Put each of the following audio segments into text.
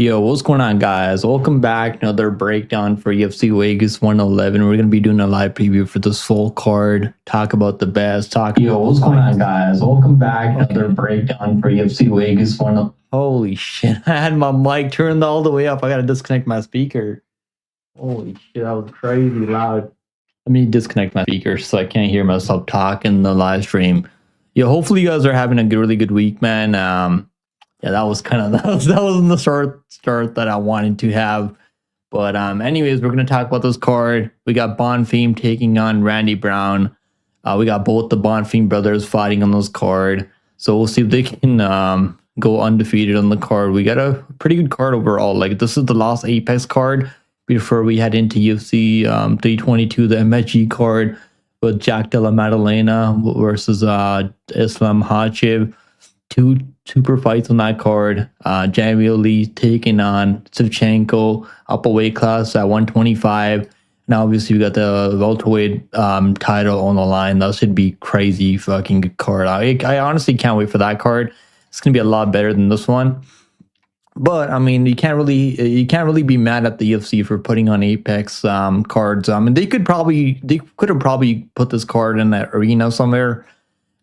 Yo, what's going on, guys? Welcome back. Another breakdown for UFC Vegas 111. We're gonna be doing a live preview for this full card. Talk about the best. Yo, what's going on, guys? Welcome back. Okay. Another breakdown for UFC Vegas 111. Holy shit! I had my mic turned all the way up. I gotta disconnect my speaker. Holy shit! That was crazy loud. Let me disconnect my speaker so I can't hear myself talk in the live stream. Yo, hopefully you guys are having a really good week, man. Yeah, that was kind of that was the start that I wanted to have. But anyways, we're gonna talk about this card. We got Bonfim taking on Randy Brown. We got both the Bonfim brothers fighting on this card. So we'll see if they can go undefeated on the card. We got a pretty good card overall. Like, this is the last Apex card before we head into UFC 322, the MSG card with Jack Della Maddalena versus Islam Makhachev. Two super fights on that card. Jamie Lee taking on Shevchenko, up a weight class at 125. Now, obviously, we got the welterweight title on the line. That should be crazy fucking good card. I honestly can't wait for that card. It's gonna be a lot better than this one. But I mean, you can't really be mad at the UFC for putting on Apex cards. I mean, they could have probably put this card in that arena somewhere.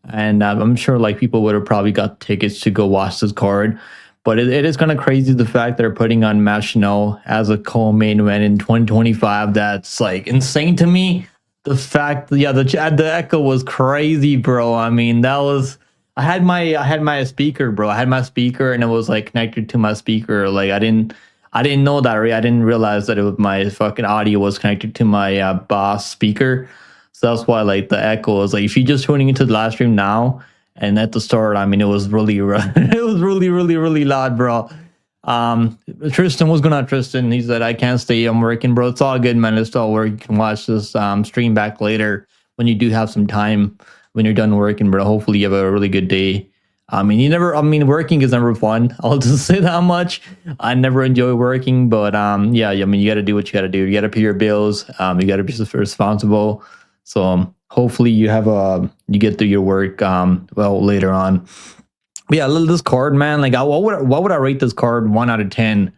And I'm sure like people would have probably got tickets to go watch this card. But it is kind of crazy the fact they're putting on Matt Schnell as a co-main event in 2025. That's like insane to me. The fact, yeah, the echo was crazy, bro. I mean, that was, I had my speaker, bro. I had my speaker and it was like connected to my speaker. Like I didn't know that. I didn't realize that my fucking audio was connected to my Boss speaker. So that's why, like, the echo is like, if you're just tuning into the live stream now and at the start, I mean, it was really, really loud, bro. Tristan, what's going on, Tristan? He said, I can't stay. I'm working, bro. It's all good, man. It's all work. You can watch this stream back later when you do have some time when you're done working, bro. Hopefully you have a really good day. Working is never fun. I'll just say that much. I never enjoy working, but yeah, I mean, you got to do what you got to do. You got to pay your bills. You got to be responsible. So hopefully you get through your work well later on. But yeah, this card, man. Like, what would I rate this card 1 out of 10?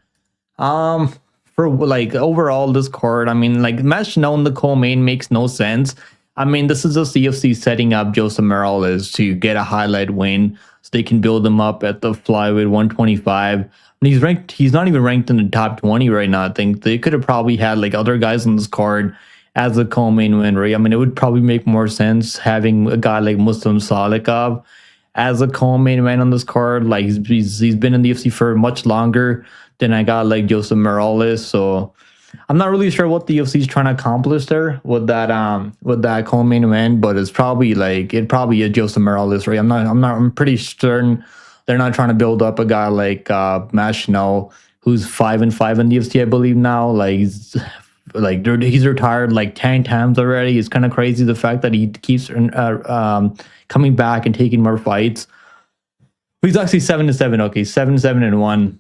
For like overall this card, I mean, like, Matt Schnell in the co-main makes no sense. I mean, this is just UFC setting up Joseph Morales to get a highlight win, so they can build him up at the flyweight 125. And he's not even ranked in the top 20 right now. I think they could have probably had like other guys on this card as a co-main winner. I mean, it would probably make more sense having a guy like Muslim Salikov as a co-main event on this card. Like, he's been in the UFC for much longer than a guy like Joseph Morales. So I'm not really sure what the UFC is trying to accomplish there with that co-main event, but it'd probably is Joseph Morales, right? I'm pretty certain they're not trying to build up a guy like Matt Schnell, who's 5-5 in the UFC, I believe now. He's retired like 10 times already. It's kind of crazy the fact that he keeps coming back and taking more fights. He's actually 7-7. Okay, 7-7-1.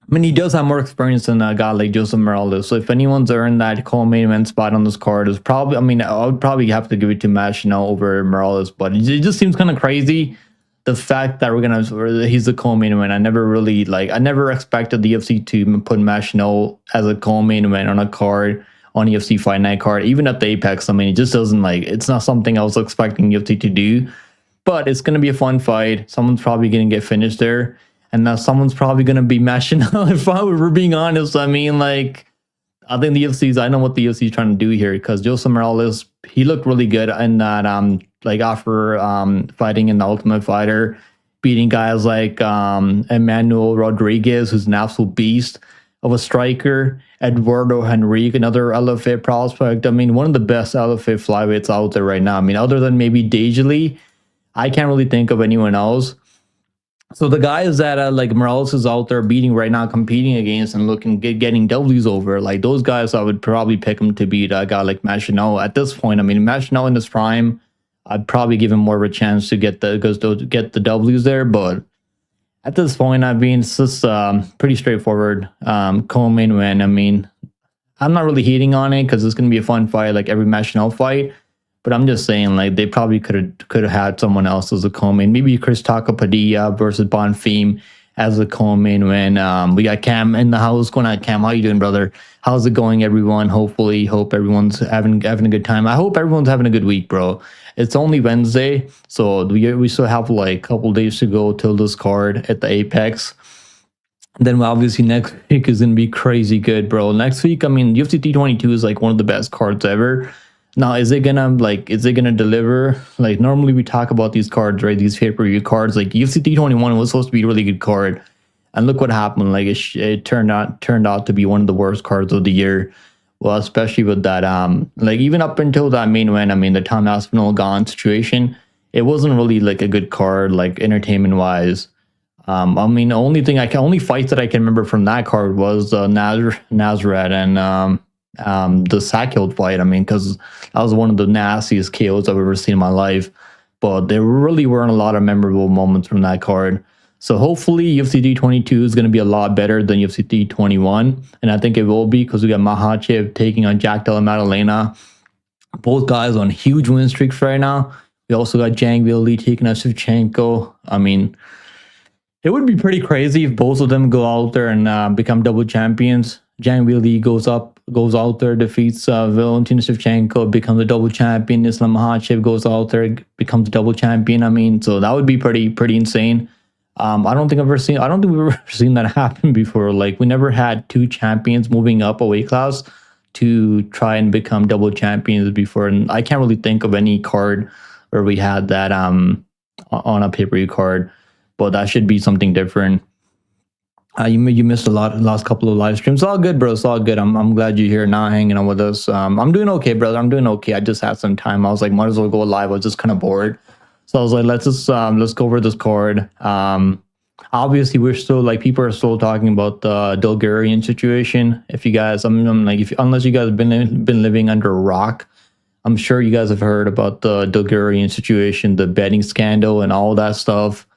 I mean, he does have more experience than a guy like Joseph Morales. So if anyone's earned that co-main event spot on this card, is probably, I mean, I would probably have to give it to Matt Schnell over Morales. But it just seems kind of crazy the fact that he's the co-main event. I never expected the UFC to put Matt Schnell as a co-main event on a card, on UFC Fight Night card, even at the Apex. I mean, it just doesn't, like, it's not something I was expecting UFC to do. But it's gonna be a fun fight. Someone's probably gonna get finished there, and now someone's probably gonna be Matt Schnell. If we're being honest, I mean, like, I think I know what the UFC is trying to do here, because Joseph Morales, he looked really good in that after fighting in the Ultimate Fighter, beating guys like Emmanuel Rodriguez, who's an absolute beast of a striker, Eduardo Henrique, another LFA prospect. I mean, one of the best LFA flyweights out there right now. I mean, other than maybe Dejali, I can't really think of anyone else. So the guys that like Morales is out there beating right now, competing against and getting W's over, like, those guys, I would probably pick him to beat a guy like Matt Schnell at this point. I mean, Matt Schnell in his prime, I'd probably give him more of a chance to get the W's there. But at this point, I mean, it's just pretty straightforward co-main event. I mean, I'm not really hating on it because it's going to be a fun fight like every Matt Schnell fight. But I'm just saying, like, they probably could have had someone else as a co-main. Maybe Chris Taco Padilla versus Bonfim as a co-main event. We got Cam in the house. Going on, Cam? How you doing, brother? How's it going, everyone? Hope everyone's having a good time. I hope everyone's having a good week, bro. It's only Wednesday, so we still have like a couple days to go till this card at the Apex. Then obviously next week is gonna be crazy good, bro. Next week, I mean, UFC 322 is like one of the best cards ever. Now, is it gonna deliver? Like normally we talk about these cards, right? These pay-per-view cards. Like UFC 321 was supposed to be a really good card, and look what happened. Like it turned out to be one of the worst cards of the year. Well, especially with that, like even up until that main event, I mean, the Tom Aspinall gone situation, it wasn't really like a good card, like entertainment wise. I mean, the only fights that I can remember from that card was Nazareth and the Sackhill fight. I mean, because that was one of the nastiest KOs I've ever seen in my life. But there really weren't a lot of memorable moments from that card. So hopefully UFC 322 is going to be a lot better than UFC 321. And I think it will be because we got Makhachev taking on Jack Della Maddalena. Both guys on huge win streaks right now. We also got Zhang Weili taking on Shevchenko. I mean, it would be pretty crazy if both of them go out there and become double champions. Zhang Weili goes out there, defeats Valentina Shevchenko, becomes a double champion. Islam Makhachev goes out there, becomes a double champion. I mean, so that would be pretty insane. I don't think we've ever seen that happen before. Like we never had two champions moving up a weight class to try and become double champions before, and I can't really think of any card where we had that on a pay-per-view card. But that should be something different. You missed a lot last couple of live streams. It's all good, bro. It's all good. I'm glad you're here now hanging out with us. I'm doing okay, brother. I'm doing okay. I just had some time. I was like, might as well go live. I was just kind of bored. So I was like, let's go over this card. Obviously, we're still like people are still talking about the Dulgarian situation. If you guys, I'm like, unless you guys have been living under a rock, I'm sure you guys have heard about the Dulgarian situation, the betting scandal, and all that stuff.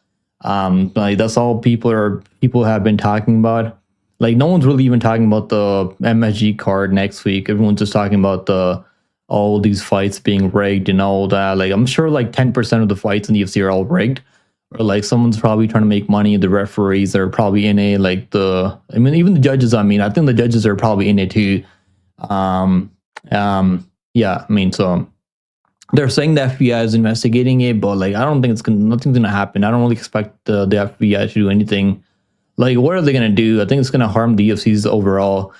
Like that's all people have been talking about. Like no one's really even talking about the MSG card next week. Everyone's just talking about all these fights being rigged and all that. Like I'm sure like 10% of the fights in the UFC are all rigged, or like someone's probably trying to make money. The referees are probably in it. Like even the judges. I mean, I think the judges are probably in it too. Yeah. I mean, so. They're saying the FBI is investigating it, but like I don't think nothing's gonna happen. I don't really expect the FBI to do anything. Like, what are they gonna do? I think it's gonna harm the UFC's overall.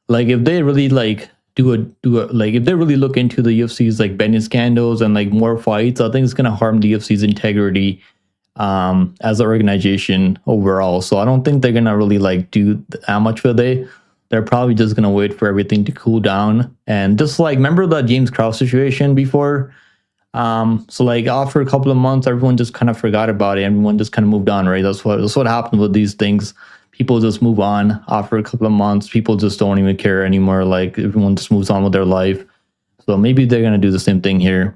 Like, if they really like if they really look into the UFC's like betting scandals and like more fights, I think it's gonna harm the UFC's integrity as an organization overall. So I don't think they're gonna really like do that much with it. They're probably just gonna wait for everything to cool down and just like remember the James Krause situation before. So like after a couple of months, everyone just kind of forgot about it. Everyone just kind of moved on, right? That's what happened with these things. People just move on after a couple of months. People just don't even care anymore. Like everyone just moves on with their life. So maybe they're gonna do the same thing here.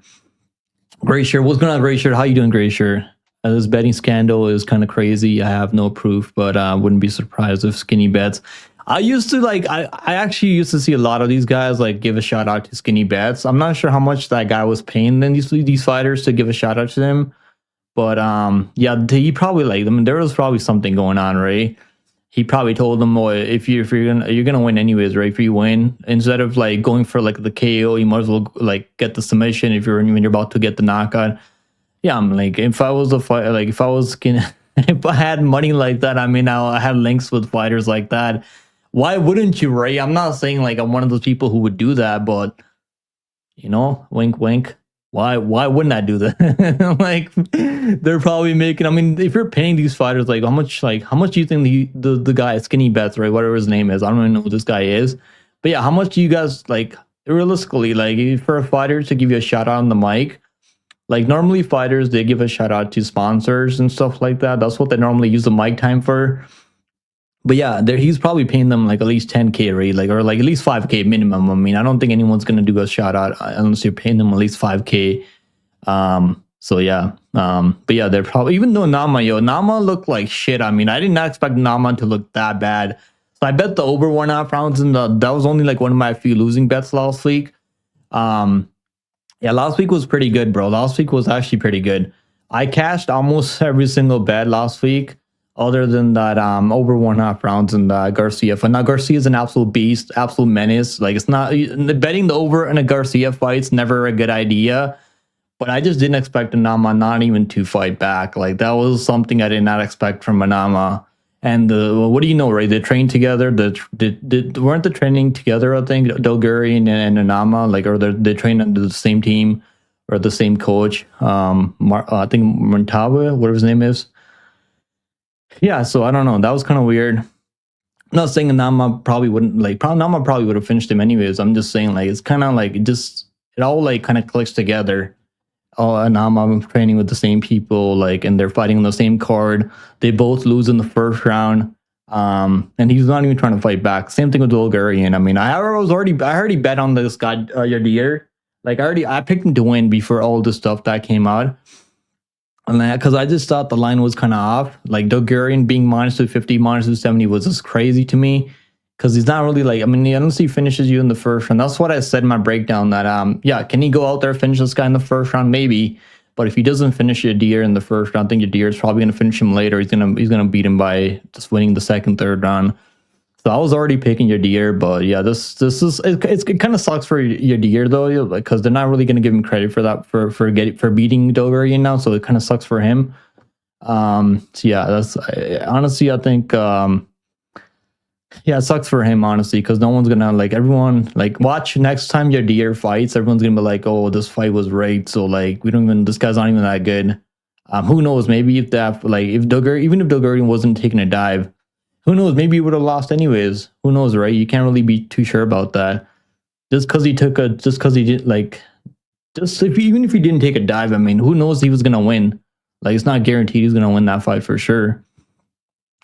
Gray Shirt, what's going on, Gray Shirt? How you doing, Gray Shirt? This betting scandal is kind of crazy. I have no proof, but I wouldn't be surprised if Skinny bets. I used to like I actually used to see a lot of these guys like give a shout out to Skinny Bets. I'm not sure how much that guy was paying then these fighters to give a shout out to them, but yeah, he probably like them. There was probably something going on, right? He probably told them, "Oh, if you're gonna win anyways, right? If you win, instead of like going for like the KO, you might as well like get the submission if when you're about to get the knockout." Yeah, I'm like, if I was if I was skinny, if I had money like that, I mean, I had links with fighters like that. Why wouldn't you, Ray? I'm not saying like I'm one of those people who would do that, but you know, wink, wink. Why wouldn't I do that? Like they're probably making. I mean, if you're paying these fighters, like how much do you think the guy Skinny Bets, right? Whatever his name is, I don't even know who this guy is, but yeah, how much do you guys like realistically like for a fighter to give you a shout out on the mic? Like normally fighters they give a shout out to sponsors and stuff like that. That's what they normally use the mic time for. But yeah, he's probably paying them like at least 10K, right? Like or like at least 5K minimum. I mean, I don't think anyone's gonna do a shout out unless you're paying them at least 5K. So yeah. But yeah, they're probably even though Nama looked like shit. I mean, I did not expect Nama to look that bad. So I bet the over 1.5 rounds and that was only like one of my few losing bets last week. Yeah, last week was pretty good, bro. Last week was actually pretty good. I cashed almost every single bet last week. other than that, over 1.5 rounds in the Garcia fight. Now Garcia is an absolute beast, absolute menace. Like it's not betting the over in a Garcia fight's never a good idea. But I just didn't expect Anama not even to fight back. Like that was something I did not expect from Anama. And what do you know, right? They trained together. Weren't they training together? I think Dulgarian and Anama, like, or they trained under the same team or the same coach. I think Montava, whatever his name is. Yeah, so I don't know. That was kind of weird. I'm not saying Anama probably wouldn't Anama probably would have finished him anyways. I'm just saying like it's kind of like it all like kind of clicks together. Oh, and I'm training with the same people, like, and they're fighting on the same card. They both lose in the first round, and he's not even trying to fight back. Same thing with Bulgarian. I mean, I already bet on this guy Yadir. Like, I picked him to win before all this stuff that came out, and because I just thought the line was kind of off. Like Bulgarian being -250, -270 was just crazy to me. Because he's not really like, I mean, unless he finishes you in the first round. That's what I said in my breakdown that, yeah, can he go out there, finish this guy in the first round? Maybe. But if he doesn't finish Yadir in the first round, I think Yadir is probably going to finish him later. He's gonna beat him by just winning the second, third round. So I was already picking Yadir, but yeah, this is it kind of sucks for Yadir though, because they're not really going to give him credit for that for beating Dulgarian now. So it kind of sucks for him. So yeah, that's honestly, I think. Yeah, it sucks for him, honestly, because no one's gonna like everyone like watch next time Yadir fights. Everyone's gonna be like, "Oh, this fight was rigged." So like, we don't even. This guy's not even that good. Who knows? Maybe if even if Dulgarian wasn't taking a dive, who knows? Maybe he would have lost anyways. Who knows, right? You can't really be too sure about that. Just because he didn't like, even if he didn't take a dive, I mean, who knows? He was gonna win. Like, it's not guaranteed he's gonna win that fight for sure.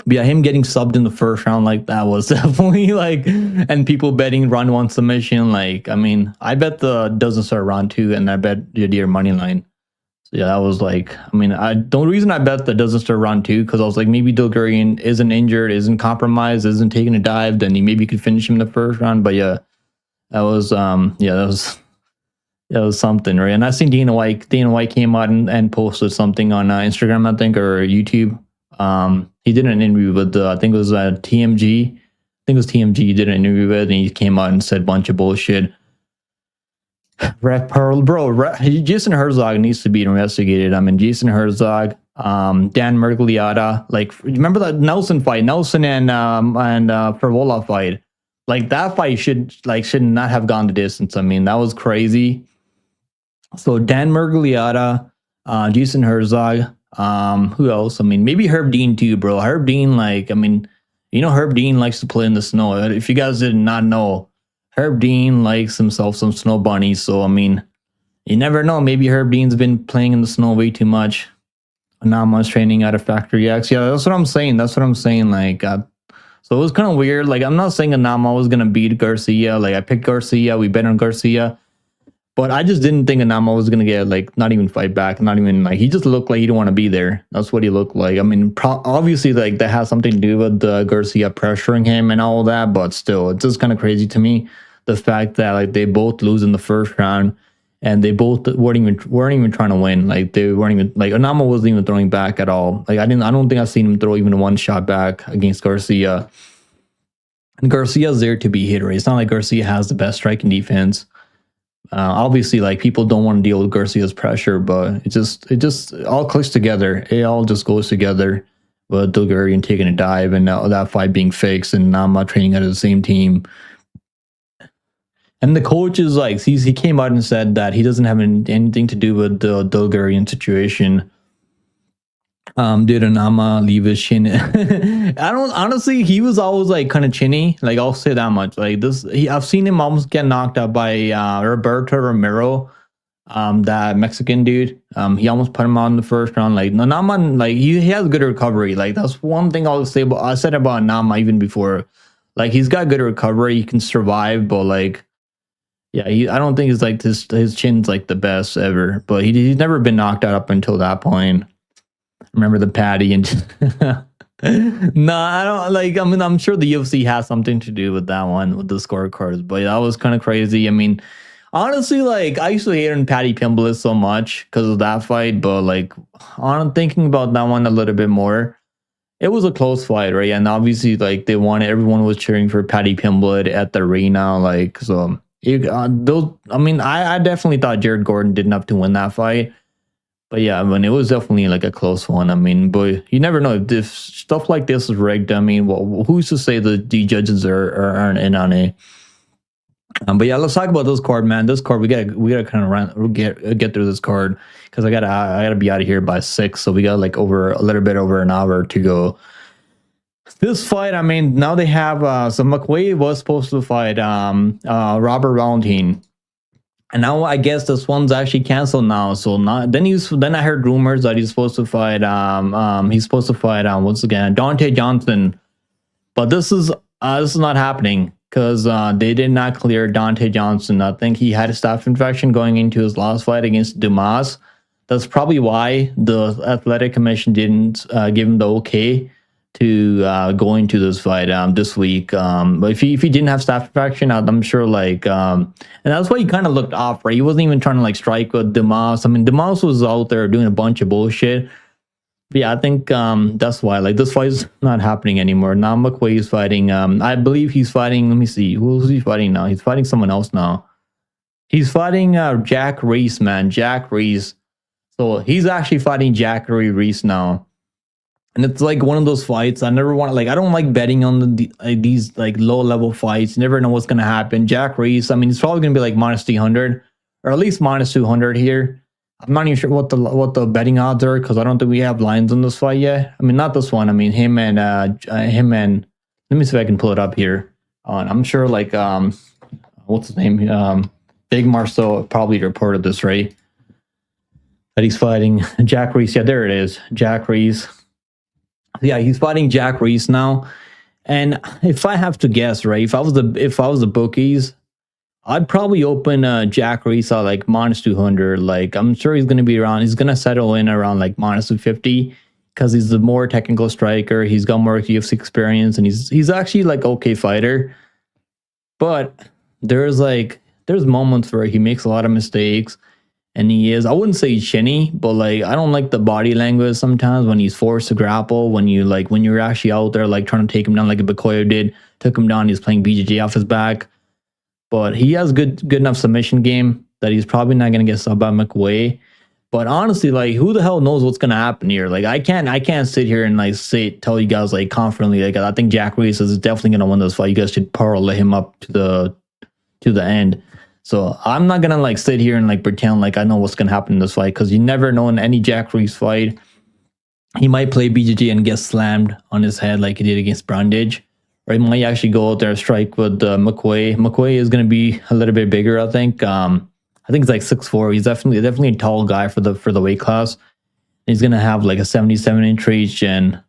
But yeah, him getting subbed in the first round like that was definitely like, and people betting round 1 submission. Like, I mean, I bet the doesn't start round 2, and I bet Yadir money line. So yeah, that was like, I mean, the reason I bet the doesn't start round 2 because I was like, maybe Dulgarian isn't injured, isn't compromised, isn't taking a dive, then he maybe could finish him in the first round. But yeah, that was that was something, right? And I seen Dana White came out and posted something on Instagram, I think, or YouTube. He did an interview with I think it was TMG. I think it was TMG he did an interview with, and he came out and said a bunch of bullshit. Jason Herzog needs to be investigated. I mean, Jason Herzog, Dan Mergliata, like, remember that Nelson fight, Nelson and Fervola fight? Like, that fight should not have gone the distance. I mean, that was crazy. So Dan Mergliata, Jason Herzog. Who else? I mean, maybe Herb Dean too, bro. Herb Dean, like, I mean, Herb Dean likes to play in the snow. If you guys did not know, Herb Dean likes himself some snow bunnies. So, I mean, you never know. Maybe Herb Dean's been playing in the snow way too much. Anama's training out of Factory X. Yeah, that's what I'm saying. Like, so it was kind of weird. Like, I'm not saying Anama was gonna beat Garcia. Like, I picked Garcia. We bet on Garcia. But I just didn't think Anama was going to get, like, not even fight back. Not even, like, he just looked like he didn't want to be there. That's what he looked like. I mean, obviously, like, that has something to do with Garcia pressuring him and all that. But still, it's just kind of crazy to me. The fact that, like, they both lose in the first round. And they both weren't even trying to win. Like, they weren't even, like, Anama wasn't even throwing back at all. Like, I don't think I've seen him throw even one shot back against Garcia. And Garcia's there to be hit, right? It's not like Garcia has the best striking defense. Obviously, like, people don't want to deal with Garcia's pressure, but it just all clicks together. It all just goes together. With Dulgarian taking a dive and now that fight being fixed, and Nama training out of the same team. And the coach is like, he came out and said that he doesn't have anything to do with the Dulgarian situation. Did Anama leave his chin? Honestly, he was always like kind of chinny. Like, I'll say that much. Like, I've seen him almost get knocked out by Roberto Romero, that Mexican dude. He almost put him out in the first round. Like, Anama, like, he has good recovery. Like, that's one thing I said about Anama even before. Like, he's got good recovery. He can survive, but like, yeah, I don't think he's like his chin's like the best ever. But he's never been knocked out up until that point. Remember the Patty and no, I don't like. I mean, I'm sure the UFC has something to do with that one with the scorecards, but that was kind of crazy. I mean, honestly, like, I used to hate on Patty Pimblett so much because of that fight, but like, on thinking about that one a little bit more, it was a close fight, right? And obviously, like they wanted, everyone was cheering for Paddy Pimblett at the arena, like so. Those, I mean, I definitely thought Jared Gordon did enough to win that fight, but yeah, I mean, it was definitely like a close one. I mean, but you never know if stuff like this is rigged. I mean, well, who's to say that the judges aren't in on it? But yeah, let's talk about this card, man. This card, we gotta kind of get through this card because I gotta be out of here by 6, so we got like a little bit over an hour to go. This fight, I mean, now they have so McWay was supposed to fight Robert Valentin, and now I guess this one's actually canceled now. So then I heard rumors that he's supposed to fight once again Dante Johnson, but this is not happening because they did not clear Dante Johnson. I think he had a staph infection going into his last fight against Dumas. That's probably why the athletic commission didn't give him the okay to go into this fight this week. But if he didn't have staph infection, I'm sure like and that's why he kind of looked off, right? He wasn't even trying to like strike with Dumas. I mean, Dumas was out there doing a bunch of bullshit. But yeah, I think that's why like this fight's not happening anymore. Now McWay is fighting. I believe he's fighting. Let me see, who's he fighting now? He's fighting someone else now. He's fighting Jack Reese, man. Jack Reese. So he's actually fighting Jackery Reese now. And it's like one of those fights I never want. Like I don't like betting on these like low level fights. You never know what's gonna happen. Jack Reese, I mean, it's probably gonna be like minus 300 or at least minus 200 here. I'm not even sure what the betting odds are because I don't think we have lines on this fight yet. I mean, not this one. I mean, him and let me see if I can pull it up here. I'm sure like what's his name? Big Marceau probably reported this, right? That he's fighting Jack Reese. Yeah, there it is, Jack Reese. Yeah, he's fighting Jack Reese now. And if I have to guess, right, if I was the bookies, I'd probably open Jack Reese at like minus 200. Like I'm sure he's gonna be around. He's gonna settle in around like minus 250 because he's the more technical striker. He's got more UFC experience, and he's actually like okay fighter. But there's moments where he makes a lot of mistakes. And I wouldn't say chinny, but like I don't like the body language sometimes when he's forced to grapple, when you're actually out there like trying to take him down like a Bakoya did, took him down, he's playing BJJ off his back. But he has good enough submission game that he's probably not gonna get subbed by McWay. But honestly, like who the hell knows what's gonna happen here? Like I can't sit here and like tell you guys like confidently, like I think Jack Reese is definitely gonna win this fight. You guys should parlay him up to the end. So I'm not gonna like sit here and like pretend like I know what's gonna happen in this fight because you never know in any Jack Reese fight. He might play BJJ and get slammed on his head like he did against Brundage, or he might actually go out there and strike with McWay. McWay is gonna be a little bit bigger, I think. I think he's like 6'4". He's definitely a tall guy for the weight class. He's gonna have like a 77-inch reach, and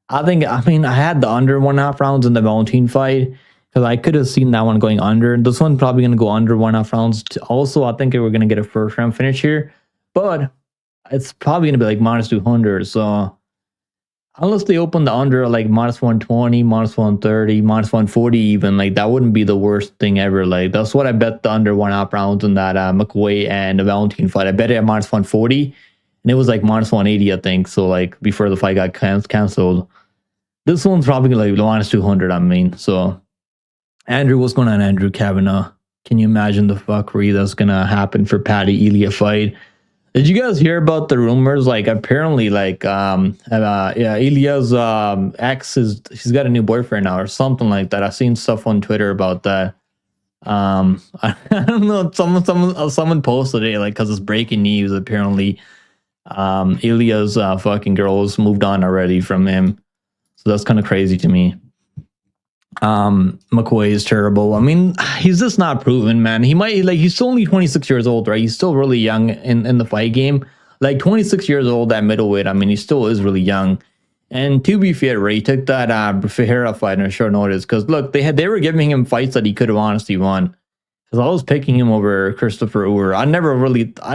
I had the under 1.5 rounds in the Valentin fight. Because I could have seen that one going under. This one's probably going to go under 1.5 rounds. Also, I think we're going to get a first round finish here. But it's probably going to be like minus 200. So unless they open the under like minus 120, minus 130, minus 140 even, like that wouldn't be the worst thing ever. Like that's what I bet the under 1.5 rounds in that McWay and the Valentin fight. I bet it at minus 140. And it was like minus 180, I think. So like before the fight got canceled. This one's probably like minus 200, I mean. So Andrew, what's going on, Andrew Kavanaugh? Can you imagine the fuckery that's gonna happen for Paddy Ilya fight? Did you guys hear about the rumors? Like apparently, like Ilya's ex she's got a new boyfriend now or something like that. I've seen stuff on Twitter about that. I don't know. Someone posted it like because it's breaking news. Apparently, Ilya's fucking girls moved on already from him. So that's kind of crazy to me. McWay is terrible. I mean, he's just not proven, man. He's still only 26 years old, right? He's still really young in the fight game. Like 26 years old at middleweight. I mean, he still is really young. And to be fair, Ray took that Ferreira fight on short notice because look, they were giving him fights that he could have honestly won. Because I was picking him over Christopher Uwer. I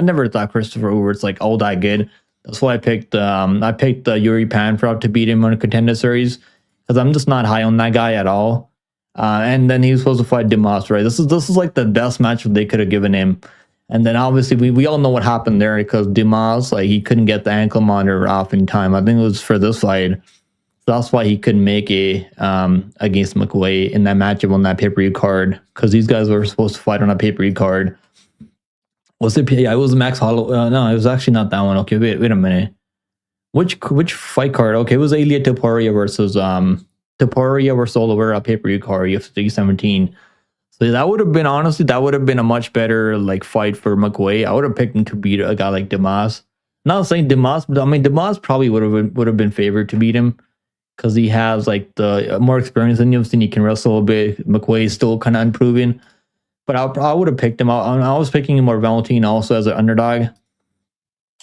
never thought Christopher Uwer's like all that good. That's why I picked Yuri Panfrov to beat him on a Contender Series. Because I'm just not high on that guy at all. And then he was supposed to fight Dumas, right? This is like the best match they could have given him. And then obviously we all know what happened there because Dumas, like he couldn't get the ankle monitor off in time. I think it was for this fight. that's why he couldn't make it against McWay in that matchup on that pay-per-view card, because these guys were supposed to fight on a pay-per-view card. Was it? Yeah, it was Max Holloway. No, it was actually not that one. Okay, wait a minute. Which fight card? Okay, it was Ilia Topuria versus Oliveira pay-per-view card, UFC 317. So that would have been, honestly, that would have been a much better like fight for McWay. I would have picked him to beat a guy like Dimas. Not saying Dimas, but I mean Dimas probably would have been favored to beat him, because he has like the more experience than UFC and he can wrestle a bit. McWay is still kind of unproven, but I would have picked him out. I was picking him or Valentin also as an underdog.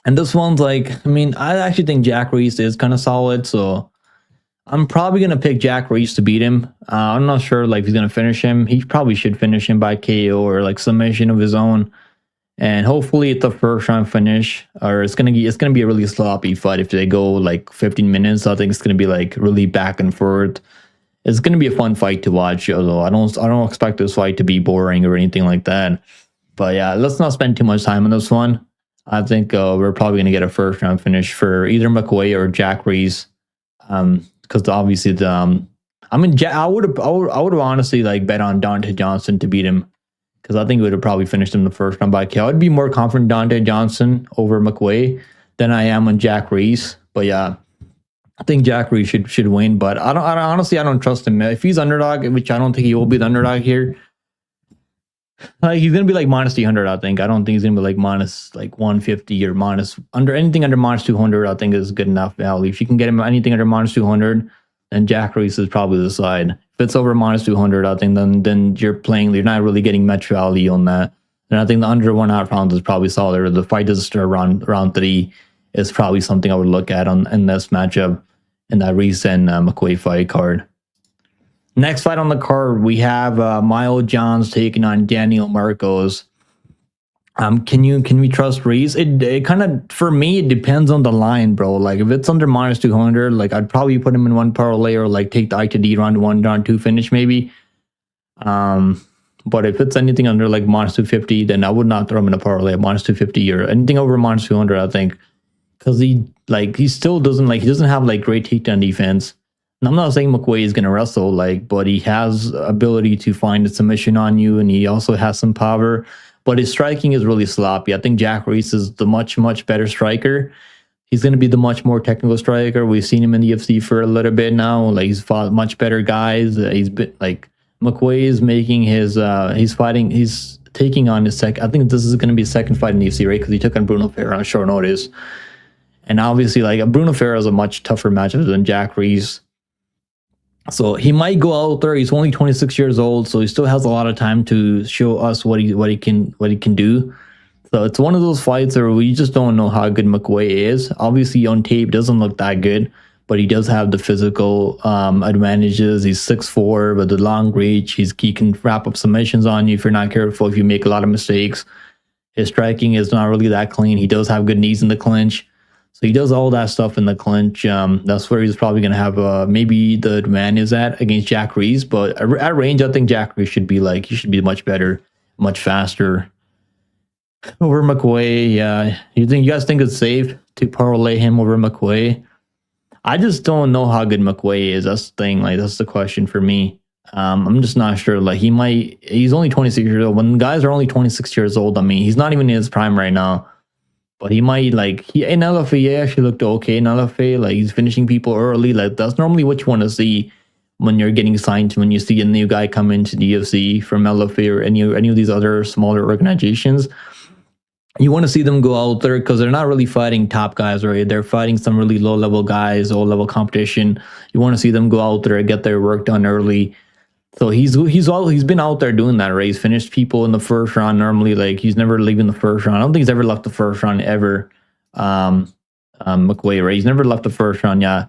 And this one's like, I mean, I actually think Jack Reese is kind of solid, so I'm probably going to pick Jack Reese to beat him. I'm not sure like if he's going to finish him. He probably should finish him by KO or like submission of his own. And hopefully it's a first round finish, or it's gonna be a really sloppy fight if they go like 15 minutes. I think it's gonna be like really back and forth. It's gonna be a fun fight to watch, although I don't expect this fight to be boring or anything like that. But yeah, let's not spend too much time on this one. I think we're probably gonna get a first round finish for either McWay or Jack Reese, because obviously I would have honestly like bet on Dante Johnson to beat him, because I think it would have probably finished him the first round by KO. I'd be more confident Dante Johnson over McWay than I am on Jack Reese. But yeah, I think Jack Reese should win. But I don't trust him. If he's underdog, which I don't think he will be the underdog here, like he's gonna be like minus 300. I think. I don't think he's gonna be like minus like 150 or minus anything under minus 200. I think is good enough value. If you can get him anything under minus 200, then Jack Reese is probably the side. If it's over minus 200, I think then you're not really getting much value on that. And I think the under 1.5 rounds is probably solid. Or the fight doesn't start round 3 is probably something I would look at in this matchup in that recent McWay fight card. Next fight on the card, we have Miles Johns taking on Daniel Marcos. Can we trust Reese? It kind of, for me, it depends on the line, bro. Like if it's under minus 200, like I'd probably put him in one parlay or like take the I2D round 1, round 2 finish maybe. But if it's anything under like minus 250, then I would not throw him in a parlay at minus 250 or anything over minus 200. I think because he doesn't have like great takedown defense. And I'm not saying McWay is gonna wrestle but he has ability to find a submission on you, and he also has some power. But his striking is really sloppy. I think Jack Reese is the much better striker. He's going to be the much more technical striker. We've seen him in the UFC for a little bit now. Like he's fought much better guys. He's been like McWay is making his. He's taking on his second. I think this is going to be his second fight in the UFC, right? Because he took on Bruno Ferreira on short notice. And obviously, like Bruno Ferreira is a much tougher matchup than Jack Reese. So he might go out there. He's only 26 years old, so he still has a lot of time to show us what he can do. So it's one of those fights where we just don't know how good McWay is. Obviously, on tape doesn't look that good, but he does have the physical advantages. He's 6'4", with the long reach. He can wrap up submissions on you if you're not careful. If you make a lot of mistakes, his striking is not really that clean. He does have good knees in the clinch. So he does all that stuff in the clinch. That's where he's probably going to have maybe the advantage at against Jack Reese. But at range, I think Jack Reese should be much better, much faster over McWay. Yeah, you guys think it's safe to parlay him over McWay? I just don't know how good McWay is. That's the thing. Like that's the question for me. I'm just not sure. Like he's only 26 years old. When guys are only 26 years old, I mean, he's not even in his prime right now. But he might in LFA, he actually looked okay in LFA. Like he's finishing people early. Like that's normally what you want to see when you're getting signed. When you see a new guy come into the UFC from LFA or any of these other smaller organizations, you want to see them go out there because they're not really fighting top guys, right? They're fighting some really low level guys, low level competition. You want to see them go out there and get their work done early. So he's been out there doing that, right? He's finished people in the first round normally. Like he's never leaving the first round. I don't think he's ever left the first round ever. McWay, right? He's never left the first round. Yeah,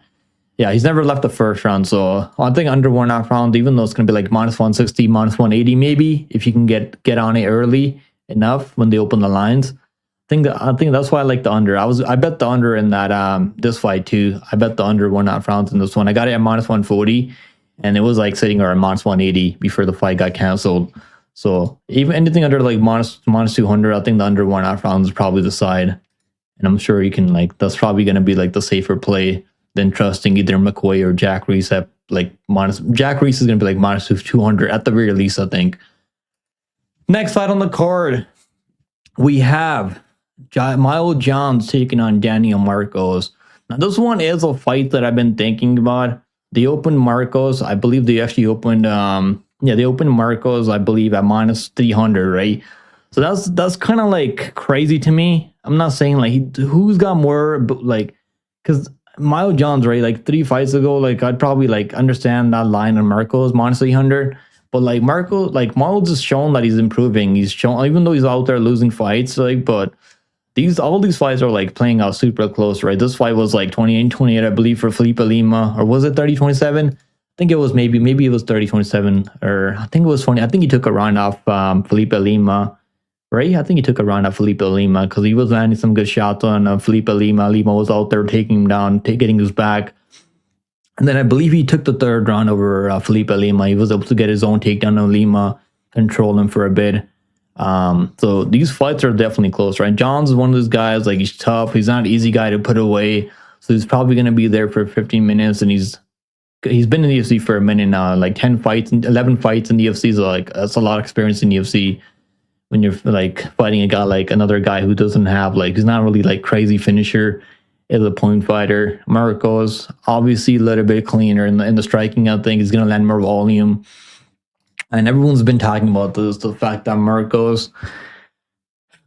he's never left the first round. So I think under 1.5 rounds, even though it's gonna be like minus 160, minus 180, maybe if you can get on it early enough when they open the lines. I think that's why I like the under. I bet the under in that this fight too. I bet the under 1.5 rounds in this one. I got it at minus 140. And it was like sitting around minus 180 before the fight got canceled. So even anything under like minus 200, I think the under 1.5 rounds is probably the side. And I'm sure you can that's probably going to be like the safer play than trusting either McQuay or Jack Reese at like minus. Jack Reese is gonna be like minus 200 at the very least, I think. Next fight on the card, we have Miles Johns taking on Daniel Marcos. Now, this one is a fight that I've been thinking about. They opened Marcos. I believe they actually opened, they opened Marcos, I believe, at minus 300, right? So that's kind of like crazy to me. I'm not saying like who's got more, but like, because Miles Johns, right? Like 3 fights ago, like I'd probably like understand that line on Marcos minus 300. But like Miles has shown that he's improving. He's shown, even though he's out there losing fights, like, but all these fights are like playing out super close, right? This fight was like 28-28, I believe, for Felipe Lima, or was it 30-27? I think it was maybe it was 30-27, or I think it was 20. I think he took a round off Felipe Lima, right? I think he took a round off Felipe Lima because he was landing some good shots on Felipe Lima. Lima was out there taking him down, getting his back. And then I believe he took the 3rd round over Felipe Lima. He was able to get his own takedown on Lima, control him for a bit. So these fights are definitely close, right? Johns is one of those guys, like he's tough. He's not an easy guy to put away. So he's probably going to be there for 15 minutes. And he's been in the UFC for a minute now, like 10 fights, 11 fights in the UFC. So like that's a lot of experience in the UFC when you're like fighting a guy like another guy who doesn't have like, he's not really like crazy finisher. Is a point fighter. Marcos obviously a little bit cleaner in the striking. I think he's gonna land more volume, and everyone's been talking about this, the fact that Marcos,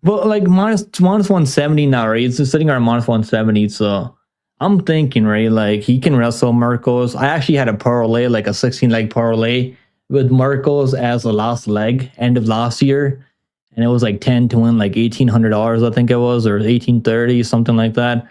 well, like minus 170 now, right? It's just sitting around minus 170. So I'm thinking, right, like he can wrestle Marcos. I actually had a parlay, like a 16-leg parlay with Marcos as the last leg end of last year, and it was like 10 to win like $1,800, I think it was, or 1830, something like that.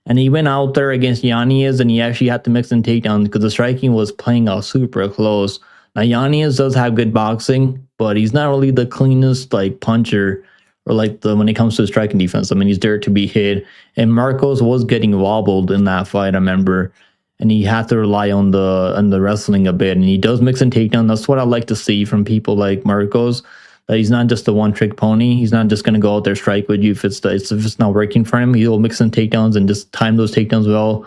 And he went out there against Yanez, and he actually had to mix in takedowns because the striking was playing out super close. Now, Yanez does have good boxing, but he's not really the cleanest like puncher or like when it comes to striking defense. I mean, he's there to be hit. And Marcos was getting wobbled in that fight, I remember. And he had to rely on the wrestling a bit. And he does mix in takedown. That's what I like to see from people like Marcos. That he's not just a one-trick pony. He's not just going to go out there strike with you if it's not working for him. He'll mix in takedowns and just time those takedowns well.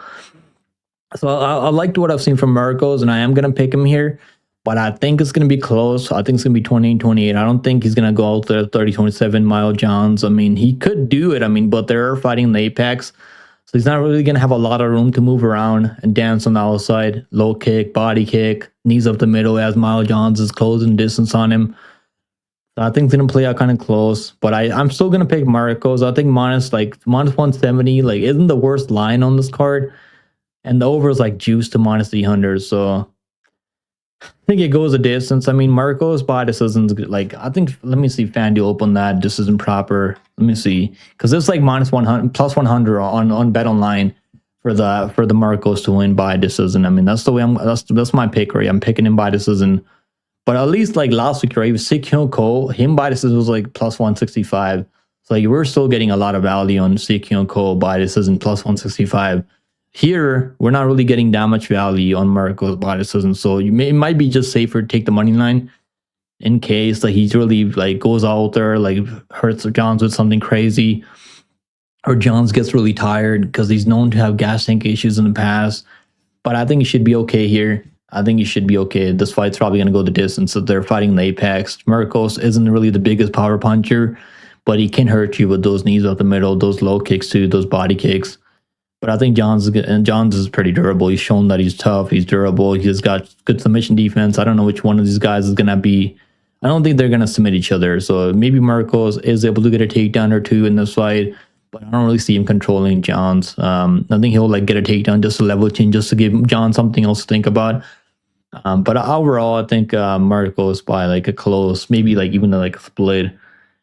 So I liked what I've seen from Marcos, and I am going to pick him here. But I think it's going to be close. I think it's going to be 28-28. I don't think he's going to go out there 30-27, Miles Johns. I mean, he could do it. I mean, but they're fighting in the apex. So he's not really going to have a lot of room to move around and dance on the outside. Low kick, body kick, knees up the middle as Miles Johns is closing distance on him. I think it's going to play out kind of close, but I'm still going to pick Marcos. I think minus 170 like isn't the worst line on this card, and the over is like juice to minus 300. So I think it goes a distance. I mean, Marcos by decision's like, I think, let me see, FanDuel open that. This isn't proper. Let me see, because it's like minus 100 plus 100 on Bet Online for the Marcos to win by decision. I mean, that's the way that's my pick, right? I'm picking him by decision. But at least like last week, right, Seok Ko, him by decision was like plus 165. So like we're still getting a lot of value on Seok Ko by decision plus 165. Here, we're not really getting that much value on Marcos by decision. So it might be just safer to take the money line in case like he's really like goes out there, like hurts Johns with something crazy, or Johns gets really tired because he's known to have gas tank issues in the past. But I think he should be okay here. I think he should be okay. This fight's probably going to go the distance. So they're fighting in the apex. Marcos isn't really the biggest power puncher, but he can hurt you with those knees up the middle, those low kicks too, those body kicks. But I think Johns is pretty durable. He's shown that he's tough. He's durable. He's got good submission defense. I don't know which one of these guys is going to be. I don't think they're going to submit each other. So maybe Marcos is able to get a takedown or two in this fight, but I don't really see him controlling Johns. I think he'll like get a takedown just to level change, just to give John something else to think about. But overall, I think Marcos by like a close, maybe like even like a split.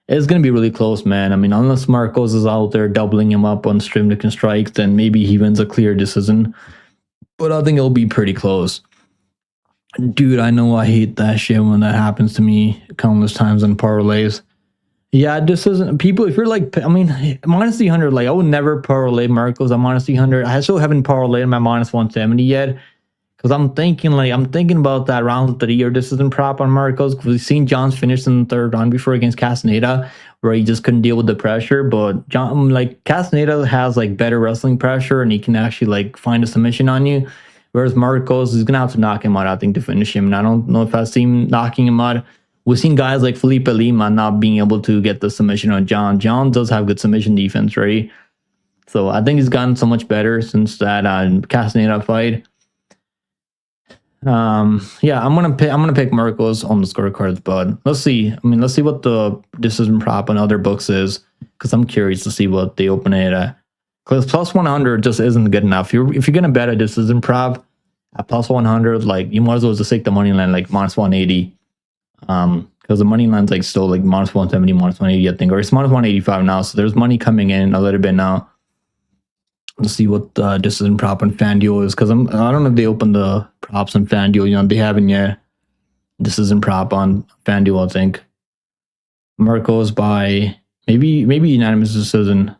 It's going to be really close, man. I mean, unless Marcos is out there doubling him up on stream and strikes, then maybe he wins a clear decision. But I think it'll be pretty close. Dude, I know I hate that shit when that happens to me countless times in parlays. Yeah, this isn't people. If you're like, I mean, minus 300, like I would never parlay Marcos at minus 300. I still haven't parlayed my minus 170 yet. Because I'm thinking about that round 3 or decision prop on Marcos. Because we've seen John's finish in the third round before against Castaneda, where he just couldn't deal with the pressure. But John, like Castaneda has like better wrestling pressure, and he can actually like find a submission on you. Whereas Marcos is gonna have to knock him out, I think, to finish him. And I don't know if I see him knocking him out. We've seen guys like Felipe Lima not being able to get the submission on John. John does have good submission defense, right? So I think he's gotten so much better since that Castaneda fight. Yeah, I'm gonna pick Marcos on the scorecards, but let's see. I mean, let's see what the decision prop on other books is, because I'm curious to see what they open it at. Because plus 100 just isn't good enough. If you're gonna bet a decision prop at plus 100, like you might as well just take the money line like minus 180. Because the money line's like still like minus 170, minus 180, I think, or it's minus 185 now. So there's money coming in a little bit now. Let's see what the decision prop on FanDuel is, because I don't know if they opened the props on FanDuel. You know, they haven't yet. Decision prop on FanDuel, I think. Marcos by maybe unanimous decision.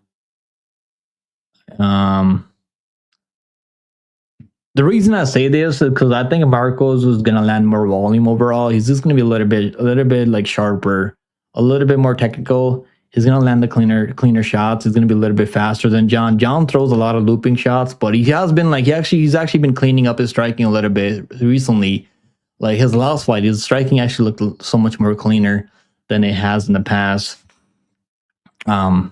The reason I say this is because I think Marcos is gonna land more volume overall. He's just gonna be a little bit like sharper, a little bit more technical. He's gonna land the cleaner shots. He's gonna be a little bit faster than John. John throws a lot of looping shots, but he's actually been cleaning up his striking a little bit recently. Like his last fight, his striking actually looked so much more cleaner than it has in the past. Yeah,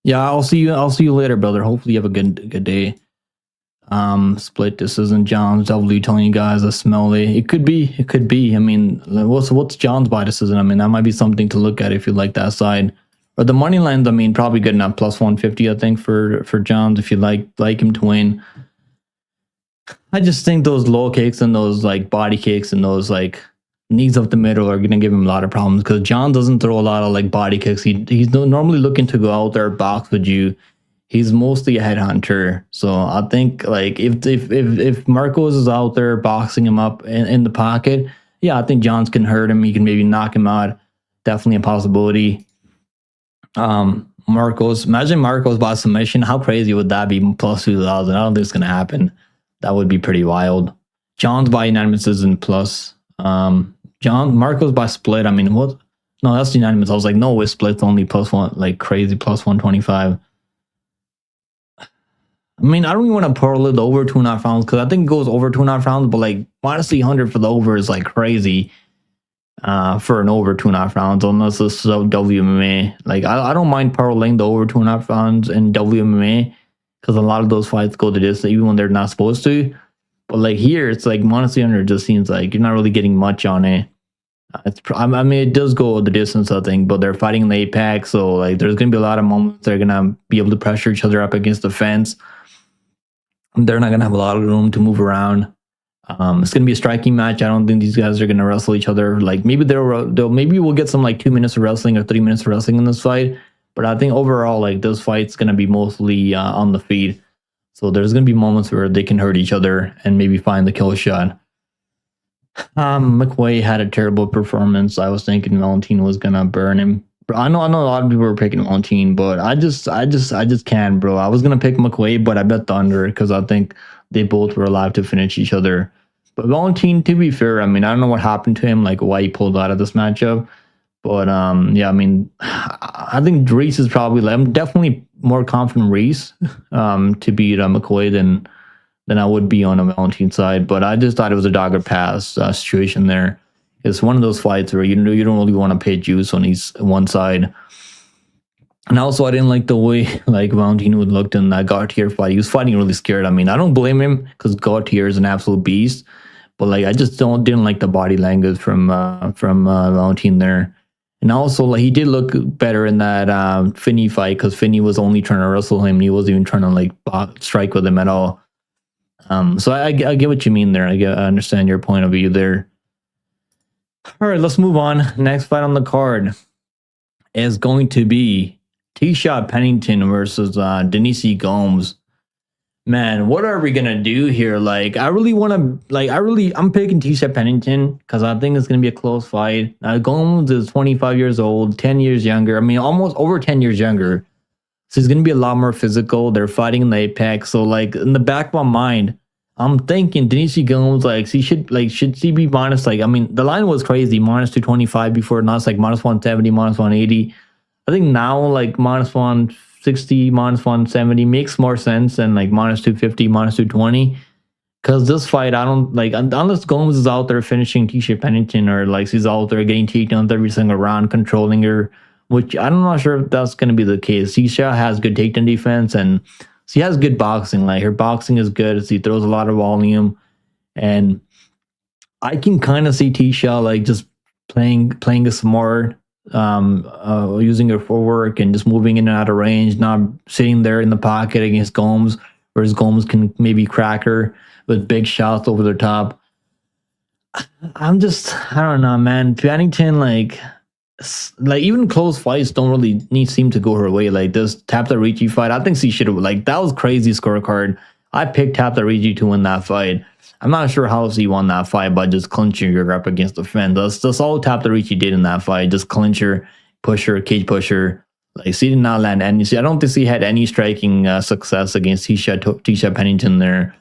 I'll see you later, brother. Hopefully you have a good day. Split decision. John's W telling you guys I smell it. It could be. I mean, what's John's by decision? I mean, that might be something to look at if you like that side. But the money lines, I mean, probably good enough. Plus 150, I think, for Johns if you like him to win. I just think those low kicks and those like body kicks and those like knees up the middle are gonna give him a lot of problems, because John doesn't throw a lot of like body kicks. He's normally looking to go out there box with you. He's mostly a headhunter. So I think like if Marcos is out there boxing him up in the pocket, yeah, I think Johns can hurt him. He can maybe knock him out. Definitely a possibility. Imagine Marcos by submission. How crazy would that be? Plus 2,000. I don't think it's gonna happen. That would be pretty wild. John's by unanimous isn't plus. Marcos by split. I mean, what? No, that's unanimous. I was like, no, it's split's only plus one, like crazy plus 125. I mean, I don't even want to pearl it over 2.5 rounds, because I think it goes over 2.5 rounds, but like minus 300 for the over is like crazy. For an over 2.5 rounds, unless it's WMMA. Like I don't mind parlaying the over 2.5 rounds in WMMA, because a lot of those fights go to this even when they're not supposed to. But like here, it's like minus 300 just seems like you're not really getting much on it. I mean, it does go the distance, I think, but they're fighting in the Apex, so like there's gonna be a lot of moments they're gonna be able to pressure each other up against the fence. They're not gonna have a lot of room to move around. It's gonna be a striking match. I don't think these guys are gonna wrestle each other. Like maybe maybe we'll get some like 2 minutes of wrestling or 3 minutes of wrestling in this fight. But I think overall, like this fight's gonna be mostly on the feet. So there's gonna be moments where they can hurt each other and maybe find the kill shot. McQuay had a terrible performance. I was thinking Valentin was gonna burn him. I know a lot of people were picking Valentin, but I just can't, bro. I was gonna pick McQuay, but I bet the under, because I think they both were alive to finish each other. But Valentin, to be fair, I mean, I don't know what happened to him, like why he pulled out of this matchup. But yeah, I mean, I think Reese is probably like, I'm definitely more confident Reese to beat McQuay than I would be on a Valentin side. But I just thought it was a dogger pass situation there. It's one of those fights where you don't really want to pay juice on one side. And also, I didn't like the way like Valentin would looked in that Gautier fight. He was fighting really scared. I mean, I don't blame him, because Gautier is an absolute beast. But like, I just didn't like the body language from Valentin there. And also, like, he did look better in that Finney fight, because Finney was only trying to wrestle him. And he wasn't even trying to like strike with him at all. So I get what you mean there. I understand your point of view there. All right, let's move on. Next fight on the card is going to be T-Shot Pennington versus Denise Gomes. Man, what are we gonna do here? Like, I'm picking T-Shot Pennington because I think it's gonna be a close fight. Gomes is 25 years old, 10 years younger. I mean, almost over 10 years younger. So he's gonna be a lot more physical. They're fighting in the Apex. So like in the back of my mind, I'm thinking Denise Gomes, like should she be minus, like, I mean, the line was crazy, minus 225 before. Now it's like minus 170, minus 180. I think now like minus 160, minus 170 makes more sense than like minus 250, minus 220. Because this fight, I don't like, unless Gomes is out there finishing Tisha Pennington, or like she's out there getting takedowns every single round, controlling her, which I'm not sure if that's going to be the case. Tisha has good takedown defense, and she has good boxing. Like, her boxing is good. She throws a lot of volume, and I can kind of see Tisha like just playing a smart, using her footwork and just moving in and out of range, not sitting there in the pocket against Gomes, whereas Gomes can maybe crack her with big shots over the top. I don't know, man. Pennington, like even close fights don't really seem to go her way. Like this Tapta Ricci fight, I think she should have, like, that was crazy scorecard. I picked Tapta Ricci to win that fight. I'm not sure how she won that fight by just clinching her up against the fence. That's all Tapta Ricci did in that fight. Just clinch her, push her, cage push her. Like, she did not land any. I don't think she had any striking success against Tisha Pennington there.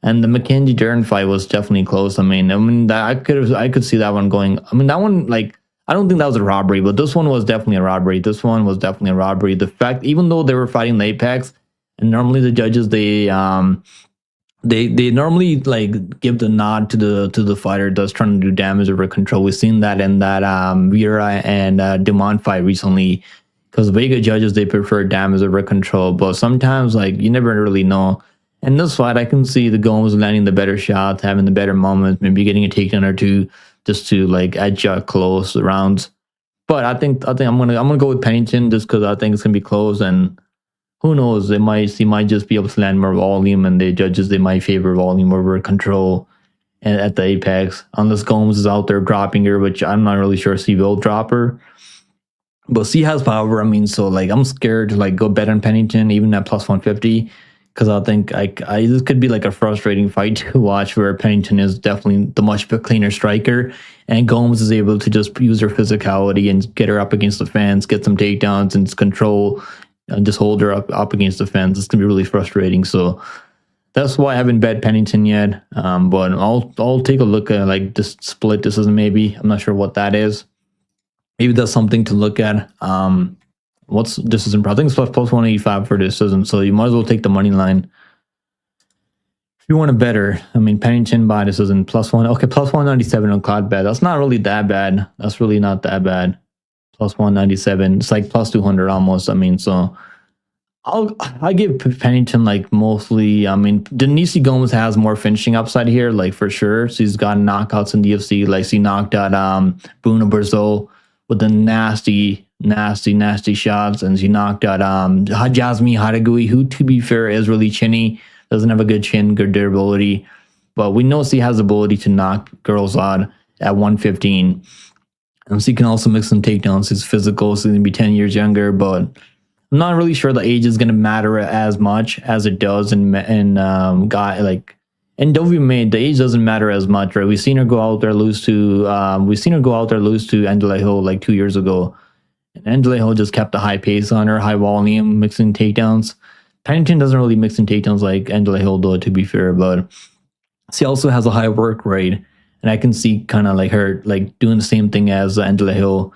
And the Mackenzie Dern fight was definitely close. I mean, I could see that one going. I mean, that one, like, I don't think that was a robbery, but this one was definitely a robbery. This one was definitely a robbery. The fact, even though they were fighting the Apex, and normally the judges, they normally like give the nod to the fighter that's trying to do damage over control. We've seen that in that Vera and Dumont fight recently, because Vega judges, they prefer damage over control, but sometimes, like, you never really know. In this fight, I can see the Gomes landing the better shots, having the better moments, maybe getting a takedown or two, just to like edge out close rounds. But I think I'm gonna go with Pennington, just because I think it's gonna be close, and who knows, he might just be able to land more volume, and the judges, they might favor volume over control at the Apex, unless Gomes is out there dropping her, which I'm not really sure she will drop her. But she has power. I mean, so like, I'm scared to like go bet on Pennington even at plus 150. Because I think this could be like a frustrating fight to watch, where Pennington is definitely the much cleaner striker, and Gomes is able to just use her physicality and get her up against the fence, get some takedowns and control, and just hold her up against the fence. It's gonna be really frustrating. So that's why I haven't bet Pennington yet. But I'll take a look at like this split decision. Maybe, I'm not sure what that is. Maybe that's something to look at. What's decision? I think it's plus 185 for decision, so you might as well take the money line if you want to better. I mean, Pennington by decision plus one. Okay, plus 197 on Cloud Bet. That's not really that bad. That's really not that bad. Plus 197. It's like plus 200 almost. I mean, so I give Pennington like mostly. I mean, Denise Gomes has more finishing upside here, like for sure. She's got knockouts in the UFC. Like, she knocked out Bruna Brazil with the nasty shots, and she knocked out Jasmine Haragui, who, to be fair, is really chinny, doesn't have a good chin, good durability, but we know she has the ability to knock girls out at 115, and she can also make some takedowns. She's physical, she's gonna be 10 years younger, but I'm not really sure the age is gonna matter as much as it does in guy like in WMA. The age doesn't matter as much, right? We've seen her go out there lose to Angela Hill like 2 years ago. And Angela Hill just kept a high pace on her, high volume, mixing takedowns. Pennington doesn't really mix in takedowns like Angela Hill, though, to be fair, but she also has a high work rate, and I can see kind of like her like doing the same thing as Angela Hill,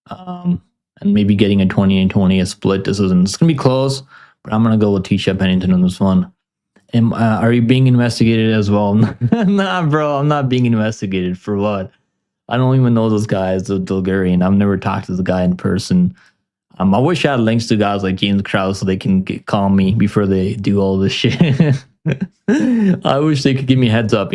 and maybe getting a 20-20, a split. It's gonna be close, but I'm gonna go with Tisha Pennington on this one. Are you being investigated as well? Nah, bro, I'm not being investigated. For what? I don't even know those guys, the Bulgarian. I've never talked to the guy in person. I wish I had links to guys like James Krause so they can call me before they do all this shit. I wish they could give me a heads up,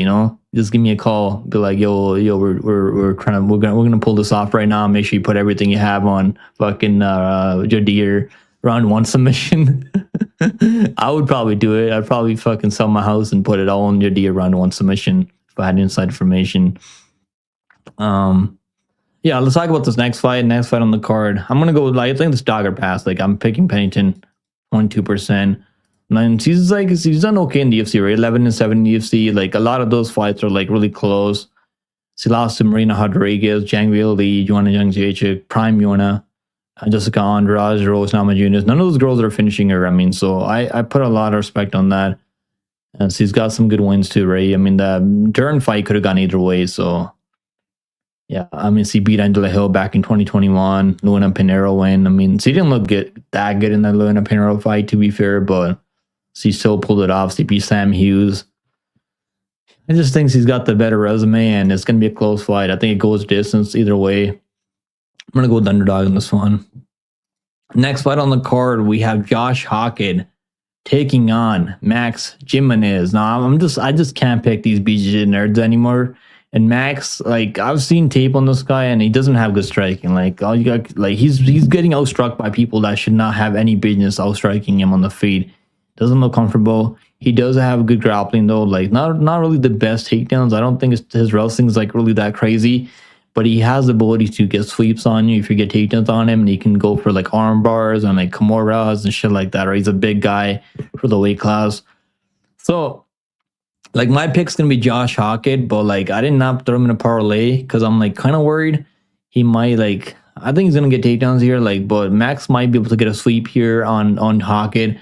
just give me a call, be like, yo, we're gonna pull this off right now. Make sure you put everything you have on fucking Jadir round one submission. I would probably do it. I'd probably fucking sell my house and put it all on Jadir round one submission if I had inside information. Yeah, let's talk about this next fight on the card. I'm gonna go with, like, I think this dogger pass. Like, I'm picking Pennington 22%. And she's done okay in the UFC, right? 11-7 in the UFC. Like, a lot of those fights are like really close. She lost to Marina Rodriguez, Zhang Weili, Joanna Jędrzejczyk, Prime Yona, Jessica Andrade, Rose Namajunas. None of those girls are finishing her. I mean, so I put a lot of respect on that. And so he's got some good wins too, right? I mean, the Dern fight could have gone either way. So, yeah, I mean, so he beat Angela Hill back in 2021. Luana Pinheiro win. I mean, so he didn't look that good in the Luana Pinheiro fight, to be fair, but so he still pulled it off. So he beat Sam Hughes. I just think he's got the better resume, and it's going to be a close fight. I think it goes distance either way. I'm going to go with the underdog in this one. Next fight on the card, we have Josh Hockett taking on Max Jimenez. Now, I just can't pick these BJJ nerds anymore. And Max, like, I've seen tape on this guy, and he doesn't have good striking. Like, all you got, like, he's getting outstruck by people that should not have any business outstriking him on the feet. Doesn't look comfortable. He does have good grappling though. Like, not really the best takedowns. I don't think his wrestling is like really that crazy, but he has the ability to get sweeps on you if you get takedowns on him, and he can go for like arm bars and like Kimuras and shit like that. Right? He's a big guy for the weight class. So, like, my pick's gonna be Josh Hockett, but like I did not throw him in a parlay because I'm like kind of worried he might like. I think he's gonna get takedowns here, like, but Max might be able to get a sweep here on Hockett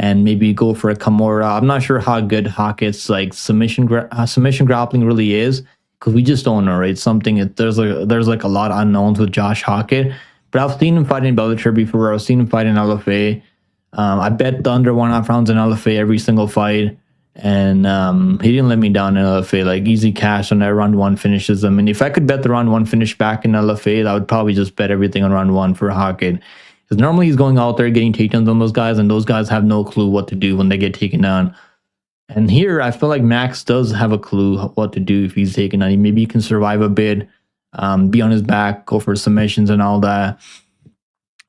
and maybe go for a Kimura. I'm not sure how good Hockett's like submission grappling really is because we just don't know, right? There's like a lot of unknowns with Josh Hockett, but I've seen him fight in Bellator before. I've seen him fight in LFA. I bet the under 1.5 rounds in LFA every single fight, and he didn't let me down in LFA. Like, easy cash on that round 1 finishes. I mean, if I could bet the round 1 finish back in LFA, I would probably just bet everything on round 1 for Hockett. Because normally he's going out there getting takedowns on those guys, and those guys have no clue what to do when they get taken down. And here, I feel like Max does have a clue what to do if he's taken down. Maybe he can survive a bit, be on his back, go for submissions and all that.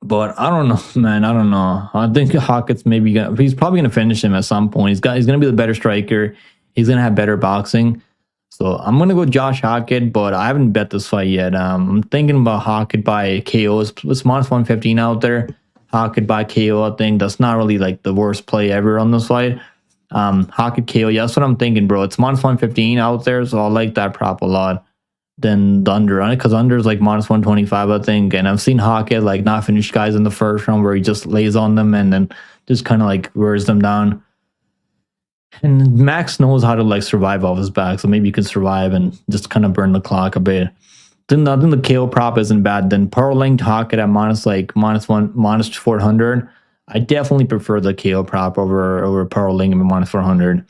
But I don't know, man. I don't know. I think Hockett's he's probably gonna finish him at some point. He's gonna be the better striker. He's gonna have better boxing. So I'm going to go Josh Hockett, but I haven't bet this fight yet. I'm thinking about Hockett by KO. It's minus 115 out there. Hockett by KO, I think that's not really like the worst play ever on this fight. Hockett KO, yeah, that's what I'm thinking, bro. It's minus 115 out there, so I like that prop a lot than the under on it, because under is like minus 125, I think. And I've seen Hockett like not finish guys in the first round where he just lays on them and then just kind of like wears them down. And Max knows how to like survive off his back, so maybe you can survive and just kind of burn the clock a bit. Then the KO prop isn't bad. Then parlaying Hockett at minus 400. I definitely prefer the KO prop over parlaying him at minus 400.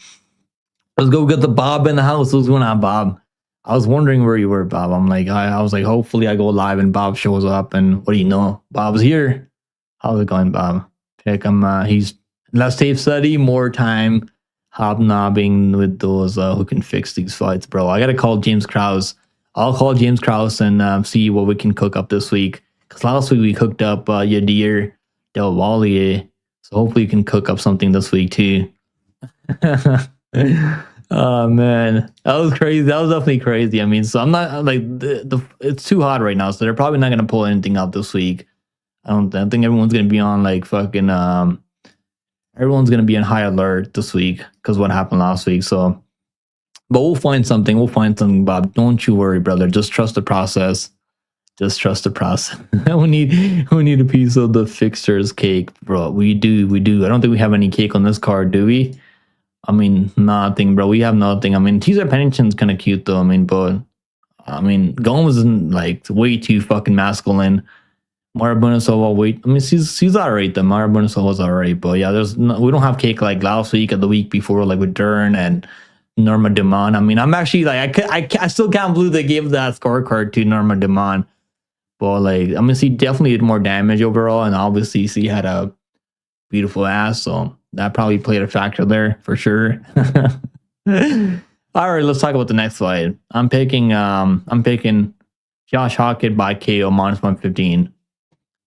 Let's go get the Bob in the house. What's going on, Bob? I was wondering where you were, Bob. I was like, hopefully I go live and Bob shows up. And what do you know? Bob's here. How's it going, Bob? Pick him. He's less tape study, more time hobnobbing with those who can fix these fights, bro. I gotta call James Krause. I'll call James Krause and see what we can cook up this week. Because last week we cooked up Yadir Del Valle. So hopefully you can cook up something this week too. Oh man, that was crazy. That was definitely crazy. I mean, so I'm not like it's too hot right now, so they're probably not gonna pull anything out this week. I think everyone's gonna be on like fucking everyone's gonna be on high alert this week because what happened last week. So, but we'll find something. We'll find something, Bob. Don't you worry, brother. Just trust the process. Just trust the process. we need a piece of the fixtures cake, bro. We do. I don't think we have any cake on this card, do we? I mean, nothing, bro. We have nothing. I mean, Cesar Pennington's kind of cute, though. I mean, Gomes isn't like way too fucking masculine. Mara Bunasova, wait. I mean, she's alright. The Mara Bunasova's alright, but yeah, we don't have cake like last week or the week before, like with Dern and Norma Dumont. I mean, I'm actually like, I still can't believe they gave that scorecard to Norma Dumont. But like, I mean, she definitely did more damage overall, and obviously she had a beautiful ass, so that probably played a factor there for sure. All right, let's talk about the next fight. I'm picking Josh Hockett by KO minus 115.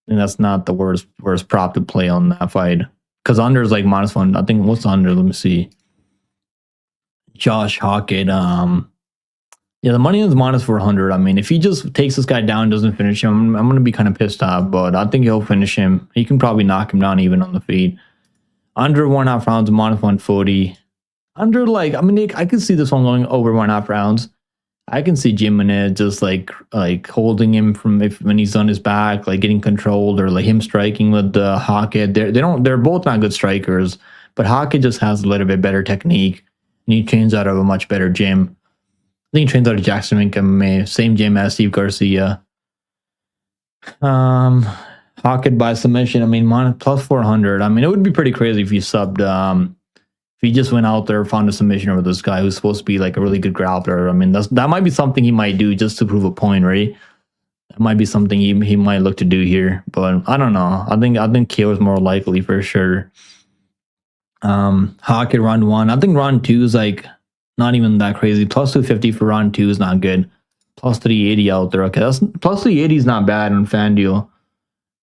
And that's not the worst prop to play on that fight. Because under is like minus 1. I think what's under? Let me see. Josh Hockett. Yeah, the money is minus 400. I mean, if he just takes this guy down and doesn't finish him, I'm going to be kind of pissed off. But I think he'll finish him. He can probably knock him down even on the feet. Under 1.5 rounds, minus 140. Under like, I mean, I can see this one going over 1.5 rounds. I can see Jimenez just like holding him when he's on his back, like getting controlled, or like him striking with Hockett. They're both not good strikers. But Hockey just has a little bit better technique, and he trains out of a much better gym. I think he trains out of Jackson Rink MMA, same gym as Steve Garcia. Hockey by submission. I mean, plus 400. I mean, it would be pretty crazy if you subbed. If he just went out there, found a submission over this guy who's supposed to be like a really good grappler. I mean, that might be something he might do just to prove a point, right? That might be something he might look to do here, but I don't know. I think KO is more likely for sure. Hockey round 1. I think round 2 is like not even that crazy. Plus 250 for round 2 is not good. Plus 380 out there. Okay, that's plus 380 is not bad on FanDuel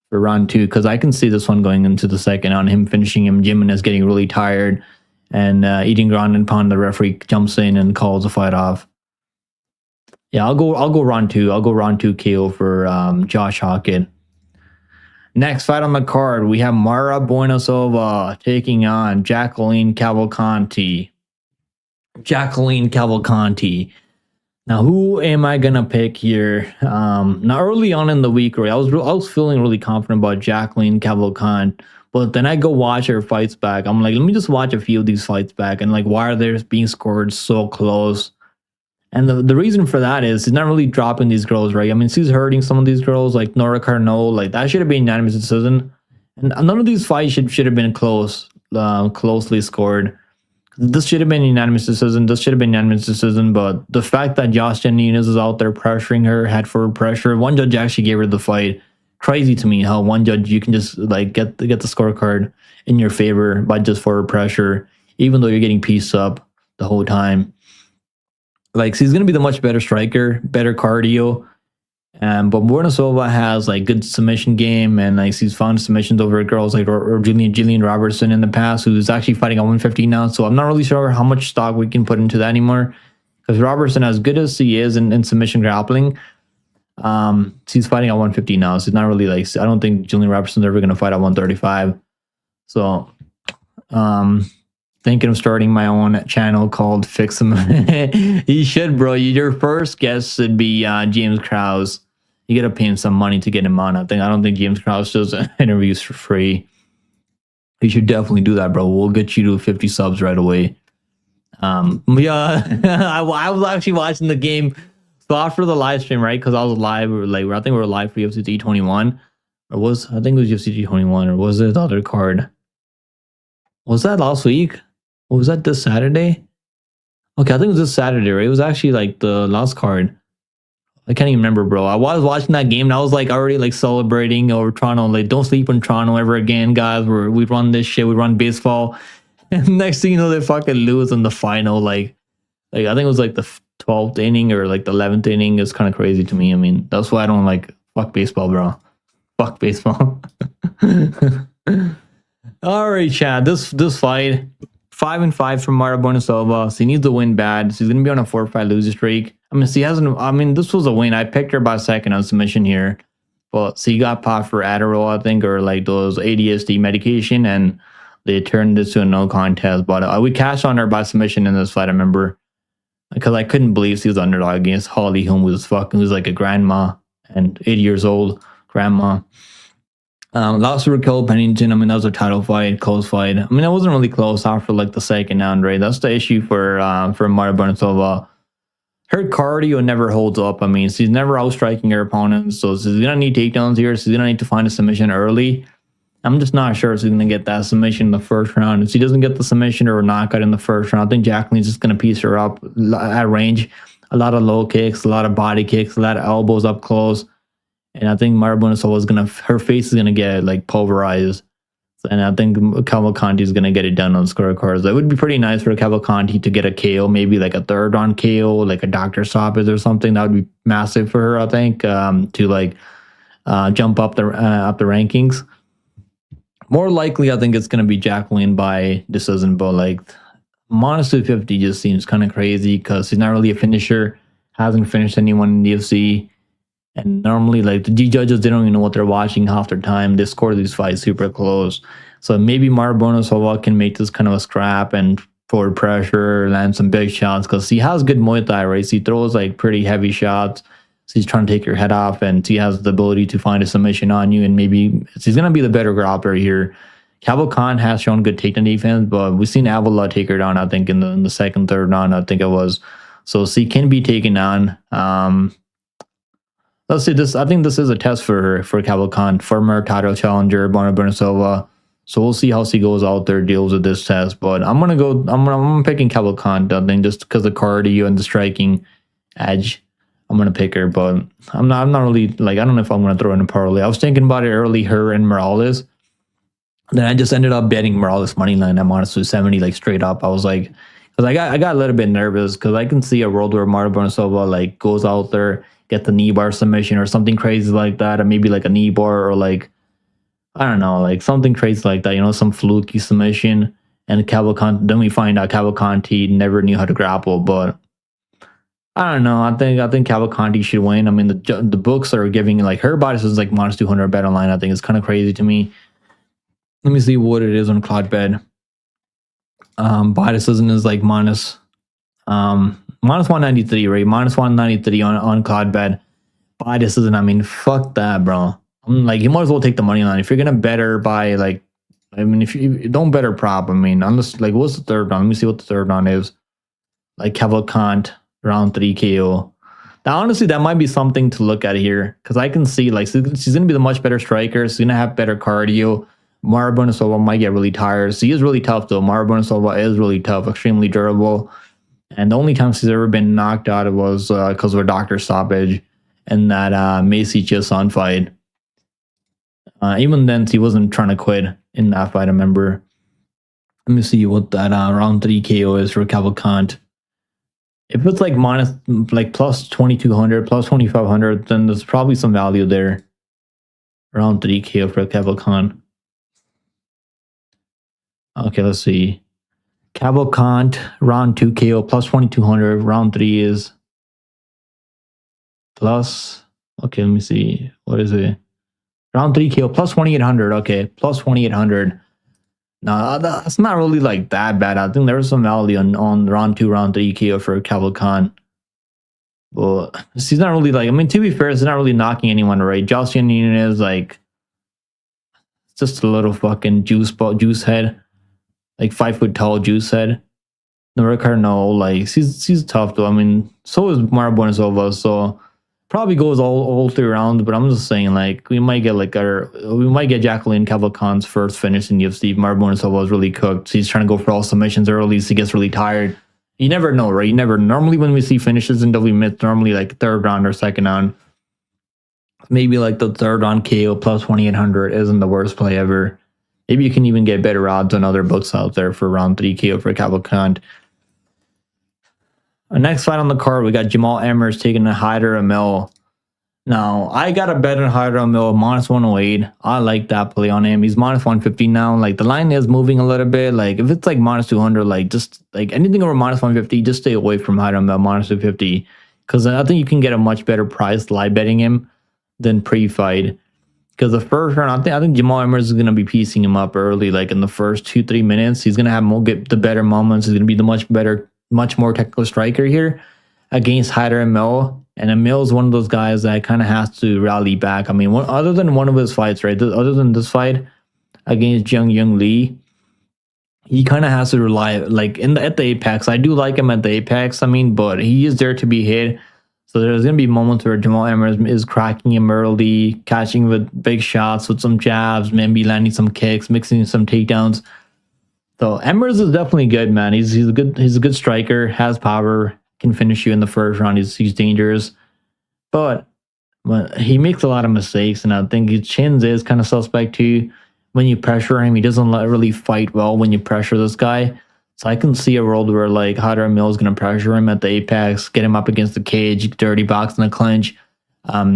for round 2, because I can see this one going into the second on him finishing him. Jimenez getting really tired and eating ground and pound. The referee jumps in and calls the fight off. Yeah, I'll go round 2. I'll go round 2 KO for Josh Hockett. Next fight on the card, we have Mara Boinasova taking on Jacqueline Cavalcanti. Jacqueline Cavalcanti. Now, who am I gonna pick here? Now, early on in the week, right, I was feeling really confident about Jacqueline Cavalcante, but then I go watch her fights back. I'm like, let me just watch a few of these fights back, and like, why are they being scored so close? And the reason for that is she's not really dropping these girls, right? I mean, she's hurting some of these girls, like Nora Carnot, like that should have been unanimous decision, and none of these fights should have been closely scored. This should have been a unanimous decision. This should have been a unanimous decision, but the fact that Josh Nunes is out there pressuring her, head forward pressure. One judge actually gave her the fight. Crazy to me how one judge, you can just like get the scorecard in your favor by just forward pressure, even though you're getting pieced up the whole time. Like, she's gonna be the much better striker, better cardio. But Boinasova has like good submission game, and like she's found submissions over girls like or Jillian Robertson in the past, who's actually fighting at 150 now. So I'm not really sure how much stock we can put into that anymore, because Robertson, as good as she is in submission grappling, she's fighting at 150 now. So it's not really like, I don't think Jillian Robertson's ever gonna fight at 135. So thinking of starting my own channel called Fix Him. You should, bro. Your first guest should be James Krause. You gotta pay him some money to get him on. I don't think James Krause does interviews for free. You should definitely do that, bro. We'll get you to 50 subs right away. Yeah, I was actually watching the game. So after the live stream, right? Because I was live, I think we were live for UFC 21, I think it was UFC 21, or was it the other card? Was that last week? Or was that this Saturday? Okay, I think it was this Saturday, right? It was actually like the last card. I can't even remember, bro. I was watching that game and I was like already like celebrating over Toronto. Like, don't sleep in Toronto ever again, guys. We run this shit. We run baseball. And next thing you know, they fucking lose in the final. Like I think it was like the 12th inning or like the 11th inning. It's kind of crazy to me. I mean, that's why I don't like, fuck baseball, bro. Fuck baseball. All right, Chad. This fight, 5-5 from Mara Boinasova. She needs to win bad. She's gonna be on a 4-5 loser streak. I mean, she hasn't. I mean, this was a win. I picked her by second on submission here, but she got popped for Adderall, I think, or like those ADHD medication, and they turned this to a no contest. But we cashed on her by submission in this fight. I remember, because I couldn't believe she was underdog against Holly, who's like a grandma and 80 years old grandma. Lost to Raquel Pennington. I mean, that was a title fight, close fight. I mean, it wasn't really close after like the second round, right? That's the issue for Mara Boinasova. Her cardio never holds up. I mean, she's never outstriking her opponents, so she's gonna need takedowns here. She's gonna need to find a submission early. I'm just not sure she's gonna get that submission in the first round. If she doesn't get the submission or knockout in the first round, I think Jacqueline's just gonna piece her up at range. A lot of low kicks, a lot of body kicks, a lot of elbows up close. And I think Mara Boinasova her face is gonna get like pulverized. And I think Cavalcanti is gonna get it done on scorecards. That would be pretty nice for Cavalcanti to get a KO, maybe like a third round KO, like a doctor stoppage or something. That would be massive for her, I think, to like jump up the rankings. More likely, I think it's gonna be Jacqueline by decision, but like minus 250 just seems kind of crazy because she's not really a finisher, hasn't finished anyone in the UFC. And normally, like, the judges, they don't even know what they're watching half their time. They score these fights super close. So maybe Mara Boinasova can make this kind of a scrap and forward pressure, land some big shots, because she has good Muay Thai, right? She throws, like, pretty heavy shots. She's trying to take your head off, and she has the ability to find a submission on you. And maybe she's going to be the better grappler here, Cavalcante has shown good takedown defense, but we've seen Avila take her down, I think, in the second, third round, I think it was. So she can be taken down. Let's see this. I think this is a test for her, for Cavalcante, former title challenger, Bona Bernasova. So we'll see how she goes out there, deals with this test. But I'm picking Cavalcante, I think, just because of cardio and the striking edge. I'm gonna pick her, but I'm not really like, I don't know if I'm gonna throw in a parlay. I was thinking about it early, her and Morales. Then I just ended up betting Morales money line at minus 270, like straight up. I was like, because I got a little bit nervous because I can see a world where Marta Bernasova like goes out there, get the knee bar submission or something crazy like that, or maybe like a knee bar or like, I don't know, like something crazy like that, you know, some fluky submission. And Cavalcante, then we find out Cavalcante never knew how to grapple, but I don't know. I think Cavalcante should win. I mean, the books are giving like her body is like minus 200 bet online. I think it's kind of crazy to me. Let me see what it is on Cloudbed. Body Decision is like minus 193, right? Minus 193 on Cloudbed. Body Decision, I mean, fuck that, bro. I'm like, you might as well take the money line. If you're gonna bet her by like, I mean, if you don't bet her prop, I mean, unless like, what's the third round? Let me see what the third round is. Like Cavalcante, round 3 KO. Now, honestly, that might be something to look at here because I can see like she's gonna be the much better striker. She's gonna have better cardio. Mara Bernasova might get really tired. She is really tough though. Mara Bernasova is really tough, extremely durable. And the only time she's ever been knocked out was because of a doctor stoppage and that Macy Chiasson fight. Even then, she wasn't trying to quit in that fight, I remember. Let me see what that round 3 KO is for Cavalcante. If it's like plus 2200, plus 2500, then there's probably some value there. Round 3 KO for Cavalcante. Okay, let's see. Cavalcante, round 2 KO, plus 2200. Round 3 is plus. Okay, let me see. What is it? Round 3 KO, plus 2800. Okay, plus 2800. No, that's not really like that bad. I think there's some value on round 2, round 3 KO for Cavalcante. Well, she's not really like, I mean, to be fair, she's not really knocking anyone, right? Jocelyn Nunez, like, just a little fucking juice head. Like 5 foot tall juice head. Nora Cardinal, like, she's tough though. I mean, so is Mara Bernasova, so probably goes all 3 rounds, but I'm just saying, like, we might get Jacqueline Cavalcante's first finish in UFC. Mara Bernasova was really cooked. She's trying to go for all submissions early. She gets really tired. You never know, right? You never. Normally, when we see finishes in WWE Myth, normally like third round or second round, maybe like the third round KO plus 2800 isn't the worst play ever. Maybe you can even get better odds on other books out there for round 3 KO for Cavalcante. Our next fight on the card, we got Jamal Emmers taking a Haider Amel. Now, I got a bet on Haider Amel, minus 108. I like that play on him. He's minus 150 now. Like, the line is moving a little bit. Like, if it's like minus 200, like, just like anything over minus 150, just stay away from Haider Amel, minus 250. Because I think you can get a much better price live betting him than pre-fight. Because the first round, I think Jamal Emmers is going to be piecing him up early, like in the first 2-3 minutes. He's going to have get the better moments. He's going to be the much more technical striker here against Haider Amel. And Amel is one of those guys that kind of has to rally back. I mean, other than one of his fights, right? Other than this fight against Jung Lee, he kind of has to rely, like, at the apex. I do like him at the apex, I mean, but he is there to be hit. So there's going to be moments where Jamal Emmers is cracking him early, catching with big shots, with some jabs, maybe landing some kicks, mixing some takedowns. So Emmers is definitely good, man. He's a good striker, has power, can finish you in the first round. He's dangerous. But he makes a lot of mistakes, and I think his chins is kind of suspect too. When you pressure him, he doesn't really fight well when you pressure this guy. So I can see a world where like Haider Amel is going to pressure him at the apex, get him up against the cage, dirty box in the clinch,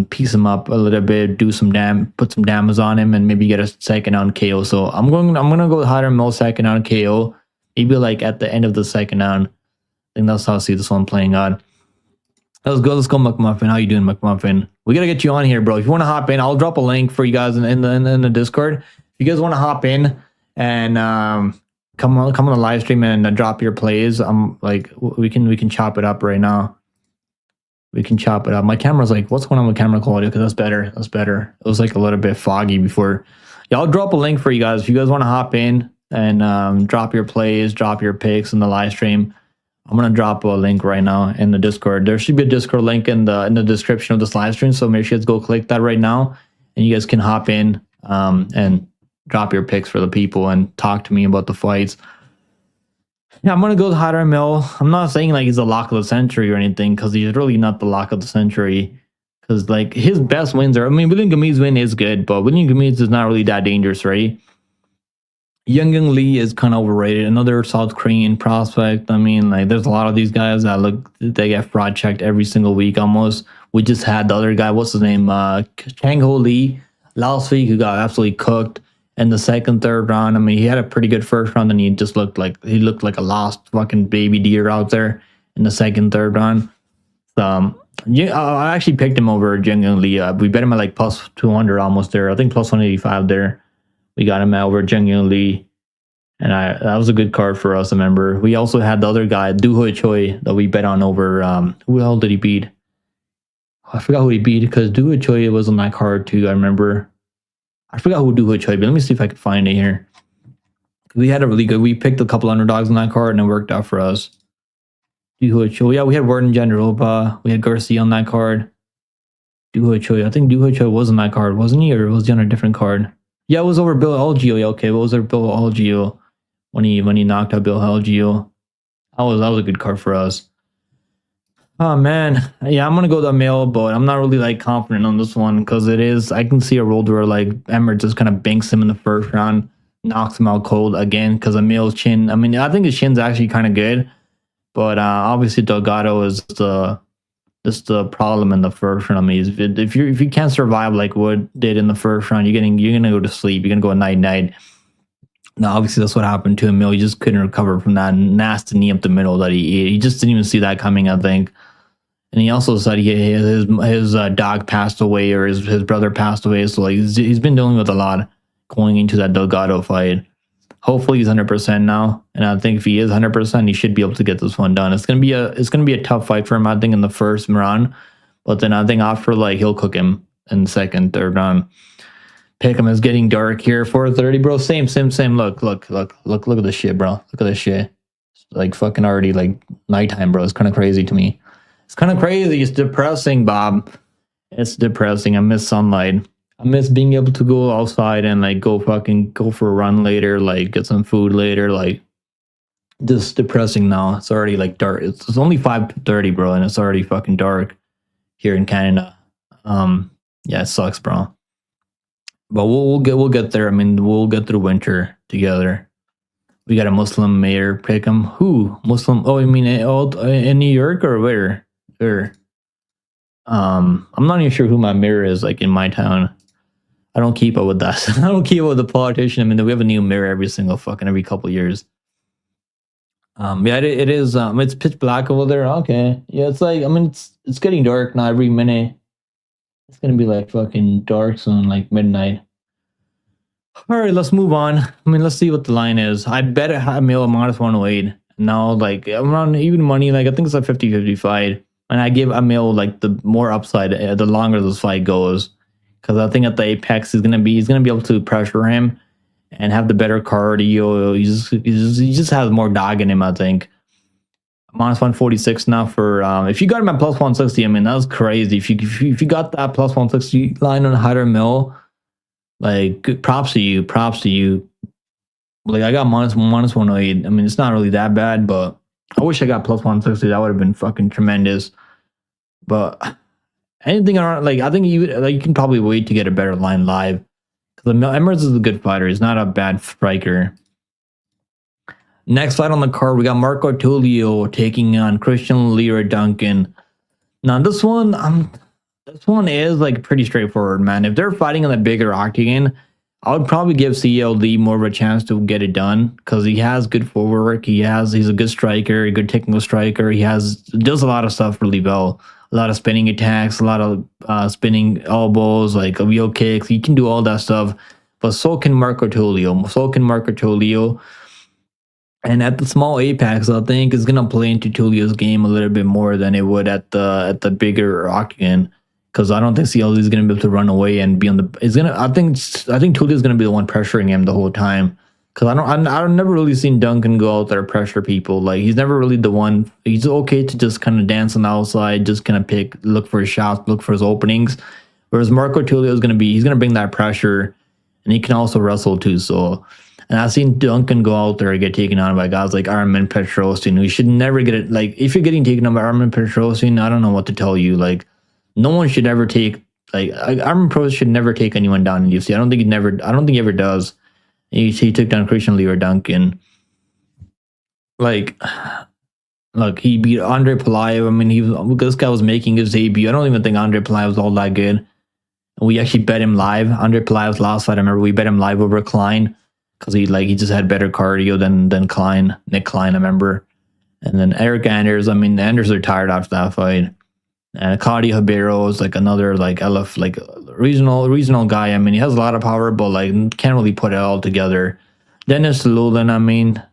piece him up a little bit, put some damage on him, and maybe get a second round KO. So I'm gonna go with Haider Amel second round KO, maybe like at the end of the second round. I think that's how I see this one playing out. Let's go, McMuffin. How you doing, McMuffin? We gotta get you on here, bro. If you want to hop in, I'll drop a link for you guys in the Discord. If you guys want to hop in and come on the live stream and drop your plays. Like we can chop it up right now. We can chop it up. My camera's like, what's going on with camera quality? Okay, that's better. It was like a little bit foggy before. Yeah, I'll drop a link for you guys if you guys want to hop in and drop your plays, drop your picks in the live stream. I'm gonna drop a link right now in the Discord. There should be a Discord link in the description of this live stream, so make sure you guys go click that right now, and you guys can hop in and drop your picks for the people and talk to me about the fights. Yeah, I'm gonna go with Hadar Mill. I'm not saying like he's a lock of the century or anything, because he's really not the lock of the century. Because like his best wins are, I mean, William Gamid's win is good, but William Gamid's is not really that dangerous, right? Young Lee is kind of overrated. Another South Korean prospect. I mean, like there's a lot of these guys that they get fraud checked every single week almost. We just had the other guy, what's his name? Chang Ho Lee last week, who got absolutely cooked in the second, third round. I mean, he had a pretty good first round, and he looked like a lost fucking baby deer out there in the second, third round. Yeah, I actually picked him over Jung Lee. We bet him at like plus 200 almost there. I think plus 185 there. We got him over Jung Lee, and that was a good card for us. I remember we also had the other guy, Du Hui Choi, that we bet on over. Who the hell did he beat? I forgot who he beat, because Du Hui Choi was on that card too. I remember. I forgot who Du Hui Choi, but let me see if I can find it here. We had a really good. We picked a couple underdogs on that card, and it worked out for us. Du Hui Choi. Yeah, we had Warden General. We had Garcia on that card. Du Hui Choi. I think Du Hui Choi was on that card, wasn't he, or was he on a different card? Yeah, it was over Bill Algeo. Yeah, okay, what was over Bill Algeo when he knocked out Bill Algeo? That was a good card for us. Oh man, yeah, I'm gonna go the Mail, but I'm not really like confident on this one, because it is. I can see a world where like Emmer just kind of banks him in the first round, knocks him out cold again, because Emil's chin. I mean, I think his chin's actually kind of good, but obviously Delgado is the problem in the first round. I mean, if you can't survive like Wood did in the first round, you're gonna go to sleep. You're gonna go night. Now, obviously, that's what happened to Emil. He just couldn't recover from that nasty knee up the middle that he ate. He just didn't even see that coming, I think. And he also said his dog passed away, or his brother passed away. So like he's been dealing with a lot going into that Delgado fight. Hopefully he's 100% now, and I think if he is 100%, he should be able to get this one done. It's gonna be a tough fight for him, I think, in the first round, but then I think after, like, he'll cook him in the second, third round. Pick'em is getting dark here. 4:30, bro. Same. Look at this shit, bro. Look at this shit. It's like fucking already like nighttime, bro. It's kind of crazy to me. It's kind of crazy. It's depressing, Bob. It's depressing. I miss sunlight. I miss being able to go outside and like go for a run later, like get some food later. Like, just depressing now. It's already like dark. It's only 5:30, bro, and it's already fucking dark here in Canada. Yeah, it sucks, bro. But we'll get there. I mean, we'll get through winter together. We got a Muslim mayor pick him. Who? Muslim? Oh, I mean, in New York or where? Where? I'm not even sure who my mayor is, like, in my town. I don't keep up with that. I don't keep up with the politician. I mean, we have a new mayor every couple years. Yeah, it is. It's pitch black over there. Okay. Yeah, it's like, I mean, it's getting dark now every minute. It's gonna be like fucking dark soon, like midnight. All right, let's move on. I mean, let's see what the line is. I bet it had Mail minus 108. Now, like, around even money, like, I think it's a 50-50 fight. And I give Emil like the more upside the longer this fight goes, because I think at the apex he's gonna be able to pressure him and have the better cardio. He just has more dog in him, I think. Minus 146 now for if you got him at plus 160. I mean, that was crazy. If you got that plus 160 line on Hadar Mill, like, props to you. Like, I got minus 108. I mean, it's not really that bad, but I wish I got plus 160. That would have been fucking tremendous. But anything around, like, I think you can probably wait to get a better line live, because Emirates is a good fighter. He's not a bad striker. Next fight on the card, we got Marco Tulio taking on Christian Lira Duncan. Now this one is like pretty straightforward, man. If they're fighting in a bigger octagon, I would probably give CLD more of a chance to get it done, because he has good footwork. He's a good striker, a good technical striker. Does a lot of stuff really well. A lot of spinning attacks, a lot of spinning elbows, like wheel kicks. He can do all that stuff, but so can Marco Tulio. And at the small apex, I think is gonna play into Tulio's game a little bit more than it would at the bigger octagon. because I don't think CLD is gonna be able to run away and be on the. Is gonna. I think Tulio is gonna be the one pressuring him the whole time. Because I've never really seen Duncan go out there pressure people. Like he's never really the one. He's okay to just kind of dance on the outside, just kind of look for his shots, look for his openings. Whereas Marco Tulio is he's gonna bring that pressure, and he can also wrestle too. So, and I've seen Duncan go out there and get taken on by guys like Armin Petrosian, who should never get it. Like if you're getting taken on by Armin Petrosian, I don't know what to tell you. Like no one should ever take Armin Pro should never take anyone down in UFC. I don't think he ever does. He took down Christian Lee or Duncan. Like, look, he beat Andre Palayev. I mean, this guy was making his debut. I don't even think Andre Palayev was all that good. We actually bet him live. Andre Palayev's last fight, I remember we bet him live over Klein because he just had better cardio than Klein, Nick Klein, I remember. And then Eric Anders. I mean, Anders retired after that fight. And Claudio Ribeiro is like another like LF like regional guy. I mean, he has a lot of power, but like can't really put it all together. Dennis Tululin, I mean,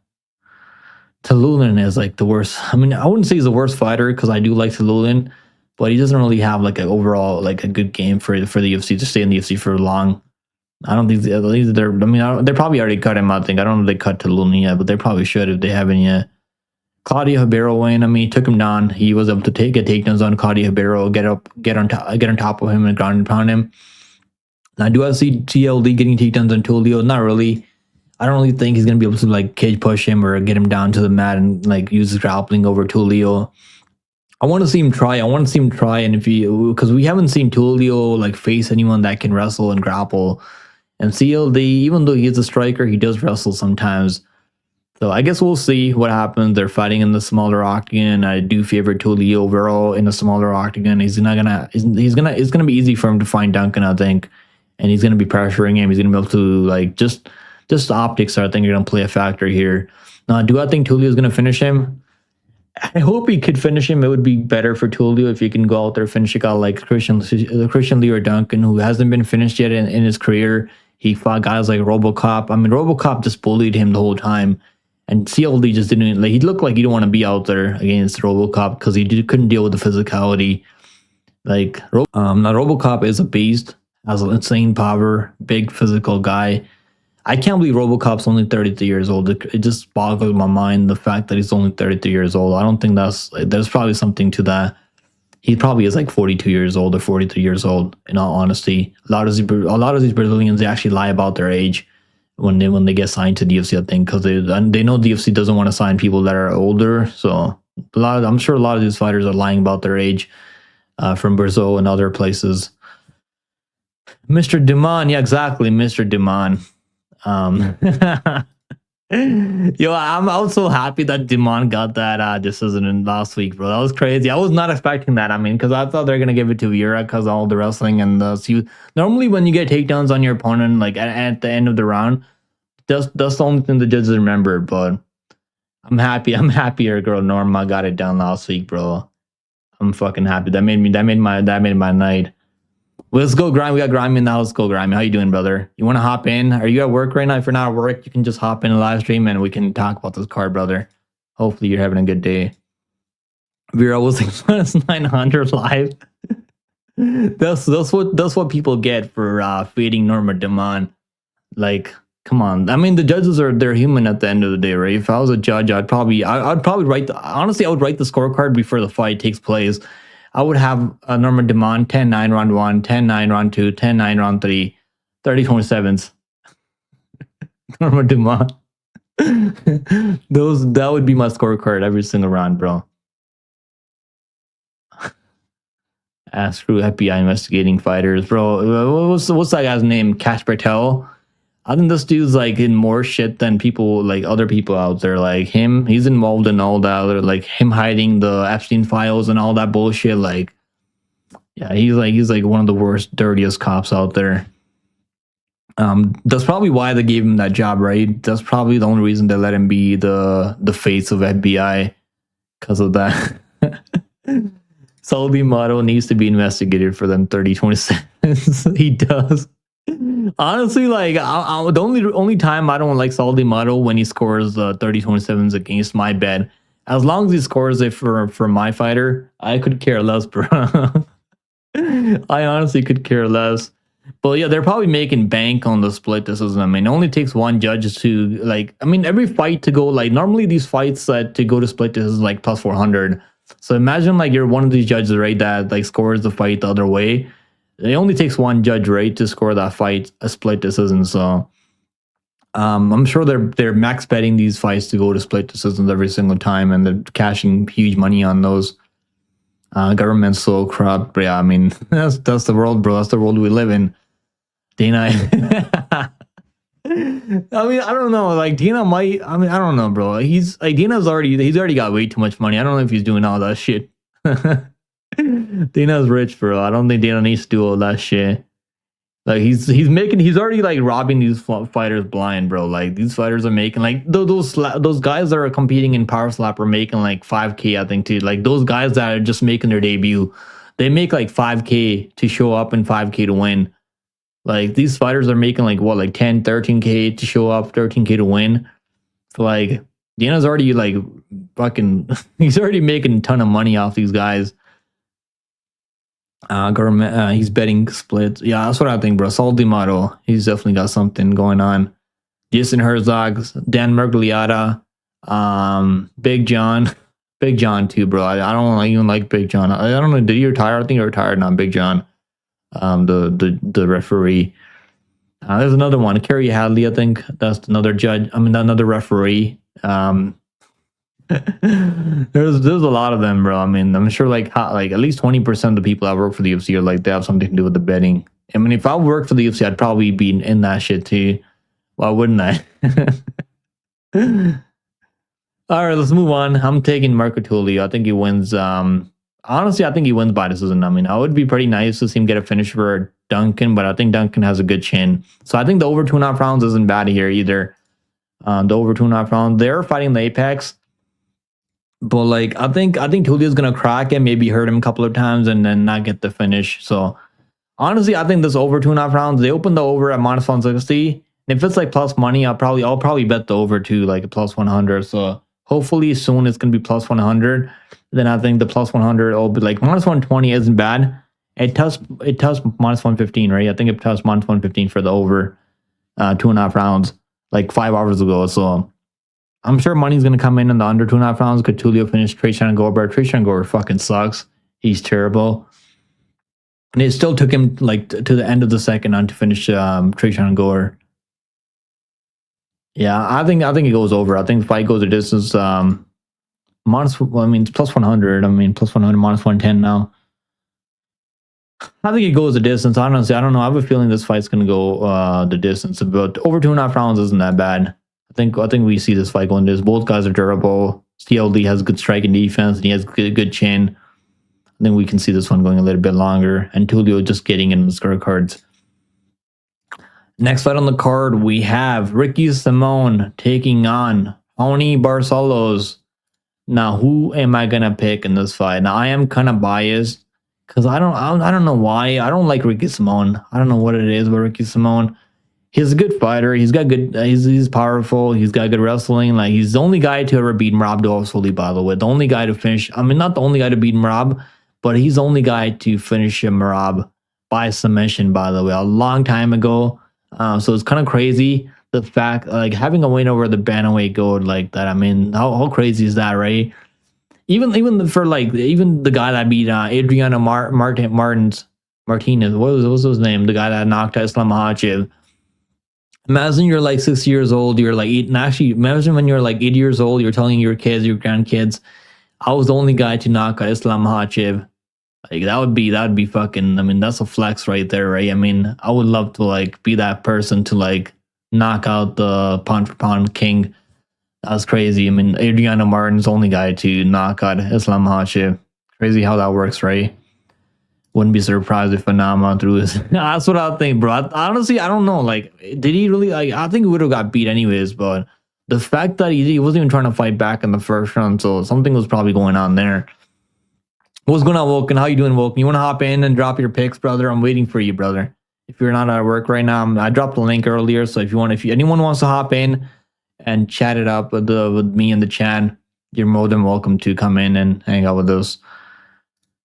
Tululin is like the worst. I mean, I wouldn't say he's the worst fighter because I do like Tululin, but he doesn't really have like an overall like a good game for the UFC to stay in the UFC for long. I don't think they're. I mean, they probably already cut him. I think I don't know if they cut Tululin yet, but they probably should if they haven't yet. Claudio Ribeiro win. I mean, he took him down. He was able to get takedowns on Claudio Ribeiro, get on top of him and ground and pound him. And I do have to see CLD getting takedowns on Tulio. Not really. I don't really think he's gonna be able to like cage push him or get him down to the mat and like use his grappling over Tulio. I want to see him try. And because we haven't seen Tulio like face anyone that can wrestle and grapple. And CLD, even though he's a striker, he does wrestle sometimes. So I guess we'll see what happens. They're fighting in the smaller octagon. I do favor Tulio overall in the smaller octagon. It's gonna be easy for him to find Duncan, I think, and he's gonna be pressuring him. He's gonna be able to like just the optics. I think are gonna play a factor here. Now, do I think Tulio is gonna finish him? I hope he could finish him. It would be better for Tulio if he can go out there finish a guy like Christian Lee or Duncan, who hasn't been finished yet in his career. He fought guys like RoboCop. I mean, RoboCop just bullied him the whole time. And CLD just didn't, like, he looked like he didn't want to be out there against RoboCop because he couldn't deal with the physicality. Like, now RoboCop is a beast, has insane power, big physical guy. I can't believe RoboCop's only 33 years old. It just boggles my mind, the fact that he's only 33 years old. I don't think there's probably something to that. He probably is like 42 years old or 43 years old, in all honesty. A lot of these Brazilians, they actually lie about their age when they get signed to the UFC, I think, because they know the UFC doesn't want to sign people that are older. So I'm sure a lot of these fighters are lying about their age from Brazil and other places. Mr. Dumont, yeah, exactly, Mr. Dumont. Yo, I'm also happy that Dumont got that decision in last week, bro. That was crazy. I was not expecting that. I mean, because I thought they're gonna give it to Ura because all the wrestling and normally when you get takedowns on your opponent, like at the end of the round, that's the only thing the judges remember. But I'm happy. I'm happier, girl. Norma got it done last week, bro. I'm fucking happy. That made my night. Well, let's go, Grimy. We got Grimy now. Let's go, Grimy. How you doing, brother? You want to hop in? Are you at work right now? If you're not at work, you can just hop in a live stream and we can talk about this card, brother. Hopefully you're having a good day. Vera was like plus 900 live. That's what people get for feeding Norma Dumont. Like, come on. I mean, the judges they're human at the end of the day, right? If I was a judge, I'd probably write I would write the scorecard before the fight takes place. I would have Norma Dumont 10-9 round 1, 10-9 round 2, 10-9 round 3, 30-27s. Norma Dumont. That would be my scorecard every single round, bro. Screw FBI investigating fighters, bro. What's that guy's name? Cash Bertel. I think this dude's like in more shit than people, like other people out there. Like him, he's involved in all that other, like him hiding the Epstein files and all that bullshit. Like, yeah, he's like one of the worst, dirtiest cops out there. That's probably why they gave him that job, right? That's probably the only reason they let him be the face of FBI, because of that. Salvi Motto needs to be investigated for them 30-27. He does. Honestly, like the only time I don't like Saldi Motto when he scores 30-27s against my bet. As long as he scores it for my fighter, I could care less, bro. I honestly could care less. But yeah, they're probably making bank on the split decision. I mean, it only takes one judge to like. I mean, every fight to go like normally these fights that to go to split decision is like plus 400. So imagine like you're one of these judges, right? That like scores the fight the other way. It only takes one judge, right, to score that fight a split decision. So I'm sure they're max betting these fights to go to split decisions every single time, and they're cashing huge money on those. Government's so corrupt, but yeah, I mean that's the world, bro. That's the world we live in. Dana, I mean, I don't know. Like Dana might. I mean, I don't know, bro. He's already got way too much money. I don't know if he's doing all that shit. Dana's rich, bro. I don't think Dana needs to do all that shit. Like he's already like robbing these fighters blind, bro. Like these fighters are making like those guys that are competing in Power Slap are making like 5K, I think, too. Like those guys that are just making their debut, they make like 5K to show up and 5K to win. Like these fighters are making like what, like 10, 13K to show up, 13K to win. So like Dana's already like fucking he's already making a ton of money off these guys. Government, he's betting splits. Yeah, that's what I think, bro. Saul D'Amato, he's definitely got something going on. Jason Herzog, Dan Mergliata, Big John too, bro. I don't even like Big John. I don't know. Did he retire? I think he retired. Not Big John. The referee. There's another one, Kerry Hadley. I think that's another judge. I mean, another referee. There's a lot of them, bro. I mean, I'm sure like at least 20% of the people that work for the UFC are like they have something to do with the betting. I mean, if I worked for the UFC, I'd probably be in that shit too. Why wouldn't I? All right, let's move on. I'm taking Marco Tulio. I think he wins. Honestly, I think he wins by decision. I mean, I would be pretty nice to see him get a finish for Duncan, but I think Duncan has a good chin. So I think the over 2.5 rounds isn't bad here either. The over 2.5 rounds, they're fighting the Apex. But like I think Tulio's gonna crack it, maybe hurt him a couple of times and then not get the finish. So honestly, I think this over 2.5 rounds, they opened the over at minus 160. And if it's like plus money, I'll probably bet the over to like a plus 100. So hopefully soon it's gonna be plus 100. Then I think the plus 100 will be like minus 120 isn't bad. It touched minus 115, right? I think it touched minus 115 for the over 2.5 rounds like 5 hours ago. So I'm sure money's going to come in the under 2.5 rounds. Could Tulio finish Tresean Gore? Tresean Gore fucking sucks. He's terrible. And it still took him like to the end of the second on to finish Tresean Gore. Yeah, I think it goes over. I think the fight goes a distance. It's plus 100. I mean, plus 100, minus 110 now. I think it goes the distance. Honestly, I don't know. I have a feeling this fight's going to go the distance. But over 2.5 rounds isn't that bad. I think we see this fight going this. Both guys are durable. CLD has good striking defense and he has good chin. I think we can see this one going a little bit longer. And Tulio just getting in the scorecards. Next fight on the card, we have Ricky Simon taking on Tony Barcelos. Now, who am I gonna pick in this fight? Now, I am kind of biased because I don't know why. I don't like Ricky Simon. I don't know what it is with Ricky Simon. He's a good fighter. He's got good. He's powerful. He's got good wrestling. Like he's the only guy to ever beat Merab Dvalishvili, by the way. The only guy to finish. I mean, not the only guy to beat Merab, but he's the only guy to finish Merab by submission, by the way, a long time ago. So it's kind of crazy the fact like having a win over the bantamweight gold like that. I mean, how crazy is that, right? Even for like even the guy that beat Adriano Martinez. What was his name? The guy that knocked out Islam Makhachev. Imagine you're like 6 years old, you're like 8, and actually imagine when you're like 8 years old, you're telling your kids, your grandkids, I was the only guy to knock out Islam Makhachev. Like that would be fucking, I mean, that's a flex right there, right? I mean, I would love to like be that person to like knock out the pound for pound king. That's crazy. I mean, Adriano Martin's the only guy to knock out Islam Makhachev. Crazy how that works, right? Wouldn't be surprised if Anama threw his. That's what I think, bro. Honestly, I don't know. Like, did he really? Like, I think he would have got beat anyways. But the fact that he wasn't even trying to fight back in the first round, so something was probably going on there. What's going on, Vulcan? How you doing, Vulcan? You want to hop in and drop your picks, brother? I'm waiting for you, brother. If you're not at work right now, I dropped the link earlier. So if anyone wants to hop in and chat it up with me in the chat, you're more than welcome to come in and hang out with us.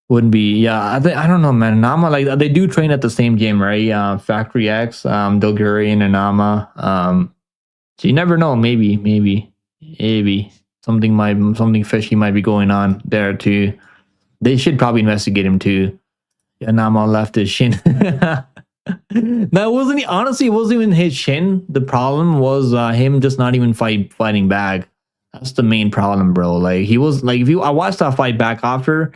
Wouldn't be. Yeah, I don't know, man. Nama, like they do train at the same gym, right? Factory X, Dogurian and Nama. So you never know. Maybe something fishy might be going on there too. They should probably investigate him too. Yeah, Nama left his shin. That wasn't honestly. It wasn't even his shin. The problem was him just not even fighting back. That's the main problem, bro. Like he was like, if you I watched that fight back after,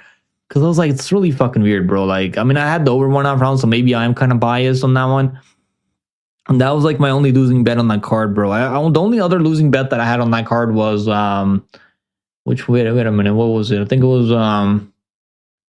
because I was like, it's really fucking weird, bro. Like, I mean, I had the over 1.5 rounds, so maybe I am kind of biased on that one. And that was like my only losing bet on that card, bro. The only other losing bet that I had on that card was wait a minute, what was it? I think it was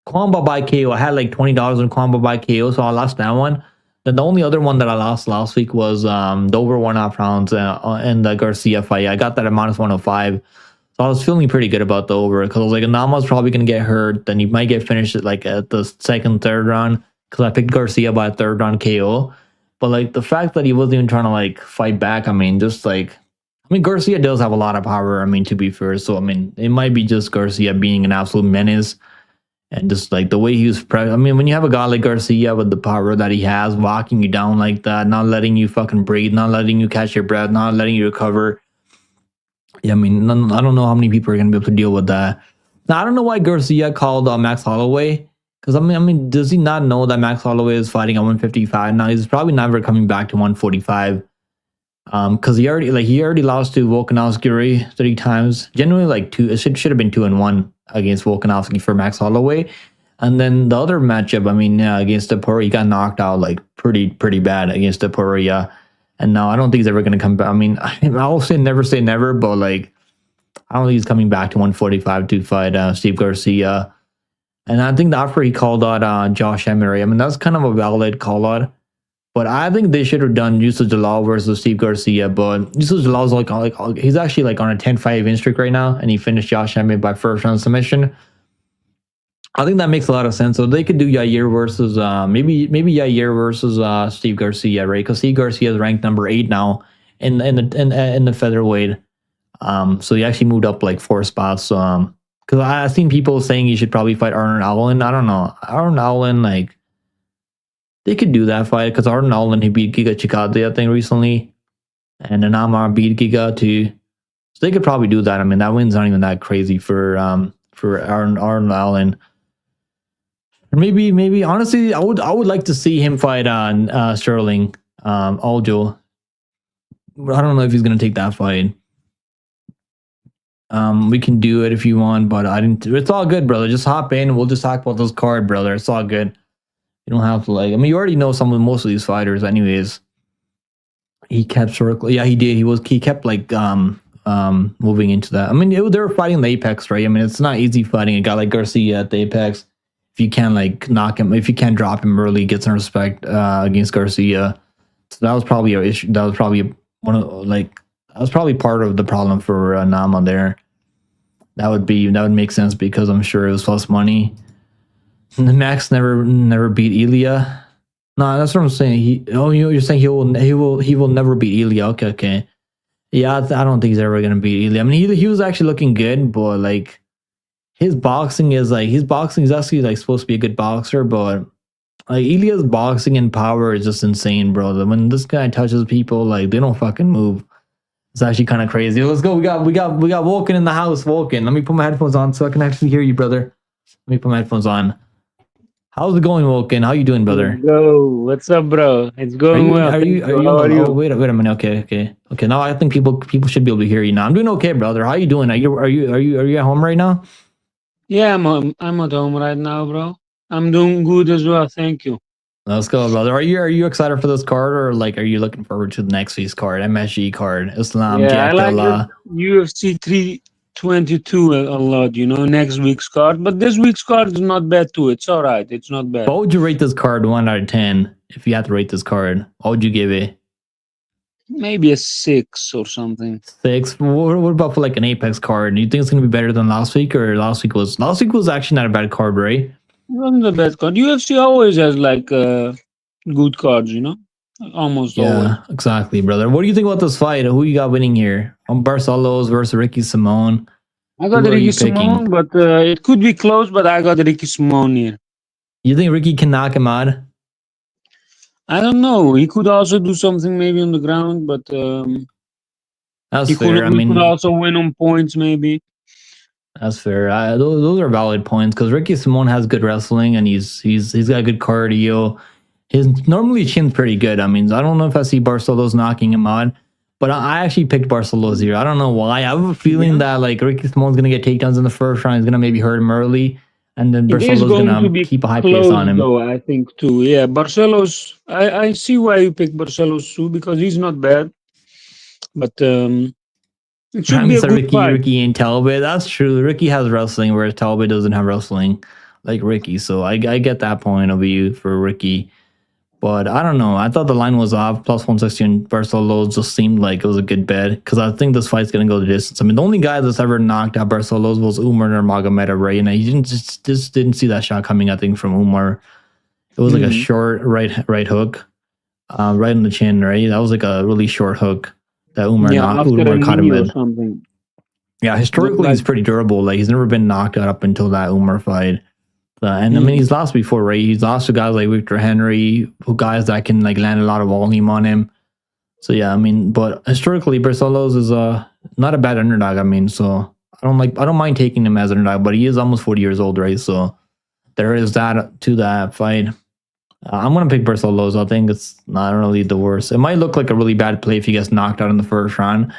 Combo by KO. I had like $20 on Combo by KO, so I lost that one. Then the only other one that I lost last week was the over 1.5 rounds in the Garcia fight. I got that at minus 105. So I was feeling pretty good about the over because I was like, Nama's probably going to get hurt. Then he might get finished at like at the second, third round because I picked Garcia by a third round KO. But like the fact that he wasn't even trying to like fight back, I mean, Garcia does have a lot of power, I mean, to be fair. So, I mean, it might be just Garcia being an absolute menace. And just like the way he was, I mean, when you have a guy like Garcia with the power that he has, walking you down like that, not letting you fucking breathe, not letting you catch your breath, not letting you recover. Yeah, I mean, I don't know how many people are going to be able to deal with that. Now, I don't know why Garcia called Max Holloway. Because, I mean, does he not know that Max Holloway is fighting at 155? Now, he's probably never coming back to 145. Because he already lost to Volkanovski 3 times. Generally, like two, it should have been 2-1 against Volkanovski for Max Holloway. And then the other matchup, I mean, against Topuria, he got knocked out like pretty bad against Topuria. And now I don't think he's ever going to come back. I mean, I'll say never, but like, I don't think he's coming back to 145 to fight Steve Garcia. And I think after he called out Josh Emery, I mean, that's kind of a valid call out. But I think they should have done Yusuf Jalal versus Steve Garcia. But Yusuf Jalal's like he's actually like on a 10-fight win streak right now, and he finished Josh Emmett by first round submission. I think that makes a lot of sense. So they could do Yair versus maybe Yair versus Steve Garcia, right? Because Steve Garcia is ranked number 8 now in the featherweight. So he actually moved up like 4 spots. Because I've seen people saying he should probably fight Arnold Allen. I don't know, Arnold Allen, like. They could do that fight because Arnold Allen, he beat Giga Chikadze, I think, recently. And then Amar beat Giga too. So they could probably do that. I mean, that win's not even that crazy for Arnold Allen. Or maybe honestly, I would like to see him fight on Sterling Aljo. I don't know if he's gonna take that fight. We can do it if you want, but I didn't. It's all good, brother. Just hop in. We'll just talk about this card, brother. It's all good. You don't have to like. I mean, you already know most of these fighters, anyways. He kept circling. Yeah, he did. He kept like moving into that. I mean, they were fighting the Apex, right? I mean, it's not easy fighting a guy like Garcia at the Apex. If you can't like knock him, if you can't drop him early, get some respect against Garcia. So that was probably an issue. That was probably part of the problem for Nama there. That would make sense because I'm sure it was plus money. Max never beat Ilya. No, that's what I'm saying. You're saying he will never beat Ilya. Okay. Yeah, I don't think he's ever gonna beat Ilya. I mean, he was actually looking good, but like his boxing is actually like supposed to be a good boxer, but like Ilya's boxing and power is just insane, bro. When this guy touches people, like they don't fucking move. It's actually kind of crazy. Let's go. We got Volkan in the house. Volkan, let me put my headphones on so I can actually hear you, brother. Let me put my headphones on. How's it going, Volkan? How you doing, brother? Go. What's up, bro? It's going well. Are you? How are you? Oh, wait a minute. Okay. Now I think people should be able to hear you now. I'm doing okay, brother. How you doing? Are you at home right now? Yeah, I'm at home right now, bro. I'm doing good as well. Thank you. Let's go, brother. Are you excited for this card, or like are you looking forward to the next week's card, MSG card, Islam? Yeah, I like UFC 322 a lot. Next week's card, but this week's card is not bad too. It's all right. It's not bad. What would you rate this card 1 out of 10 if you had to rate this card? What would you give it? Maybe a 6 or something. 6. What about for like an Apex card? Do you think it's gonna be better than last week, or last week was actually not a bad card, right? It wasn't a bad card. UFC always has like good cards, almost always. Yeah, exactly, brother. What do you think about this fight? Who you got winning here? Barcelos versus Ricky Simon. I got Who are Ricky you picking? Simone, but it could be close. But I got Ricky Simone here. You think Ricky can knock him out? I don't know. He could also do something maybe on the ground, but That's he fair. I could mean, also win on points maybe. that's fair. Those are valid points because Ricky Simone has good wrestling and he's got good cardio. His normally chin's pretty good. I mean, I don't know if I see Barcelos knocking him out, but I actually picked Barcelos here. I don't know why. I have a feeling that like Ricky Simone's gonna get takedowns in the first round. He's gonna maybe hurt him early, and then It is Barcelos going to gonna be keep a high pace close on him. though, I think too. Yeah, Barcelos. I see why you pick Barcelos too because he's not bad, but it should I be mean, a so good fight. Ricky and Talbot. That's true. Ricky has wrestling, whereas Talbot doesn't have wrestling like Ricky. So I get that point of view for Ricky. But I don't know. I thought the line was off. Plus 160 and Barcelos just seemed like it was a good bet because I think this fight's going to go the distance. I mean, the only guy that's ever knocked out Barcelos was Umar Nurmagomedov, right? And he just didn't see that shot coming, I think, from Umar. It was like a short right hook, right in the chin, right? That was like a really short hook that Umar caught him or in. something. Yeah, historically, he's pretty durable. Like, he's never been knocked out up until that Umar fight. And I mean, he's lost before, right? He's lost to guys like Victor Henry, who guys that can like land a lot of volume on him. So yeah, I mean, but historically, Barcelos is not a bad underdog. I mean, so I don't mind taking him as an underdog, but he is almost 40 years old, right? So there is that to that fight. I'm gonna pick Barcelos. I think it's not really the worst. It might look like a really bad play if he gets knocked out in the first round,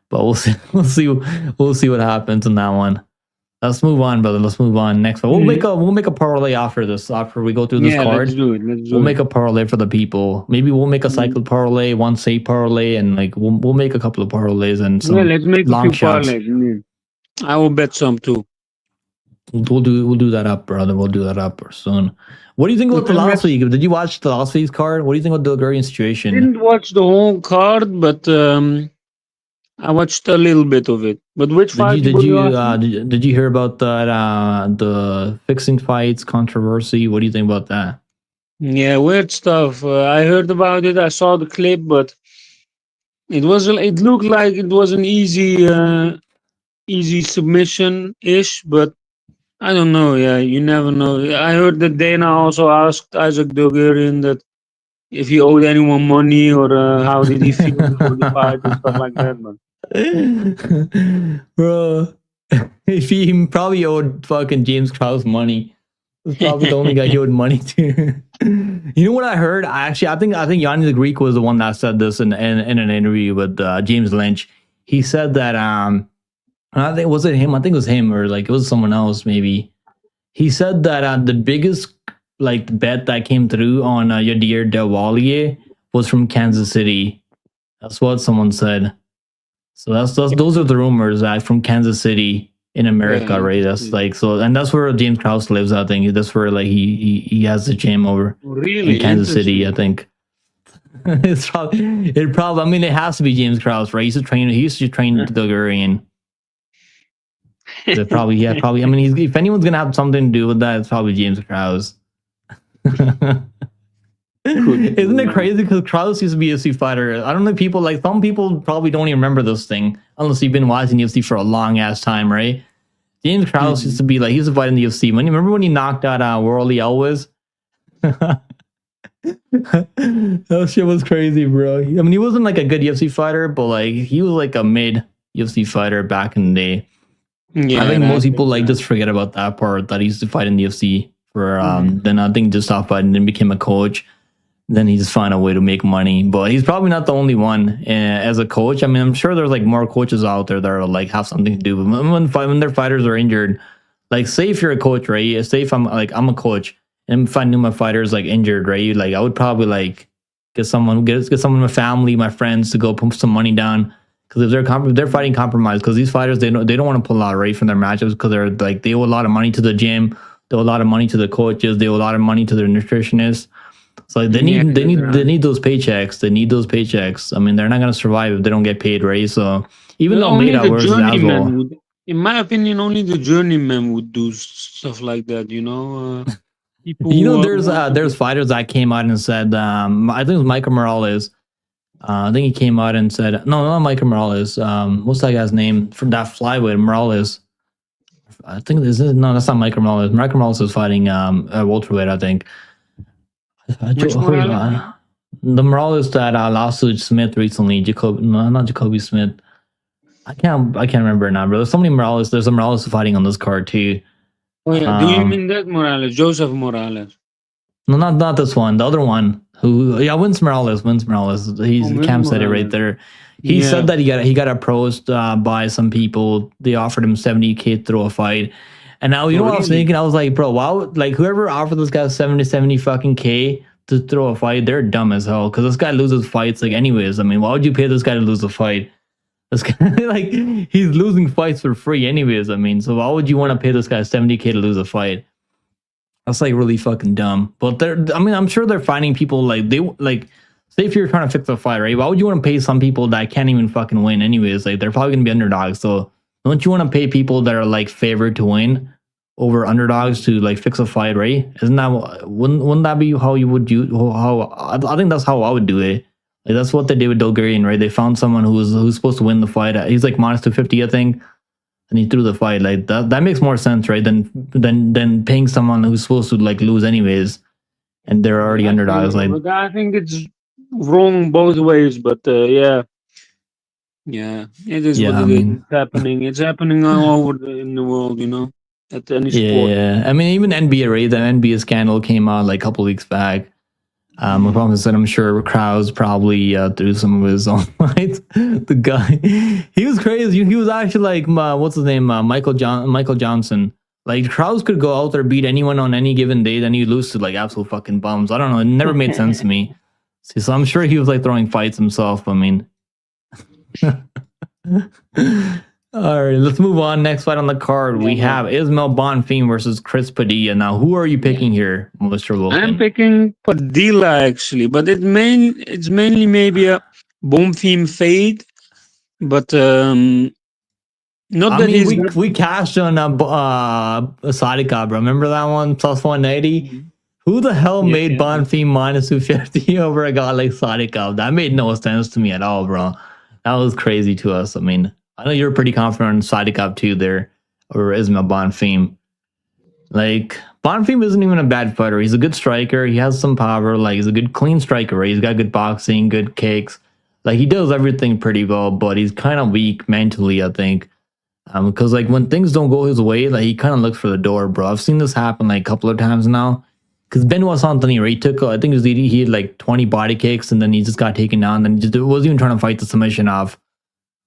but we'll see. We'll see what happens in that one. Let's move on, brother. Let's move on. Next one. We'll make a parlay after this. After we go through this card, let's do it. We'll make a parlay for the people. Maybe we'll make a cycle parlay, one safe parlay, and like we'll make a couple of parlays and some let's make long a few shots. parlays. I will bet some too. We'll do that up, brother. We'll do that up soon. What do you think about the last week? Did you watch the last week's card? What do you think about the Bulgarian situation? Didn't watch the whole card, but I watched a little bit of it. But which fight did you hear about that the fixing fights controversy? What do you think about that? Yeah, weird stuff. I heard about it. I saw the clip, but it looked like it was an easy submission ish, but I don't know. Yeah, you never know. I heard that Dana also asked Isaac Dogarian that if he owed anyone money or how did he feel before the fight and stuff like that. But bro, if he probably owed fucking James Krause money. That's probably the only guy he owed money to. You know what I heard? I think Yanni the Greek was the one that said this in an interview with James Lynch. He said that I think was it him? I think it was him or like it was someone else maybe. He said that the biggest like bet that came through on Yadir Delwalier was from Kansas City. That's what someone said. So those are the rumors that from Kansas City in America, right? That's like so, and that's where James Krause lives. I think that's where like he has the gym over in Kansas City. I think it's probably. I mean, it has to be James Krause, right? He used to train the Bulgarian. Probably. I mean, if anyone's gonna have something to do with that, it's probably James Krause. Isn't it crazy? Because Krause used to be a UFC fighter. I don't know. Some people probably don't even remember this thing unless you've been watching UFC for a long ass time, right? James Krause used to be like he used to fight in the UFC. Remember when he knocked out Worley Elwes? That shit was crazy, bro. I mean, he wasn't like a good UFC fighter, but like he was like a mid UFC fighter back in the day. Yeah, I think most people like just forget about that part that he used to fight in the UFC for. Then I think just stopped fighting and became a coach. Then he just found a way to make money. But he's probably not the only one as a coach. I mean, I'm sure there's like more coaches out there that are like have something to do. But when their fighters are injured, like say if you're a coach, right? Say if I'm a coach and if I knew my fighter's like injured, right? Like I would probably like get someone in my family, my friends to go put some money down. Because if they're fighting compromise, because these fighters they don't want to pull out right from their matchups because they owe a lot of money to the gym, they owe a lot of money to the coaches, they owe a lot of money to their nutritionists. So like, they need those paychecks. They need those paychecks. I mean, they're not gonna survive if they don't get paid, right? So even though Almeida versus Aswell, in my opinion, only the journeyman would do stuff like that. You know, there's fighters that came out and said, I think it was Michael Morales. I think he came out and said, no, not Michael Morales. What's that guy's name from that flyweight? Morales. I think this is no, that's not Michael Morales. Michael Morales is fighting welterweight, I think. Which Hold Morales? on. The Morales that lost to Smith recently, not Jacoby Smith. I can't remember now, bro. There's so many Morales. There's a Morales fighting on this card too. Oh yeah, do you Um, mean that Morales, Joseph Morales? No, not this one. The other one. Who? Yeah, Vince Morales. Vince Morales. He's Vince Cam said it right Morales. there. He Yeah. said that he got approached by some people. They offered him $70K to throw a fight. And now you know what I was Really? thinking? I was like, bro, why would like whoever offered this guy 70 fucking K to throw a fight, they're dumb as hell. Because this guy loses fights like anyways. I mean, why would you pay this guy to lose a fight? This guy like he's losing fights for free anyways. I mean, so why would you want to pay this guy 70K to lose a fight? That's like really fucking dumb. But I'm sure they're finding people like say if you're trying to fix a fight, right? Why would you want to pay some people that can't even fucking win anyways? Like they're probably gonna be underdogs. So don't you want to pay people that are like favored to win over underdogs to like fix a fight, right? Wouldn't that be how you would do I think that's how I would do it. Like that's what they did with Dulgarian, right? They found someone who's supposed to win the fight. He's like minus 250, I think. And he threw the fight. Like that makes more sense, right? Than paying someone who's supposed to like lose anyways, and they're already underdogs. Like But I think it's wrong both ways. But yeah, it is Yeah, what I it is. mean- It's happening. It's happening all over in the world. At any sport. yeah. I mean, even NBA, right? The NBA scandal came out like a couple weeks back. The problem is that I'm sure Krause probably threw some of his own fights. The guy, he was crazy. He was actually like, what's his name? Michael Johnson. Like Krause could go out there, beat anyone on any given day, then he'd lose to like absolute fucking bums. I don't know. It never made sense to me. So I'm sure he was like throwing fights himself. I mean, all right, let's move on. Next fight on the card, we have Ismail Bonfim versus Chris Padilla. Now, who are you picking here, Mr. Wilson? I'm picking Padilla actually, but it's mainly maybe a Bonfim fade, but not I that mean, he's we cashed on Sadika, bro. Remember that one plus 180? Who the hell made Bonfim minus 250 over a guy like Sadika? That made no sense to me at all, bro. That was crazy to us. I mean, I know you're pretty confident on Sadika too there, or Ismail Bonfim. Like, Bonfim isn't even a bad fighter. He's a good striker. He has some power. Like, he's a good, clean striker, right? He's got good boxing, good kicks. Like, he does everything pretty well, but he's kind of weak mentally, I think. Because, like, when things don't go his way, like, he kind of looks for the door, bro. I've seen this happen, like, a couple of times now. Because Benoit Saint-Denis, right, I think he had, like, 20 body kicks, and then he just got taken down, and just wasn't even trying to fight the submission off.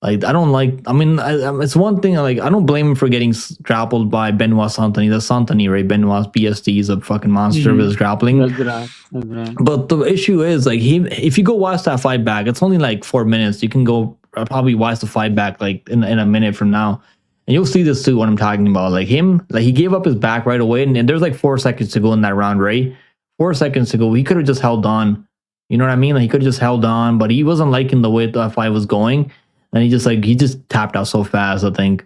Like, it's one thing, like, I don't blame him for getting grappled by Benoit Saint-Denis. That's Saint-Denis, right? Benoit's BSD is a fucking monster of his grappling. That's right. But the issue is, like, if you go watch that fight back, it's only like 4 minutes. You can go probably watch the fight back, like, in a minute from now. And you'll see this too, what I'm talking about. Like, he gave up his back right away, and there's like 4 seconds to go in that round, right? 4 seconds to go. He could have just held on. You know what I mean? Like, he could have just held on, but he wasn't liking the way the fight was going. And he just tapped out so fast, I think.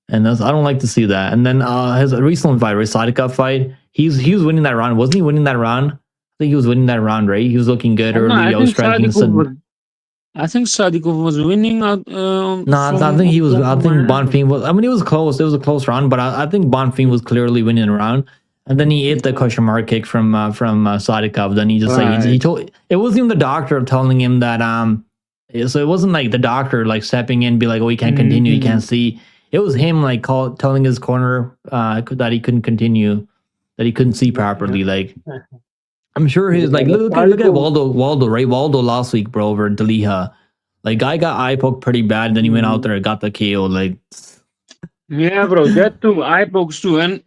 And I don't like to see that. And then his recent fight, Sadika fight, he was winning that round. Wasn't he winning that round? I think he was winning that round, right? He was looking good early. I think Sadikov was winning. I think Bonfim was. I mean, it was close. It was a close round, but I think Bonfim was clearly winning the round. And then he ate the question mark kick from Sadikov. Then he just he told, it wasn't even the doctor telling him that so it wasn't like the doctor like stepping in, be like, oh, he can't continue, he can't see. It was him like telling his corner that he couldn't continue, that he couldn't see properly. Like, I'm sure his like look at Waldo, right? Waldo last week, bro, over Daliha. Like, guy got eye poked pretty bad, and then he went out there and got the KO. Like, yeah, bro, that too, eye pokes too, and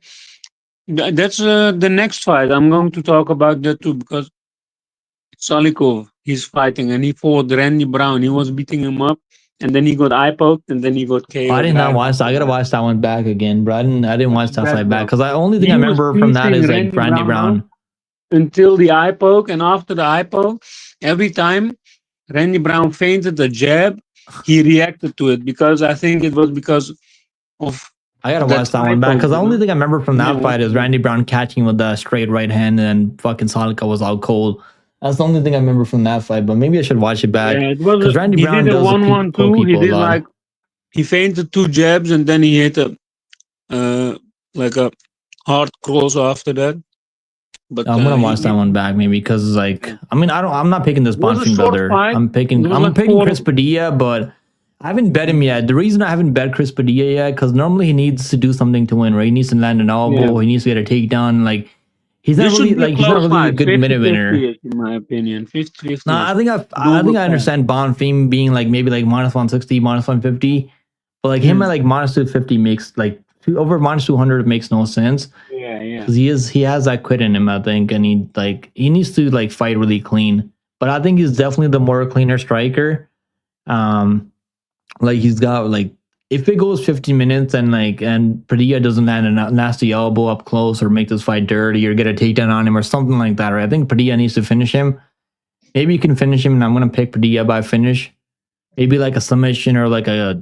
that's the next fight. I'm going to talk about that too, because Salikov, he's fighting, and he fought Randy Brown. He was beating him up, and then he got eye poked, and then he got KO. I did not watch that. I gotta watch that one back again, bro. I didn't watch that fight back because the only thing I remember from that is like Randy Brown. Until the eye poke, and after the eye poke, every time Randy Brown feinted a jab, he reacted to it, because I think it was because of. I gotta watch that one back because the only thing I remember from that fight is Randy Brown catching with the straight right hand, and fucking Sadika was out cold. That's the only thing I remember from that fight, but maybe I should watch it back. Yeah, because Randy Brown did a does 1-1-2. He did like he feinted 2 jabs, and then he hit a like a hard cross after that. But I'm gonna watch he- that one back maybe because like I mean I'm not picking this It was a Bonfim short brother. fight. I'm It picking was I'm like picking 4 Chris Padilla, but I haven't bet him yet. The reason I haven't bet Chris Padilla yet because normally he needs to do something to win, right? He needs to land an elbow. He needs to get a takedown. Like he's not This really should be a like he's not close really a fight. good minute winner. 50-50, in my opinion. 50-50. No, I think I Doable think I fight. understand Bonfim being like maybe like minus 160, minus 150, but like him Mm. at like minus 250 makes like over minus 200 makes no sense. Yeah. Because he has that quit in him, I think, and he needs to like fight really clean. But I think he's definitely the more cleaner striker. Like he's got like if it goes 50 minutes and Padilla doesn't land a nasty elbow up close or make this fight dirty or get a takedown on him or something like that, right? I think Padilla needs to finish him. Maybe you can finish him, and I'm gonna pick Padilla by finish. Maybe like a submission or like I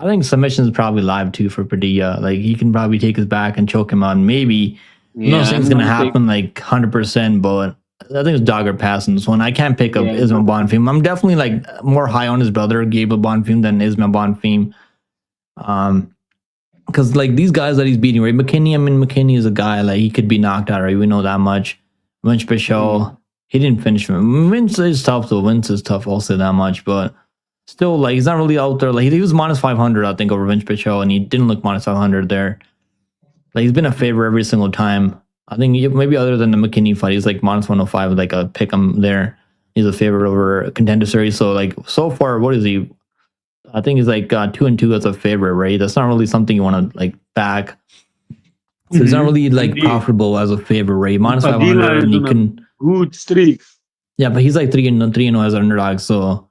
think submission is probably live too for Padilla. Like he can probably take his back and choke him out. Maybe. I'm not saying it's gonna happen like 100%, but I think it's dogger pass in this one. I can't pick up Ismail Bonfim. I'm definitely like more high on his brother Gabriel Bonfim than Ismail Bonfim. Because like these guys that he's beating, right? McKinney is a guy like he could be knocked out, right? We know that much. Vince Pichel, he didn't finish him. Vince is tough though. Vince is tough. I'll say that much, but still, like he's not really out there. Like he was minus 500, I think, over Vince Pichel, and he didn't look minus 500 there. Like he's been a favorite every single time. I think maybe other than the McKinney fight, he's like minus 105, like a pick him there. He's a favorite over Contender Series. So like so far, what is he? I think he's like 2-2 as a favorite, right? That's not really something you want to like back. So he's not really like profitable as a favorite, right? Minus 500, and you can good streak. Yeah, but he's like 3-0 as an underdog. So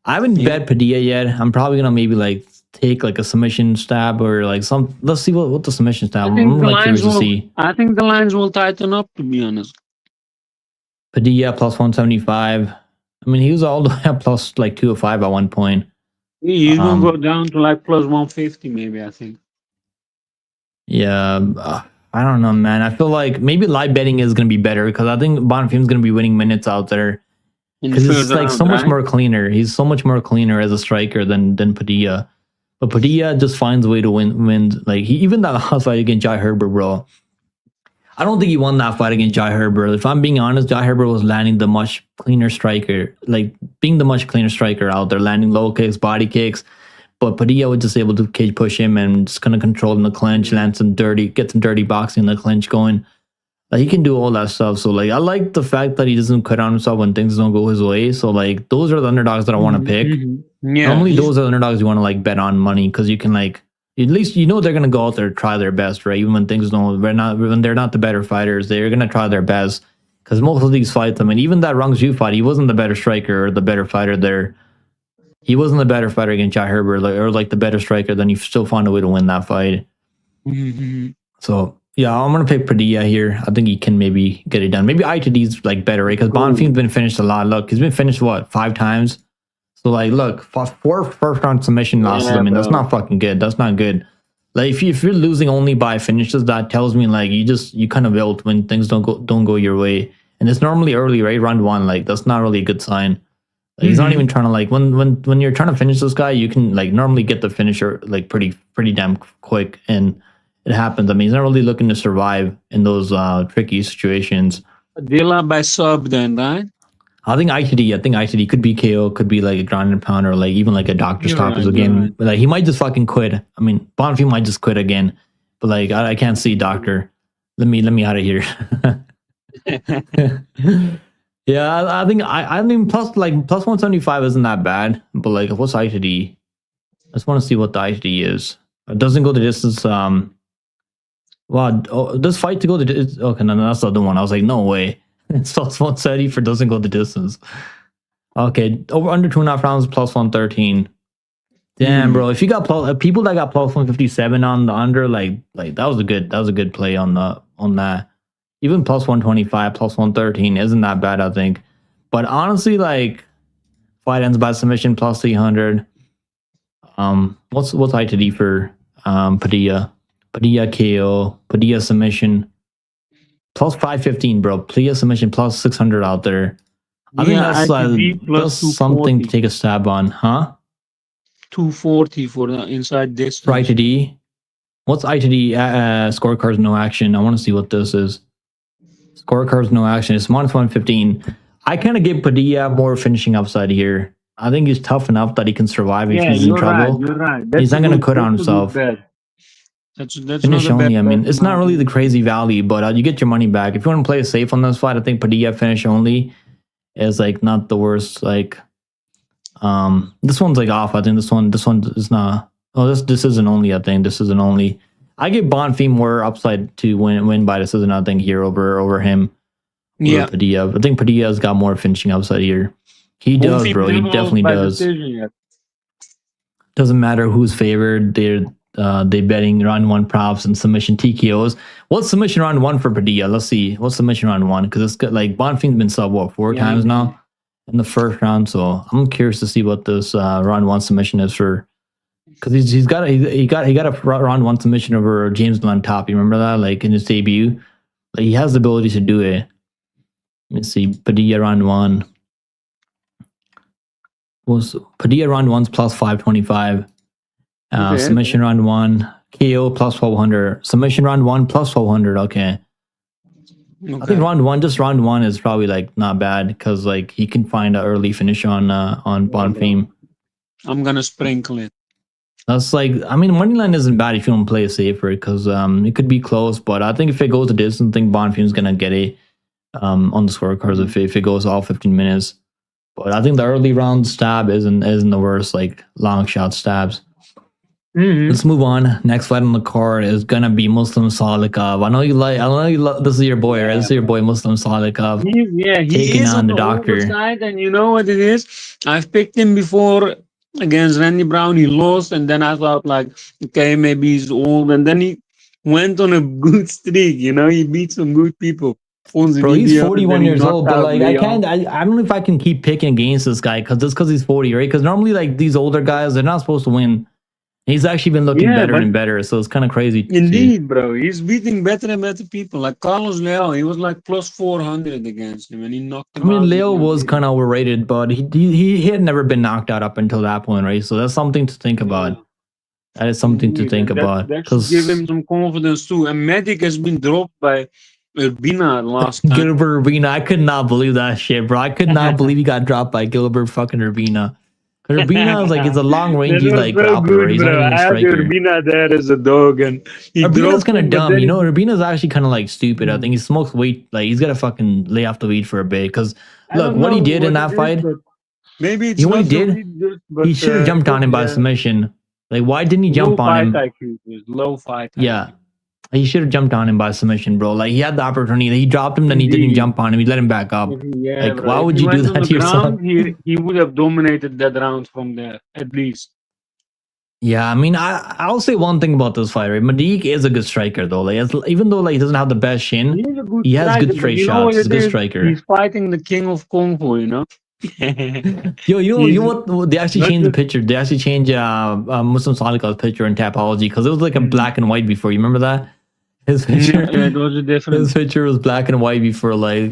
I haven't bet Padilla yet. I'm probably gonna maybe like take like a submission stab or like some. Let's see what the submission stab. I'm like curious to see. I think the lines will tighten up, to be honest. Padilla plus 175. I mean, he was all the way up plus like 205 at one point. He's gonna go down to like plus 150, maybe. I think. Yeah, I don't know, man. I feel like maybe live betting is gonna be better because I think Bonfim's gonna be winning minutes out there. Because it's like so much more cleaner. He's so much more cleaner as a striker than Padilla. But Padilla just finds a way to win. Like even that last fight against Jai Herbert, bro. I don't think he won that fight against Jai Herbert. If I'm being honest, Jai Herbert was landing the much cleaner striker, like being the much cleaner striker out there, landing low kicks, body kicks. But Padilla was just able to cage push him and just kind of control in the clinch, get some dirty boxing in the clinch going. Like he can do all that stuff. So like I like the fact that he doesn't quit on himself when things don't go his way. So like those are the underdogs that I want to pick. Yeah, normally those are the underdogs you want to like bet on money because you can like at least you know they're gonna go out there and try their best, right? Even when things don't when they're not the better fighters, they're gonna try their best. Because most of these fights, I mean, even that Rong Zhu fight, he wasn't the better striker or the better fighter there. He wasn't the better fighter against Jai Herbert or like the better striker, then you still found a way to win that fight. So yeah, I'm gonna pick Padilla here. I think he can maybe get it done. Maybe ITD's like better, right? Because Bonfim's been finished a lot. Look, he's been finished what 5 times. So like, look, 4 first round submission losses. I mean, that's not fucking good. That's not good. Like if you're losing only by finishes, that tells me like you kind of wilt when things don't go your way. And it's normally early, right? Round 1, like that's not really a good sign. Like, he's not even trying to like when you're trying to finish this guy, you can like normally get the finisher like pretty damn quick, and it happens. I mean, he's not really looking to survive in those tricky situations. Padilla by sub then, right? I think ITD could be KO, could be like a ground and pound or like even like a doctor stoppage again. Right. But like he might just fucking quit. I mean, Bonfim might just quit again. But like I can't see doctor. Let me out of here. Yeah, I think plus 175 isn't that bad. But like what's ITD? I just want to see what the ITD is. It doesn't go the distance. Wow, this fight to go the distance. Okay, no, that's the other one. I was like, no way. It's plus 170 for doesn't go the distance. Okay, over under 2.5 rounds plus 113. Damn, bro. If you got people that got plus 157 on the under, like that was a good play on that. Even plus 125, plus 113 isn't that bad, I think. But honestly, like fight ends by submission plus 300. What's ITD for Padilla? Padilla KO, Padilla submission. Plus 515, bro. Padilla submission plus 600 out there. I think that's something to take a stab on, huh? 240 for the inside distance. For ITD? What's ITD scorecards no action? I want to see what this is. Scorecards no action. It's minus 115. I kind of give Padilla more finishing upside here. I think he's tough enough that he can survive if Yeah, he's in you're right. trouble. You're right. He's not a gonna good- quit on that's a good himself. bet. That's Finish not a only. bad I mean, bet, it's not man. really the crazy value, but you get your money back. If you want to play it safe on this fight, I think Padilla finish only is like not the worst. Like, this one's like off. I think this one is not. Oh, this isn't only. I think this isn't only. I give Bonfim more upside to win by decision. I think here over him. Yeah. Padilla. I think Padilla's got more finishing upside here. He does, Bonfim bro. He never lost definitely by does. decision yet. Doesn't matter who's favored. They betting round one props and submission TKOs. What's submission round one for Padilla? Let's see. What's submission round one? Because it's good. Like Bonfim's been sub four Yeah, times yeah. now in the first round. So I'm curious to see what this round one submission is for. Because he got a round one submission over James on top. You remember that? Like in his debut, like he has the ability to do it. Let me see. Padilla round one. Was Padilla round one's plus 525. Okay. Submission round one. KO plus 1200. Submission round one plus 1200. Okay. I Okay. think round one is probably like not bad because like he can find an early finish on Bonfim. I'm gonna sprinkle it. That's like, I mean, moneyline isn't bad if you don't play it safer because it could be close, but I think if it goes to distance, I think Bonfim's gonna get it on the scorecards if it goes all 15 minutes. But I think the early round stab isn't the worst, like long shot stabs. Mhm. Let's move on. Next fight on the card is gonna be Muslim Salikov. I know you love. This is your boy, right? This is your boy, Muslim Salikov. He Taking is on the older doctor. side, and you know what it is? I've picked him before against Randy Brown. He lost, and then I thought like, okay, maybe he's old, and then he went on a good streak. You know, he beat some good people. Bro, he's 41 years old, but like I don't know if I can keep picking against this guy because he's 40, right? Because normally like these older guys, they're not supposed to win. He's actually been looking Yeah, better but- and better, so it's kind of crazy. to see. Indeed, bro. He's beating better and better people. Like Carlos Leal, he was like plus 400 against him, and he knocked I him out. mean, Leo was kind of overrated, but he had never been knocked out up until that point, right? So that's something to think about. That is something to think about. That should Because give him some confidence too. And Medic has been dropped by Urbina last time. Gilbert Urbina, I could not believe that shit, bro. I could not believe he got dropped by Gilbert fucking Urbina. Because Urbina is like, it's a long rangey like grappler. He's not even a I had striker. Urbina there as a dog, and he Urbina's dropped kind of him, but dumb, then you he- know. Urbina's actually kind of like stupid. I think he smokes weight. Like he's got to fucking lay off the weed for a bit. Because I look, don't what he know did in what that it is, fight, but maybe it's You know what not he so did? good, but, he should have jumped on him by yeah. submission. Like, why didn't he jump Low on him? fight IQ, low fight. Yeah. He should have jumped on him by submission, bro. Like he had the opportunity. He dropped him, then he didn't Indeed. jump on him. He let him back up. IQ. Yeah, Like, bro. why If would he you do went on that the to yourself? ground, he would have dominated that round from there, at least. Yeah, I mean, I'll say one thing about this fight, right? Madiq is a good striker, though. Like, even though like he doesn't have the best shin, He's a good he has striker, good but straight you know shots. what He's a it good is? striker. He's fighting the king of Kung Fu, you know? Yo, you he's- know what? They actually not changed the just- picture. They actually changed Muslim Salikov's picture in Tapology because it was like a Mhm. black and white before. You remember that? His picture. Yeah, it was a different. His picture was black and white before, like.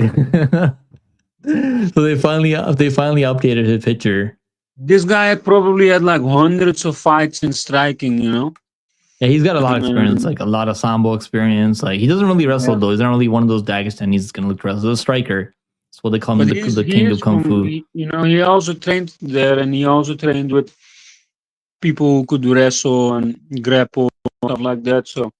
So they finally updated his picture. This guy probably had like hundreds of fights in striking, you know? Yeah, he's got a lot of experience, Mhm. like a lot of sambo experience. Like he doesn't really wrestle though. He's not really one of those Dagestanis that's gonna look to wrestle. He's a striker. That's what they call him, But the king of kung fu. you know, he also trained there, and he also trained with people who could wrestle and grapple, stuff like that. So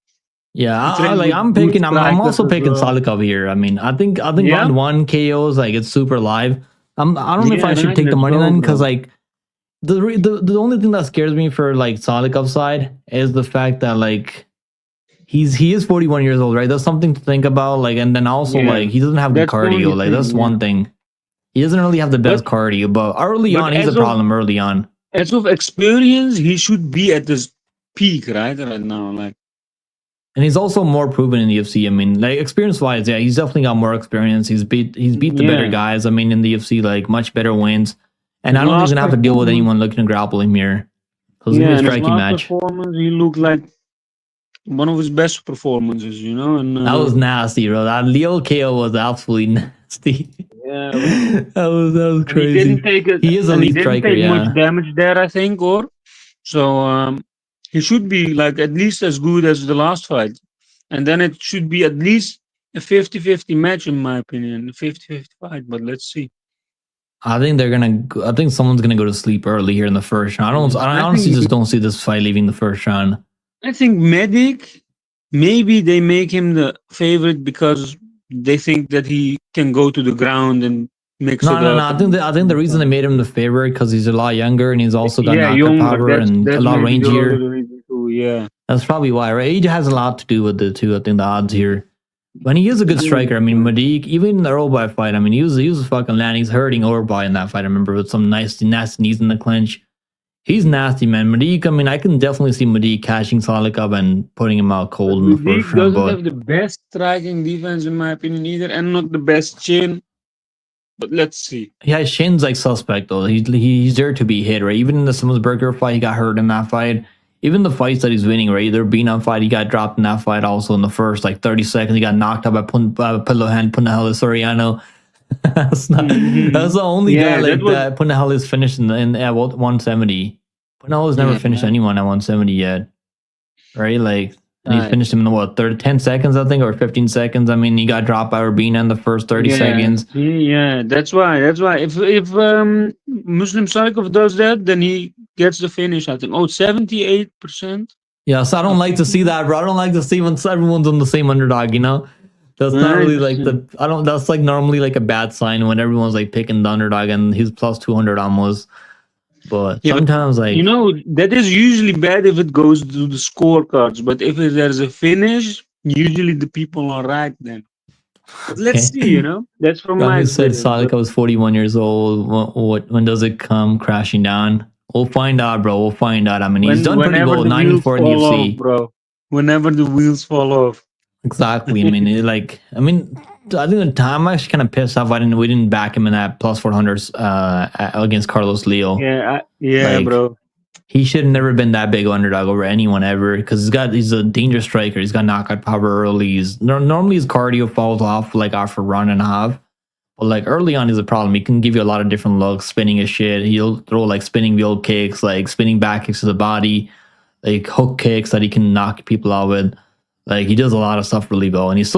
Yeah, He trained with I'm good picking. I'm also strikers as picking well. Salikov here. I mean, I think Yeah. round one KOs like it's super live. I don't know if Yeah, I should right, take the let's money go, line because bro. like the only thing that scares me for like Salikov's side is the fact that like he is 41 years old, right? That's something to think about. Like, and then also Yeah. like he doesn't have good That's the cardio. only Like that's thing, one yeah. thing. He doesn't really have the best cardio, but early but on he's as a of- problem. Early on. as of experience, he should be at this peak, right now. Like, And he's also more proven in the UFC. I mean, like experience wise, yeah, he's definitely got more experience. He's beat the better Yeah. guys. I mean, in the UFC, like much better wins. And I His don't think he's last gonna have to deal with performance- anyone looking to grapple him here. So it's yeah, gonna be and a his striking last match. performance, he looked like one of his best performances, you know. And That was nasty, bro. That Leo KO was absolutely nasty. yeah. that was And he crazy. didn't take it. He is a and lead he didn't striker, take yeah. much damage there, I think, or so. He should be like at least as good as the last fight. And then it should be at least a 50-50 match, in my opinion. A 50-50 fight, but let's see. I think I think someone's gonna go to sleep early here in the first round. I I honestly think- just don't see this fight leaving the first round. I think Medic, maybe they make him the favorite because they think that he can go to the ground and mix No, it no, no. up. I think the reason they made him the favorite because he's a lot younger and he's also got knockout younger, power and a lot maybe the rangier. other reason too, yeah. That's probably why, right? Age has a lot to do with it too. I think the odds here. When he is a good Mhm. striker, I mean, Madiq, even in the Orbai fight, I mean, he was fucking landing, he's hurting Orbai in that fight. I remember with some nasty knees in the clinch. He's nasty, man. Madiq, I mean, I can definitely see Madiq catching Salikov and putting him out cold in the Madiq first round. doesn't But have the best striking defense, in my opinion, either, and not the best chin. But let's see. yeah, Shin's like suspect though. He's there to be hit, right? Even in the Simmonsberger fight, he got hurt in that fight. Even the fights that he's winning, right? They're being on fight. He got dropped in that fight also in the first like 30 seconds. He got knocked out by Punahele Soriano. That's not. Mhm. That's the only Yeah, guy like that was- that. Punahele is finished in at 170. Punahele's never Yeah, finished yeah. anyone at 170 yet, right? Like, and he Right. finished him in what 10 seconds, I think, or 15 seconds. I mean, he got dropped by Urbina in the first 30 seconds. Yeah, that's why. If Muslim Salikov does that, then he gets the finish. I think. 78%. Yeah, so I don't like to see that, bro. I don't like to see when everyone's on the same underdog, you know? That's not Right. really like that's like normally like a bad sign when everyone's like picking the underdog and he's plus 200 almost. But Yeah, but, sometimes like, You know, that is usually bad if it goes to the scorecards. But if there's a finish, usually the people are right then. But let's Okay. see, you know. That's from my Rami said experience. Salika was 41 years old. When does it come crashing down? We'll find out, bro. We'll find out. I mean, he's done pretty Whenever well, the 9 and wheels 4 in fall UFC. off, bro. Whenever the wheels fall off. Exactly. I mean, I think the time I'm actually kind of pissed off. We didn't back him in that plus 400s against Carlos Leo. Yeah, Like, bro. He should have never been that big of underdog over anyone ever because he's a dangerous striker. He's got knockout power early. Normally his cardio falls off like after a run and a half. But like early on is a problem. He can give you a lot of different looks, spinning his shit. He'll throw like spinning wheel kicks, like spinning back kicks to the body, like hook kicks that he can knock people out with. Like he does a lot of stuff really well, and he's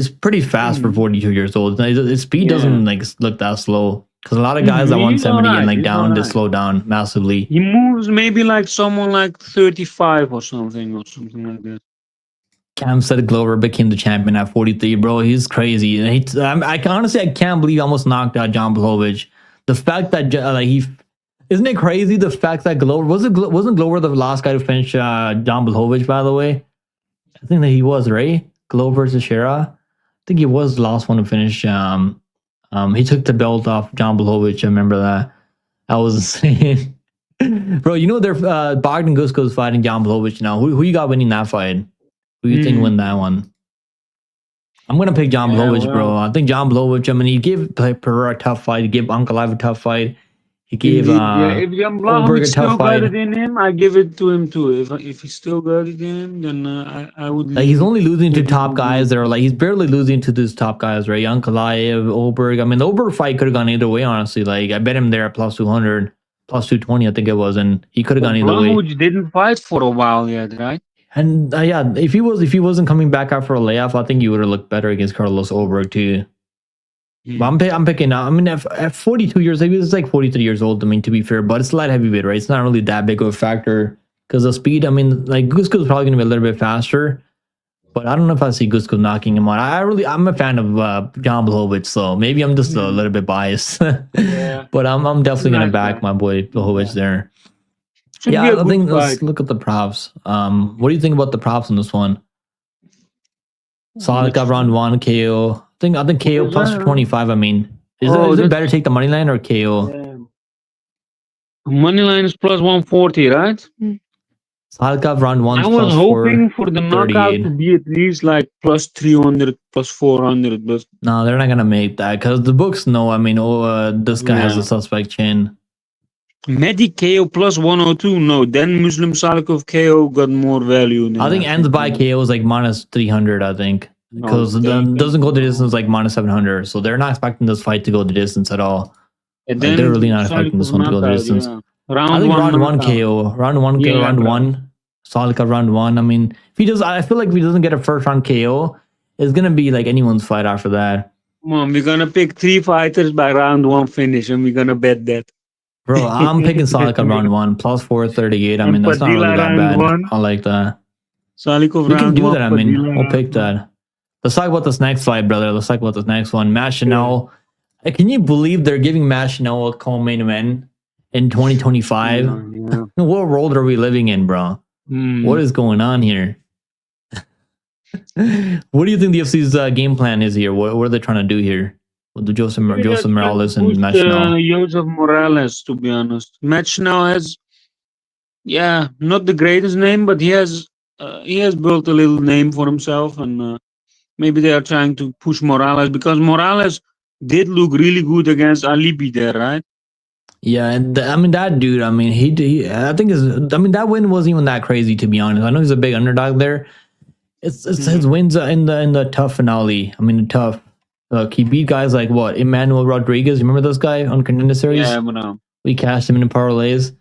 pretty fast for 42 years old. His speed doesn't like look that slow because a lot of guys at He's 170 and alright, like he's down alright. just slow down massively. He moves maybe like someone like 35 or something like that. Cam said Glover became the champion at 43, bro. He's crazy. And I can't believe he almost knocked out John Blachowicz. The fact that isn't it crazy? The fact that Glover wasn't Glover the last guy to finish John Blachowicz, by the way. I think that he was, right? Glover Teixeira. I think he was the last one to finish. He took the belt off John Blachowicz. I remember that. That was insane. Bro, you know they're Bogdan Gusko's fighting John Blachowicz now. Who you got winning that fight? Who you think win that one? I'm gonna pick John Blachowicz, bro. I think John Blachowicz. I mean, he gave Pereira a tough fight. He gave Ankalaev a tough fight. He gave If Jan Goldberg Blachowicz a still tough got fight. it in him, I give it to him too. If he still got it in him, then I would. Like he's only losing to Maybe top he guys that are like he's barely losing to these top guys, right? Ankalaev, Oberg. I mean, the Oberg fight could have gone either way, honestly. Like I bet him there at plus 200, plus 220, I think it was, and he could have gone either way. Blachowicz didn't fight for a while yet, right? And yeah, if he wasn't coming back after a layoff, I think he would have looked better against Carlos Oberg too. But I'm picking out. I mean, at 42 years, he was like 43 years old. I mean, to be fair, but it's light heavyweight, right? It's not really that big of a factor because the speed. I mean, like Gusko's probably going to be a little bit faster, but I don't know if I see Gusko knocking him out. I'm a fan of John Blachowicz, so maybe I'm just a little bit biased. Yeah. But I'm definitely going to Nice back guy. my boy Blachowicz there. Should Yeah, be a I good think fight. let's look at the props. What do you think about the props in this one? Salikov round 1 KO. I think KO plus Yeah. 25. I mean, is it that's- better to take the money line or KO? Money line is plus 140, right? Salikov round 1 I plus was hoping for the 438. knockout to be at least like plus 300, plus 400, but No, they're not gonna make that because the books know. I mean, this guy has Yeah. a suspect chin. Medic KO plus 102. No, then Muslim Salikov KO got more value. Than I think that. ends by KO is like minus 300. I think No, because okay. then doesn't go the distance like minus 700. So they're not expecting this fight to go the distance at all. And Like, they're really not expecting Salikov this one to go the knockout, distance. yeah. I think round 1 knockout. KO, round 1 KO, Yeah, round bro. 1. solid cut round 1. I mean, if he does, I feel like if he doesn't get a first round KO, it's gonna be like anyone's fight after that. Come on, we're gonna pick 3 fighters by round 1 finish, and we're gonna bet that. Bro, I'm picking solid cut round 1 plus 438. I And mean, that's not really Padilla that round bad. 1. I like that. Salikov We can round do 1. that. I mean, Padilla we'll round pick 1. that. Let's talk about this next fight, brother. Let's talk about this next one. Matt Chanel. Can you believe they're giving Matt Chanel a co-main event in 2025? Yeah. What world are we living in, bro? Hmm. What is going on here? What do you think the UFC's game plan is here? What are they trying to do here with the Joseph Morales and Matt Chanel? Joseph Morales, to be honest. Matt Chanel has, not the greatest name, but he has built a little name for himself, and maybe they are trying to push Morales because Morales did look really good against Alibi there, right? Yeah, and I mean that dude. I mean, I think that win wasn't even that crazy, to be honest. I know he's a big underdog there. It's his wins in the tough finale. I mean, the tough. He beat guys like what? Emmanuel Rodriguez. You remember this guy on Contender Series? Yeah, but We cashed him in parlays.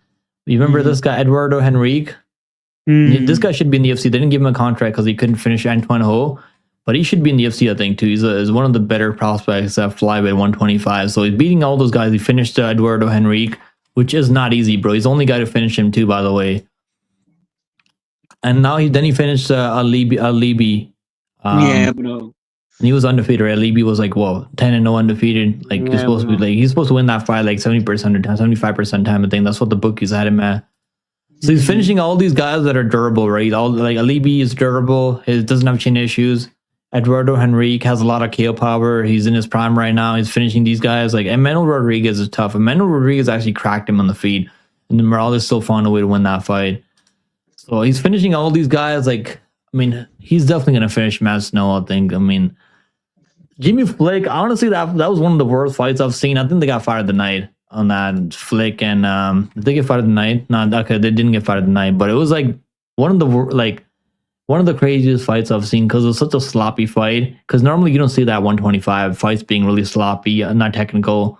You remember this guy, Eduardo Henrique? This guy should be in the UFC. They didn't give him a contract because he couldn't finish Antoine Ho, but he should be in the UFC, I think, too. He's one of the better prospects at flyweight 125. So he's beating all those guys. He finished Eduardo Henrique, which is not easy, bro. He's the only guy to finish him, too, by the way. And now he finished Alibi. bro. And he was undefeated. Right? Alibi was like, whoa, 10-0 undefeated. Like he's supposed to be like he's supposed to win that fight like 70% of time, 75% time. I think that's what the bookies had him at. So he's finishing all these guys that are durable, right? All like Alibi is durable. He doesn't have chin issues. Eduardo Henrique has a lot of KO power. He's in his prime right now. He's finishing these guys. Like Emmanuel Rodriguez is tough. Emmanuel Rodriguez actually cracked him on the feet, and then Morales still found a way to win that fight. So he's finishing all these guys. Like, I mean, he's definitely gonna finish Matt Snow, I think. I mean, Jimmy Flick, honestly, that was one of the worst fights I've seen. I think they got fired the night on that. Flick and did they get fired the night? No, okay, they didn't get fired the night, but it was like one of the craziest fights I've seen because it was such a sloppy fight. Because normally you don't see that 125 fights being really sloppy, not technical.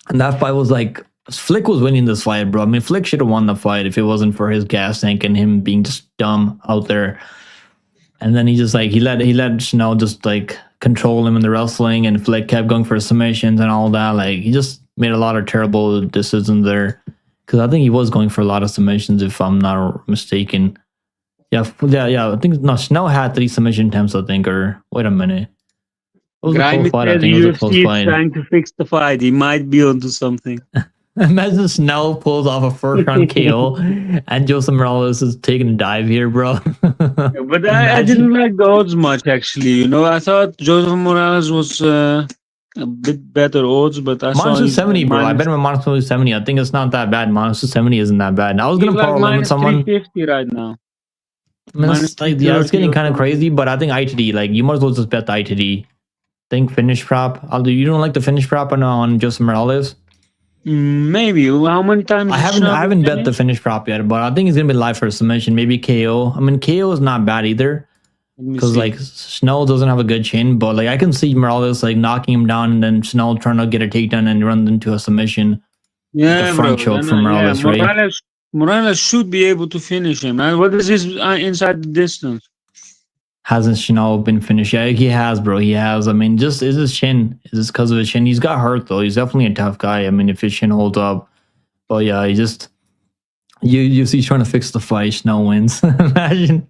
And that fight was like Flick was winning this fight, bro. I mean, Flick should have won the fight if it wasn't for his gas tank and him being just dumb out there. And then he just like he let Chanel just like control him in the wrestling, and Flick kept going for submissions and all that. Like he just made a lot of terrible decisions there. Because I think he was going for a lot of submissions, if I'm not mistaken. Yeah. I think Chanel had 3 submission attempts, I think. Or wait a minute, it was a close fight. I think it was a close fight. Trying to fix the fight. He might be onto something. Imagine Chanel pulls off a first round KO and Joseph Morales is taking a dive here, bro. But I didn't like the odds much, actually. You know, I thought Joseph Morales was a bit better odds, but I minus saw 270, bro. I bet him minus 270. I think it's not that bad. Minus 270 isn't that bad. I was gonna like parlay with someone. 350 right now. I mean, it's getting kind of crazy, but I think ITD, like you might as well just bet the ITD. Think finish prop. You don't like the finish prop on Joseph Morales? Maybe. How many times? I haven't bet the finish prop yet, but I think it's gonna be live for a submission, maybe KO. I mean, KO is not bad either, because like Chanel doesn't have a good chin, but like I can see Morales like knocking him down and then Chanel trying to get a takedown and run into a submission. Yeah, the front choke from Morales, right? Morales should be able to finish him. And what is his inside the distance? Hasn't Chanel been finished? Yeah, he has, bro. He has. I mean, just is his chin? Is this because of his chin? He's got hurt though. He's definitely a tough guy. I mean, if his chin holds up, but yeah, he just you see, he's trying to fix the fight. Chanel wins. Imagine,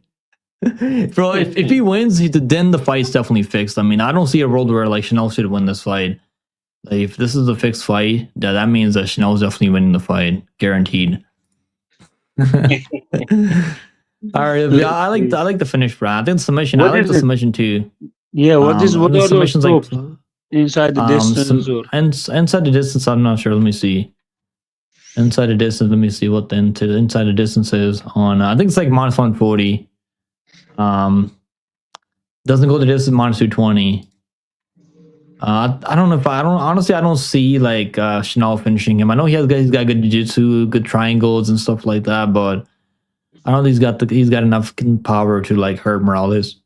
bro. If he wins, then the fight's definitely fixed. I mean, I don't see a world where like Chanel should win this fight. Like, if this is a fixed fight, that means that Chanel's definitely winning the fight, guaranteed. All right, yeah, I like the finish, bro. I think submission. I like the submission too. Yeah, what are those submissions like inside the distance or inside the distance? I'm not sure. Let me see. Inside the distance. Let me see what the inside the distance is on. I think it's like minus 140. Doesn't go the distance minus 220. I don't know if I don't see like Chanel finishing him. I know he's got good jiu-jitsu, good triangles and stuff like that, but I don't think he's got enough power to like hurt Morales.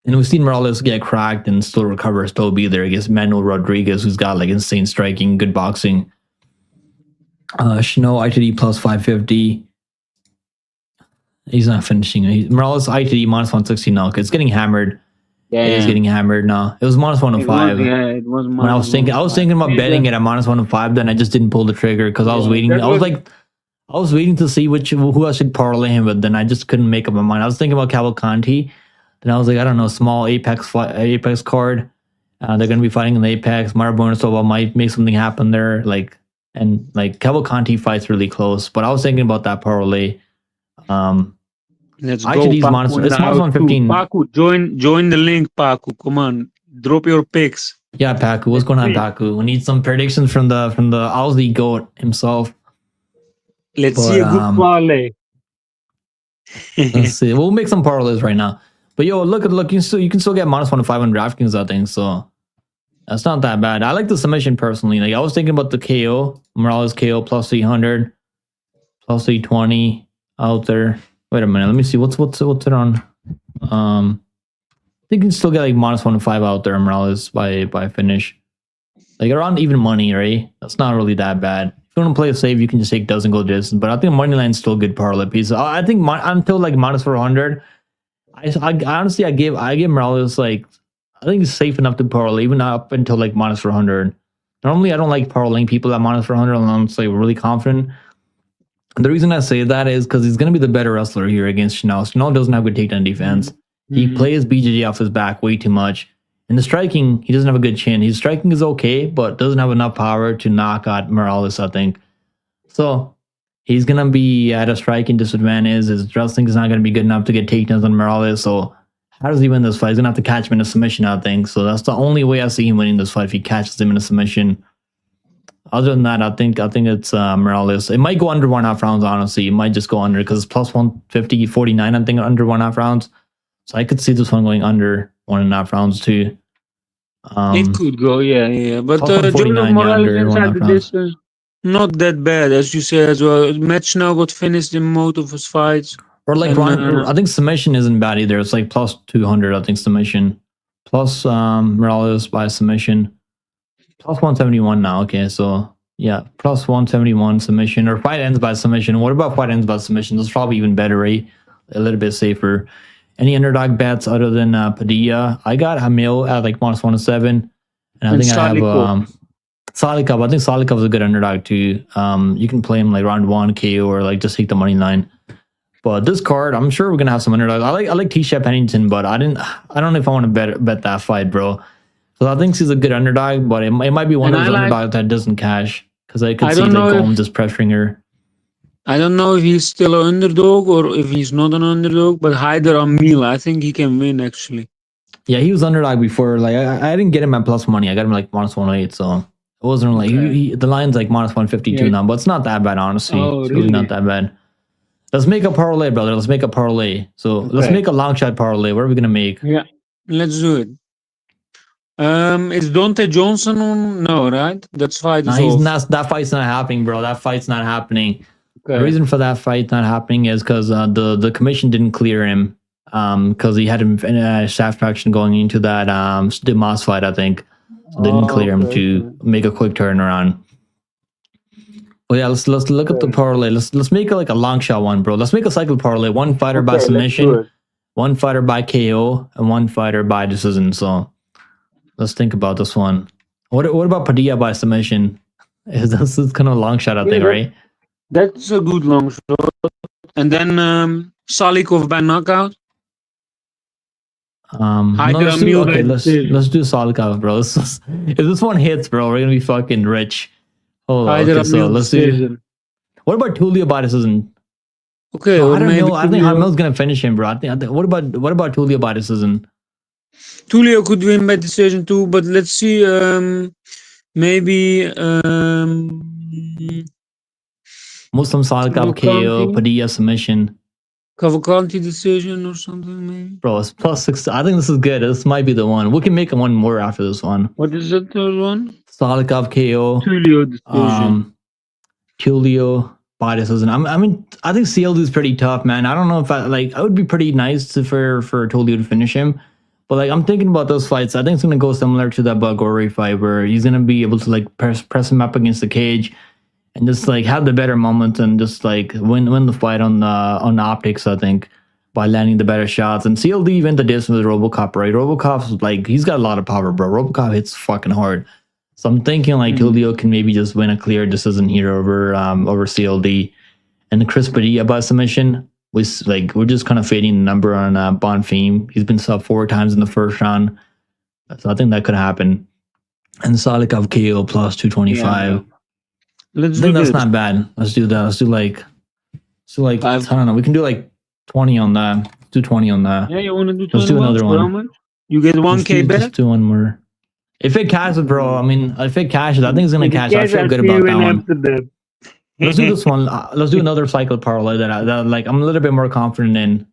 And we've seen Morales get cracked and still recover, still be there against Manuel Rodriguez, who's got like insane striking, good boxing. Chanel ITD plus 550. He's not finishing. Morales ITD minus 160 now. 'Cause it's getting hammered. Yeah, It's getting hammered now. It was minus 105. it was When I was thinking about betting it at minus 105, then I just didn't pull the trigger because I was Yeah, waiting. that I was waiting to see who I should parlay him with. Then I just couldn't make up my mind. I was thinking about Cavalcanti. Then I was like, I don't know, small Apex card. They're gonna be fighting in the Apex. Marabunasova might make something happen there. And Cavalcanti fights really close. But I was thinking about that parlay. Let's go. ITD's Paku, minus- in it's the minus house too. 115. Paku, join the link, Paku. Come on, drop your picks. Yeah, Paku. What's going on, Paku? We need some predictions from the Aussie GOAT himself. Let's But, see a good parlay. Let's see. We'll make some parlays right now. But yo, look, you can still get minus 105 on DraftKings, I think. So that's not that bad. I like the submission personally. Like I was thinking about the KO, Morales KO plus 300, plus 320 out there. Wait a minute, let me see. What's it on? I think you can still get like minus 105 out there, Morales by finish. Like around even money, right? That's not really that bad. If you want to play it safe, you can just take doesn't go distance. But I think Moneyline's still a good parlay piece. I think until like minus 400, I honestly I give Morales like I think it's safe enough to parlay even up until like minus 400. Normally I don't like parlaying people at minus 400 unless I'm like really confident. And the reason I say that is because he's going to be the better wrestler here against Chanel. Chanel doesn't have good takedown defense. He plays BJJ off his back way too much. In the striking, he doesn't have a good chin. His striking is okay, but doesn't have enough power to knock out Morales, I think. So he's going to be at a striking disadvantage. His wrestling is not going to be good enough to get takedowns on Morales. So how does he win this fight? He's going to have to catch him in a submission, I think. So that's the only way I see him winning this fight, if he catches him in a submission. Other than that, I think it's Morales. It might go under 1.5 rounds, honestly. It might just go under because it's plus 150, 49, I think, under 1.5 rounds. So I could see this one going under 1.5 rounds too. It could go, yeah. But plus 149, Jordan Morales under inside 1.5 the rounds. distance, not that bad, as you say as well. Match now got finished in most of his fights. Or like And, I think submission isn't bad either. It's like plus 200, I think, submission. Plus Morales by submission. Plus 171 now. Okay, so yeah, plus 171 submission. Or fight ends by submission. What about fight ends by submission? That's probably even better, right? A little bit safer. Any underdog bets other than Padilla? I got Hamil at like minus 107. And I think I have Salikov. I think Salikov is a good underdog too. You can play him like round 1 KO or like just take the money line. But this card, I'm sure we're gonna have some underdogs. I like T-Shep Pennington, but I don't know if I want to bet that fight, bro. So I think he's a good underdog, but it might be one of those underdogs that doesn't cash because I could see like Golem just pressuring her. I don't know if he's still an underdog or if he's not an underdog, but Haider Amil, I think he can win actually. Yeah, he was underdog before. Like I didn't get him at plus money. I got him like minus 108, so it wasn't like the line's like minus 152 now, but it's not that bad, honestly. It's really not that bad. Let's make a parlay, brother. Let's make a parlay. So let's make a long shot parlay. What are we gonna make? Yeah, let's do it. Is Dante Johnson on? No, right? That's fight. That fight's not happening, bro. That fight's not happening. Okay. The reason for that fight not happening is because the commission didn't clear him because he had a shaft action going into that Dimas fight, I think. So they didn't clear him to make a quick turnaround. Well, yeah, let's look at the parlay. Let's make it like a long shot one, bro. Let's make a cycle parlay. One fighter by submission, one fighter by KO, and one fighter by decision. So let's think about this one. What about Padilla by submission? This is kind of a long shot, I think, right? That's a good long shot. And then Salikov by knockout. Let's do Salikov, bro. If this one hits, bro, we're gonna be fucking rich. Hold on. Okay, so let's see. What about Tulio by decision? Okay, I don't know. I think Hamil's gonna finish him, bro. I think. What about Tulio by decision? Tulio could win by decision too, but let's see. Maybe Muslim Salikov KO, Padilla submission. Cavalcanti decision or something, maybe. Bro, it's plus 6. I think this is good. This might be the one. We can make one more after this one. What is the third one? Salikov KO. Tulio decision. Tulio by decision. I think CLD is pretty tough, man. I don't know if it would be pretty nice for Tulio to finish him. But like I'm thinking about those fights. I think it's gonna go similar to that Bagori fight where he's gonna be able to like press him up against the cage. and just like have the better moments and just like win the fight on optics. I think by landing the better shots. And CLD went the distance with RoboCop, right? RoboCop's like he's got a lot of power, bro. RoboCop hits fucking hard. So I'm thinking like Julio can maybe just win a clear decision here over CLD. And Chris Padilla by submission. We're just kind of fading the number on Bonfim. He's been sub 4 times in the first round. So I think that could happen. And Salikov KO plus 225. Yeah. Let's I do think that's this. not bad. Let's do that. Let's do like I don't know. We can do like 20 on that. Let's do 20 on that. Yeah, you want to do 20 Let's do another bucks? How one. much? You get 1K back? Let's do one more. If it cashes, bro, I mean, if it cashes, I think it's gonna cash. I feel good about that one. Let's do this one. Let's do another cycle parlay that like I'm a little bit more confident in.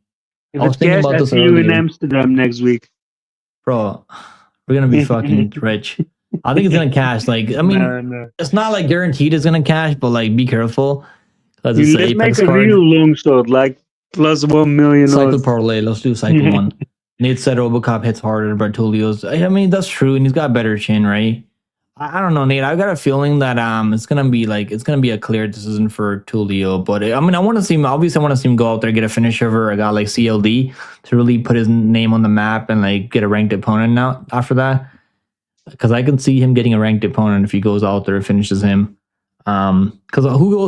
If I was it's thinking cash, about I this see you in earlier. Amsterdam next week. Bro, we're gonna be fucking rich. I think it's gonna cash. Like, I mean, No. it's not like guaranteed it's gonna cash, but like, be careful. Because Let's it's an make Apex a card. real long shot, like plus 1 million. Cycle odds. parlay. Let's do cycle one. Nate said RoboCop hits harder, but Tulio's. I mean, that's true, and he's got better chin, right? I don't know, Nate. I got a feeling that it's gonna be a clear decision for Tulio. But I mean, I want to see him. Obviously, I want to see him go out there, get a finish over a guy like CLD to really put his name on the map and like get a ranked opponent now after that. Because I can see him getting a ranked opponent if he goes out there and finishes him. Because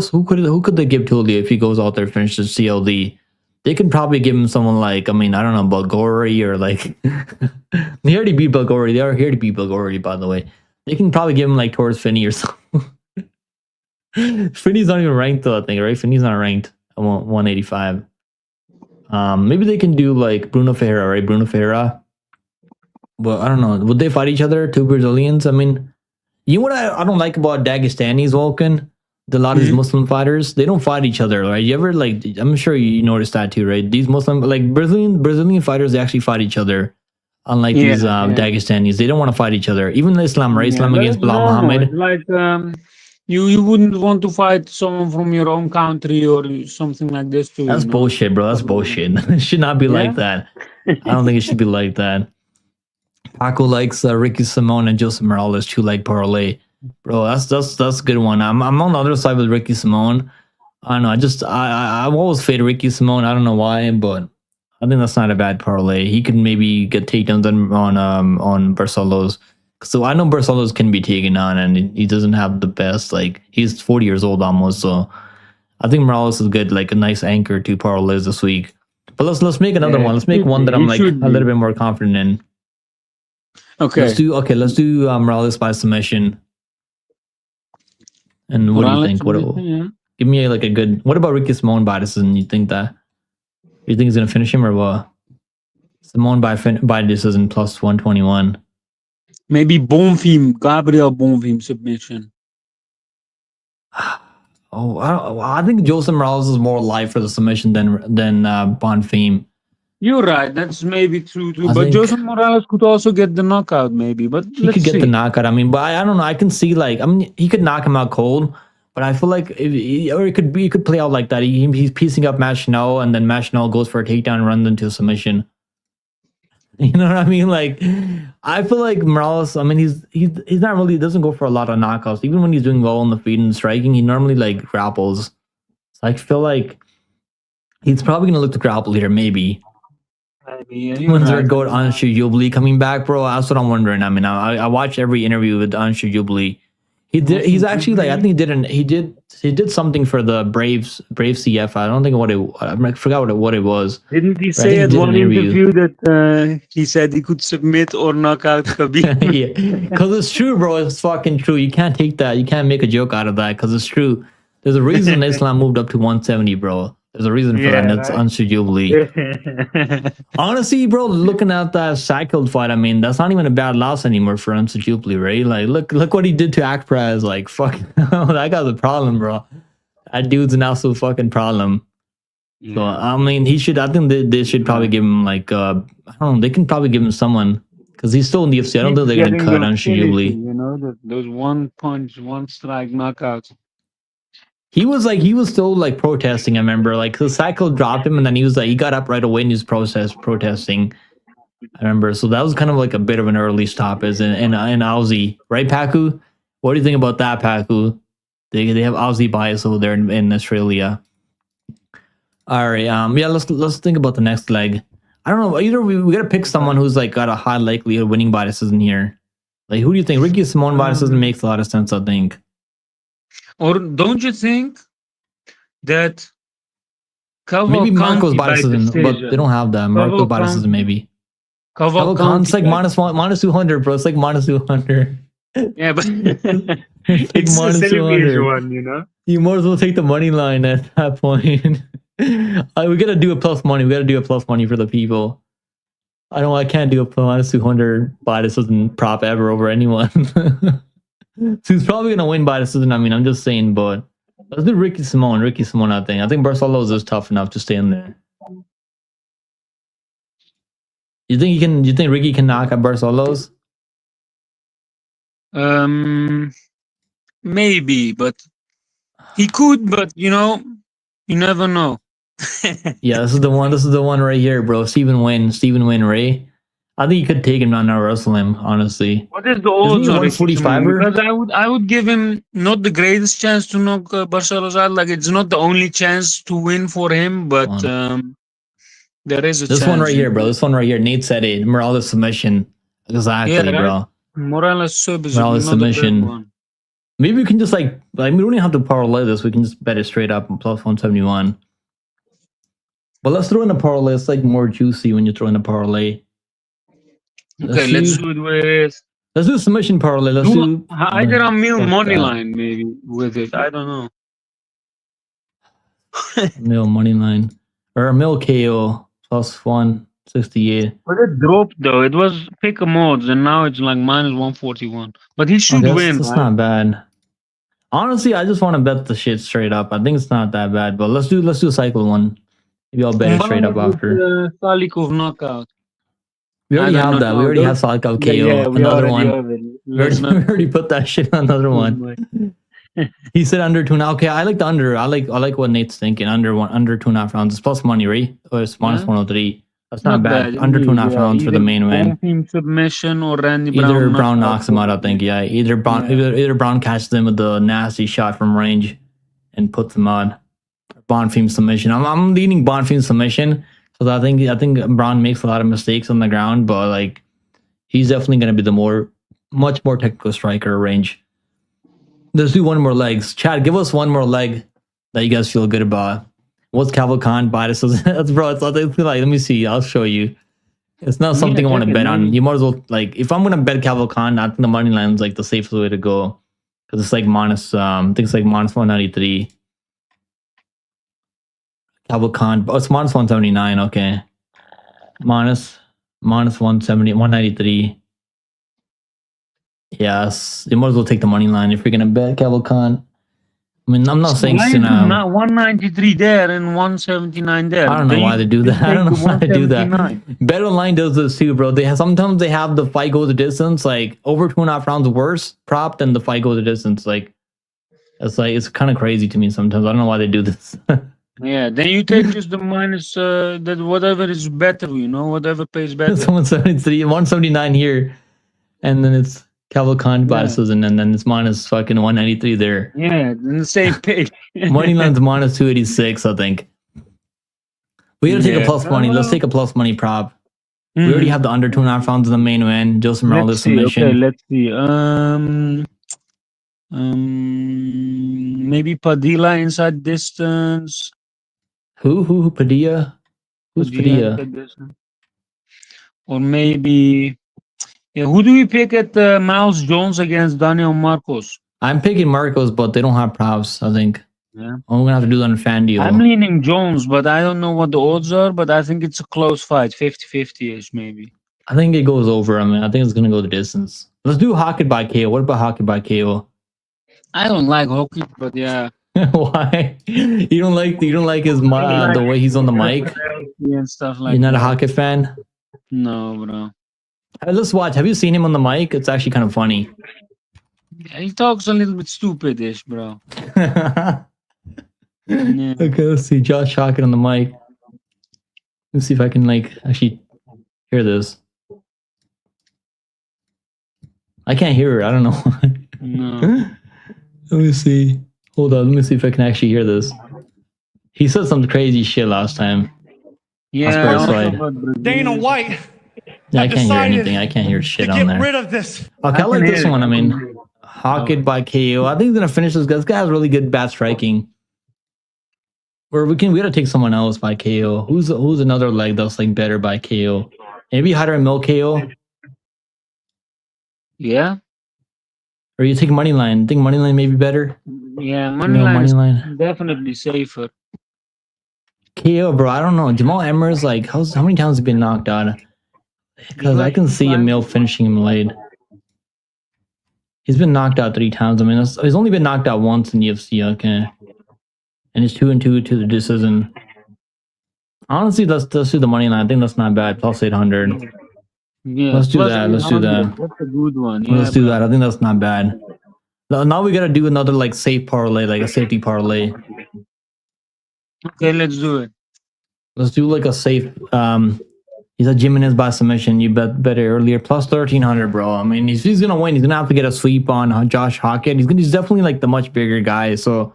who could they give Tulio if he goes out there and finishes CLD? They could probably give him someone like, I mean, I don't know, Bulgari or like they already beat Bulgari. They are here to beat Bulgari, by the way. They can probably give him like Torres Finney or something. Finney's not even ranked though, I think, right? Finney's not ranked at 185. Maybe they can do like Bruno Ferreira, right? Bruno Ferreira. Well, I don't know. Would they fight each other? 2 Brazilians? I mean, you know what I don't like about Dagestanis, Vulcan? A lot of these Muslim fighters, they don't fight each other, right? You ever like? I'm sure you noticed that too, right? These Muslim, like Brazilian fighters, they actually fight each other. Unlike these Dagestanis, they don't want to fight each other. Even Islam, right? Islam against Bilal Muhammad. Like you wouldn't want to fight someone from your own country or something like this too. That's bullshit, bro. That's bullshit. It should not be like that. I don't think it should be like that. Paco likes Ricky Simone and Joseph Morales 2-leg parlay. Bro, that's a good one. I'm on the other side with Ricky Simone. I don't know. I've always faded Ricky Simone. I don't know why, but I think that's not a bad parlay. He can maybe get takedowns on Barcelos. So I know Barcelos can be taken on, and he doesn't have the best. Like he's 40 years old almost. So I think Morales is good, like a nice anchor to parlays this week. But let's make another one. Let's make one that I'm like a little bit more confident in. Okay. Let's do Morales by submission. And what do you think? Give me like a good. What about Ricky Simone by decision? You think he's gonna finish him or what? Simone by decision plus 121. Maybe Gabriel Bonfim submission. I think Joseph Morales is more live for the submission than Bonfim. You're right. That's maybe true too. But Joseph Morales could also get the knockout, maybe. But he could get the knockout. I mean, but I don't know. I can see he could knock him out cold. But I feel like it could play out like that. He's piecing up Machinal, and then Machinal goes for a takedown and runs into a submission. You know what I mean? Like, I feel like Morales. I mean, he's not really doesn't go for a lot of knockouts. Even when he's doing well on the feet and striking, he normally like grapples. So I feel like he's probably gonna look to grapple here, maybe. When's their goat Anshu Jubli coming back, bro? That's what I'm wondering. I mean, I watched every interview with Anshu Jubli. He's actually like, I think he did something for the Brave CF. I don't think I forgot what it was. Didn't he say at one interview that he said he could submit or knock out Khabib? Yeah, because it's true, bro. It's fucking true. You can't take that. You can't make a joke out of that because it's true. There's a reason Islam moved up to 170, bro. There's a reason for that. And that's Anshu Jubli. Honestly, bro, looking at that cycled fight, I mean, that's not even a bad loss anymore for Anshu Jubli, right? Like, look what he did to Akpraz. Like, fuck, that guy's a problem, bro. That dude's an absolute fucking problem. Yeah. So, I mean, I think they should probably give him, like, I don't know, they can probably give him someone, because he's still in the UFC. I don't think they're going to cut Anshu Jubli. You know, those one punch, one strike knockouts. He was still like protesting. I remember like the cycle dropped him and then he got up right away and he was protesting. I remember. So that was kind of like a bit of an early stop as in Aussie. Right, Paku? What do you think about that, Paku? They have Aussie bias over there in Australia. All right. Yeah. Let's think about the next leg. I don't know. Either we gotta pick someone who's like got a high likelihood of winning by decision here. Like, who do you think? Ricky Simon by decision makes a lot of sense. I think. Or don't you think that Maybe Marco's Cavalcanti by decision, but they don't have that. Marco's by decision, maybe. Cavalcanti's like minus 200, bro. It's like minus 200. Yeah, but It's like it's a minus selfish 200. one, you know. You might as well take the money line at that point. We gotta do a plus money. We gotta do a plus money for the people. I can't do a minus 200 by decision prop ever over anyone. So he's probably gonna win by decision. I mean, I'm just saying, but let's do Ricky Simon. Ricky Simon, I think Barcelos is tough enough to stay in there. You think Ricky can knock out Barcelos? Maybe, but he could, but you know, you never know. Yeah, this is the one right here, bro. Stephen Wynn Ray. I think you could take him down and wrestle him, honestly. What is the odds he on Ricky 145er? Simon? Because I would give him not the greatest chance to knock Barcelos out. Like, it's not the only chance to win for him, but there is a chance. This one right here, bro. This one right here. Nate said it. Morales submission. Exactly, Yeah, right. bro. Morales sub is Morales not the bad submission. one. Maybe we can just we don't even have to parlay this. We can just bet it straight up and plus 171. But let's throw in a parlay. It's like more juicy when you throw in a parlay. Okay, let's do it with Let's do a submission parlay. Let's do either a Mill money that. line maybe with it. I don't know. Mill money line or a Mill KO plus 168. But it dropped though. It was pick a mods and now it's like minus 141. But he should win. That's right? not bad. Honestly, I just want to bet the shit straight up. I think it's not that bad. But let's do cycle one. Maybe I'll bet it straight up after. Salikov knockout. We already have that. We already have Salikov KO. Yeah, another one. We already put that shit on another one. He said under 2.5. Okay, I like the under. I like what Nate's thinking. Under 2.5 rounds. It's plus money, right? Or it's minus 103. That's not bad. Under 2.5 rounds for the main win. Team submission or Randy Brown. Either Brown knocks him out, I think. Yeah, either Brown catches him with the nasty shot from range and puts him on. Bonfim submission. I'm leaning Bonfim submission because I think Brown makes a lot of mistakes on the ground, but like he's definitely going to be the much more technical striker range. Let's do one more legs. Chad, give us one more leg that you guys feel good about. What's Cavalcante biases? That's bro. It's like, let me see. I'll show you. It's not something I want to bet on. You might as well if I'm gonna bet Cavalcante, I think the money line is like the safest way to go because it's like minus. I think it's like minus 193. Cavalcante. Oh, it's minus 179. Okay, minus 170, 193. Yes, you might as well take the money line if you're gonna bet Cavalcante. I mean, I'm not saying not 193 there and 179 there. I don't know why they do that. I don't know why they do that. Bet Online does this too, bro. Sometimes they have the fight go the distance, like over 2.5 rounds worse prop than the fight go the distance. It's kind of crazy to me sometimes. I don't know why they do this. Yeah, then you take just the minus that whatever is better, whatever pays better. It's 173, 179 here, and then it's Cavalcante biases, and then it's minus fucking 193 there. Yeah, in the same page. Money line's minus 286, I think. We gotta take a plus money. Let's take a plus money prop. We already have the under 2.5 rounds in the main win. Joseph Morales submission. Okay, let's see. Maybe Padilla inside distance. Who? Padilla? Who's Padilla? Or maybe. Yeah, who do we pick at Miles Jones against Daniel Marcos? I'm picking Marcos, but they don't have props, I think. Yeah. I'm gonna have to do that on FanDuel. I'm leaning Jones, but I don't know what the odds are, but I think it's a close fight, 50-50-ish maybe. I think it goes over. I mean, I think it's gonna go the distance. Let's do Hockey by KO. What about Hockey by KO? I don't like hockey, but yeah. Why? You don't like his the way he's on the mic and stuff like. You're not a hockey fan? No, bro. Let's watch. Have you seen him on the mic? It's actually kind of funny. Yeah, he talks a little bit stupidish, bro. Yeah. Okay, let's see. Josh Hockett on the mic. Let's see if I can actually hear this. I can't hear it. I don't know. No. Let me see. Hold on, let me see if I can actually hear this. He said some crazy shit last time. Yeah, Spurs also side. about Brazil. Dana White Yeah, I have can't hear decided anything. I can't hear to shit on get there. rid of this. Okay, I like can this hear one. it. I mean, Hawkeye by KO. I think he's gonna finish this guy. This guy has really good bat striking. Or we gotta take someone else by KO. Who's another leg that's like better by KO? Maybe Hyder Mill KO. Yeah, Or you take Moneyline. Think Moneyline may be better? yeah, Mill Moneyline is Moneyline. definitely safer. KO, bro. I don't know. Jamal Emmer's like, how many times has he been knocked out? Because I can see a Mill finishing him late. He's been knocked out 3 times. I mean, he's only been knocked out once in UFC. Okay, and it's 2-2 to the decision. Honestly, let's do the money line. I think that's not bad. Plus 800. Yeah, Let's do plus that. Let's do 800. that. That's a good one. Yeah, Let's do bro. that. I think that's not bad. Now we gotta do another like safe parlay, like a safety parlay. Okay, let's do it. Let's do like a safe. He's a Jimenez by submission. You bet better earlier. Plus 1300, bro. I mean, if he's gonna win, he's gonna have to get a sweep on Josh Hockett. He's definitely like the much bigger guy. So